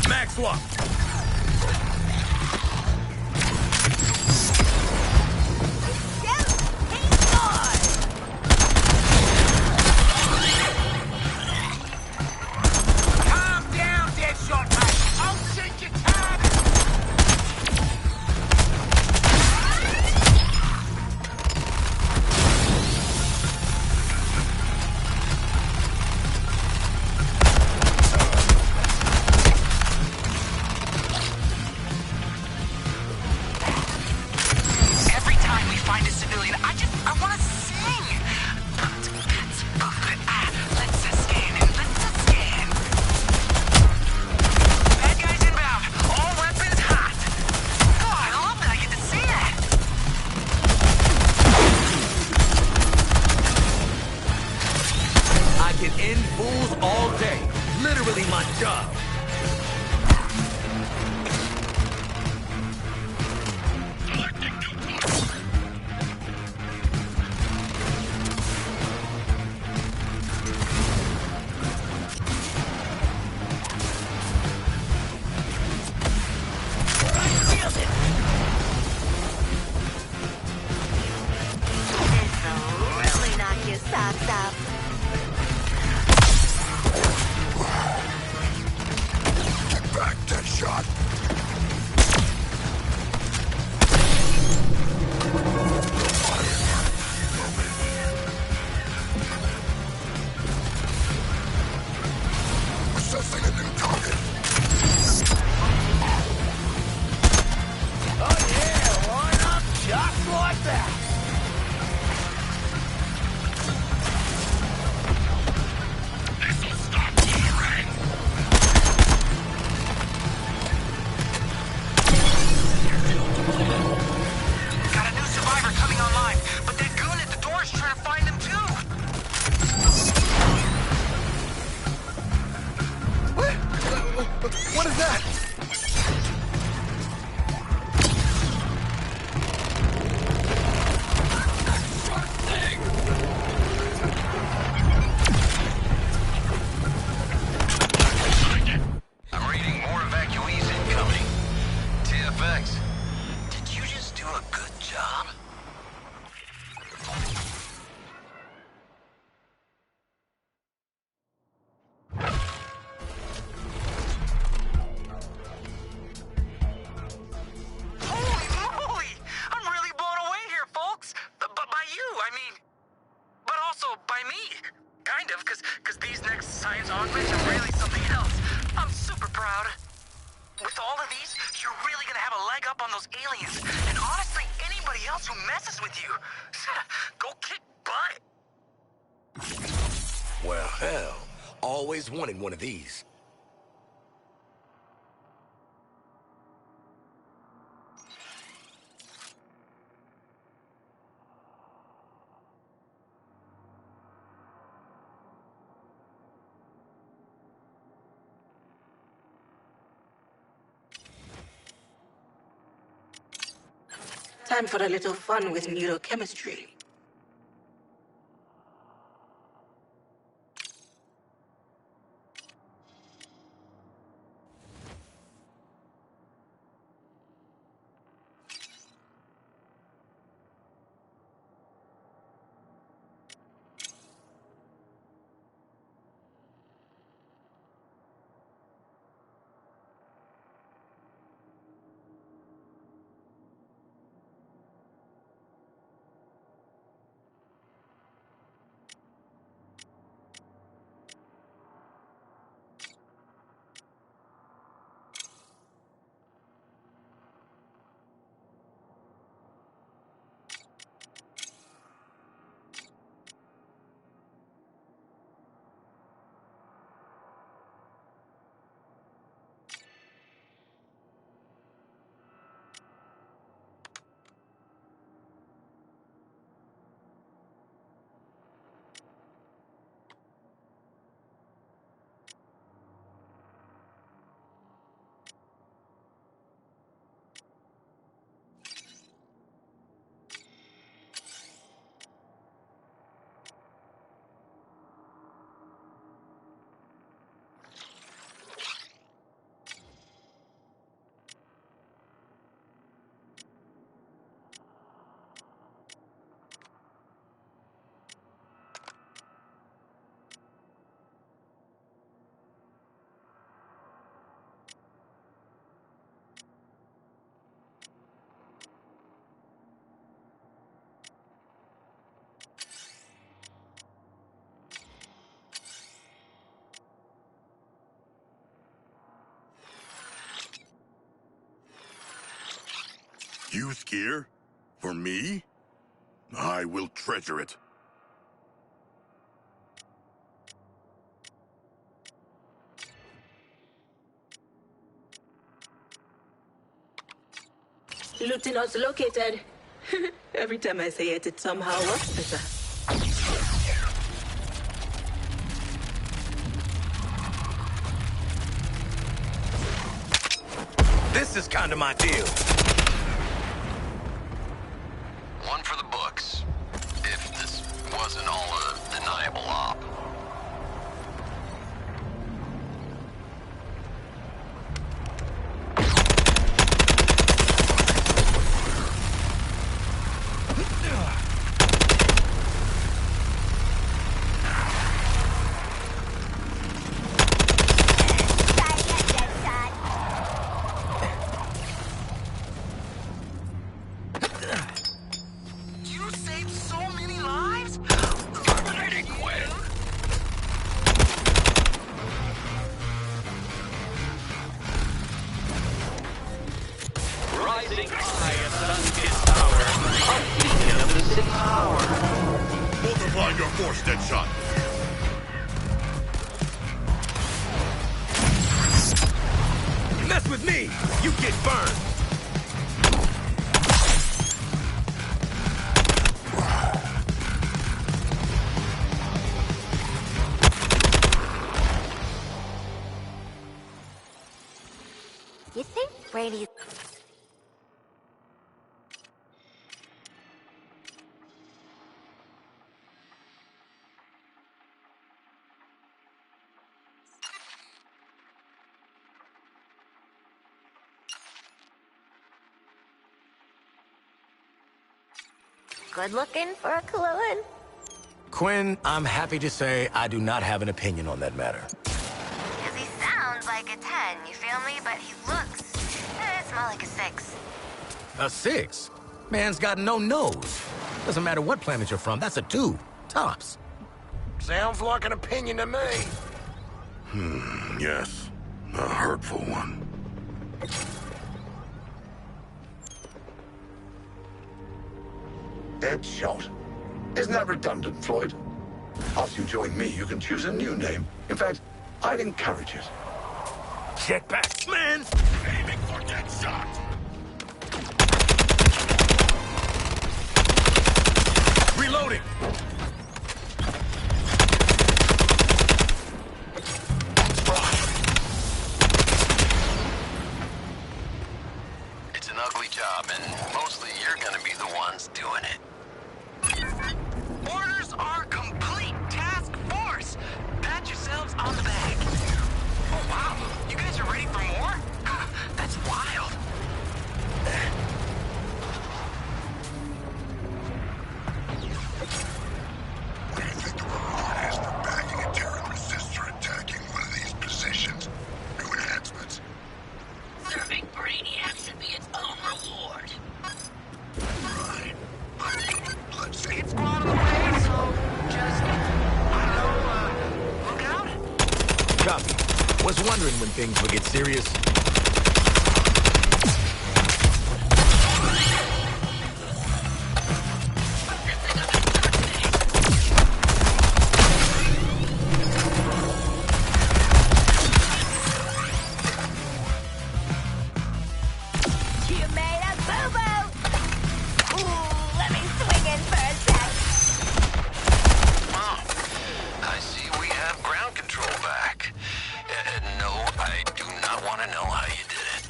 Max swap. Calm down, Deadshot, mate. I'll sink your target. can end fools all day. Literally my job. Socks up. Get back, Deadshot. Assessing a new target. Oh yeah, line up just like that. What is that? I'm reading more evacuees incoming. TFX, did you just do a good job? Because these next science augments are really something else. I'm super proud. With all of these, you're really gonna have a leg up on those aliens. And honestly, anybody else who messes with you. Go kick butt. Well, hell. Always wanted one of these. Time for a little fun with neurochemistry. Use gear? For me? I will treasure it. Lieutenant's located. Every time I say it, it somehow works better. This is kind of my deal. One for the books. If this wasn't all a deniable op. You saved so many lives? Quinn! Rising high at Sun's tower, a beacon of the Sixth Power. Multiply your force, Deadshot. Mess with me, you get burned. You think Brady... Good looking for a clone? Quinn, I'm happy to say I do not have an opinion on that matter. 'Cause he sounds like a 10, you feel me? But he looks... it's more like a 6. A 6? Man's got no nose. Doesn't matter what planet you're from, that's a 2. Tops. Sounds like an opinion to me. Yes. A hurtful one. Deadshot. Isn't that redundant, Floyd? After you join me, you can choose a new name. In fact, I'd encourage it. Jetpack, man! Aiming for Deadshot! Reloading! It's an ugly job, and mostly you're gonna be the ones doing it. Orders are complete. Task force. Pat yourselves on the back. Oh, wow. You guys are ready for more? That's wild. What do you think the reward is for backing a Terran resistor attacking one of these positions? New enhancements. Serving Brainiac should be its own reward. Right. Let's see. It's squad on the way, so just, I don't know, look out. Copy. Was wondering when things would get serious. You made a boo-boo! Ooh, let me swing in for a sec. I see we have ground control back. No, I do not want to know how you did it.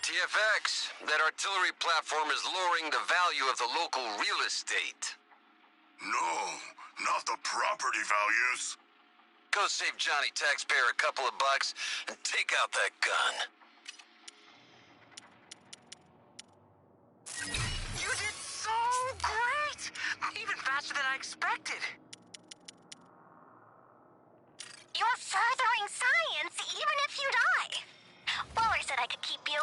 TFX, that artillery platform is lowering the value of the local real estate. No, not the property values. Go save Johnny Taxpayer a couple of bucks and take out that gun. You did so great! Even faster than I expected. You're furthering science even if you die. Waller said I could keep you.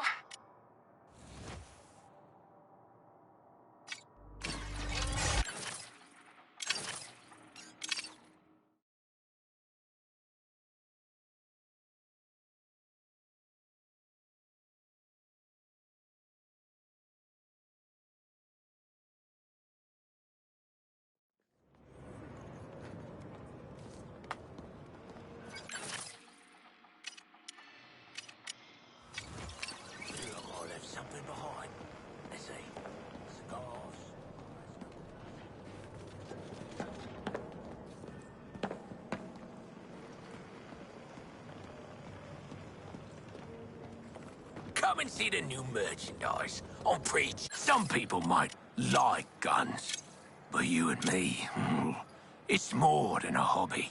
Come and see the new merchandise on Preach. Some people might like guns, but you and me, it's more than a hobby.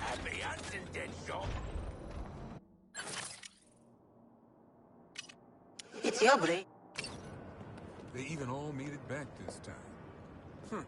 Happy hunting, Deadshot. It's your break. They even all made it back this time.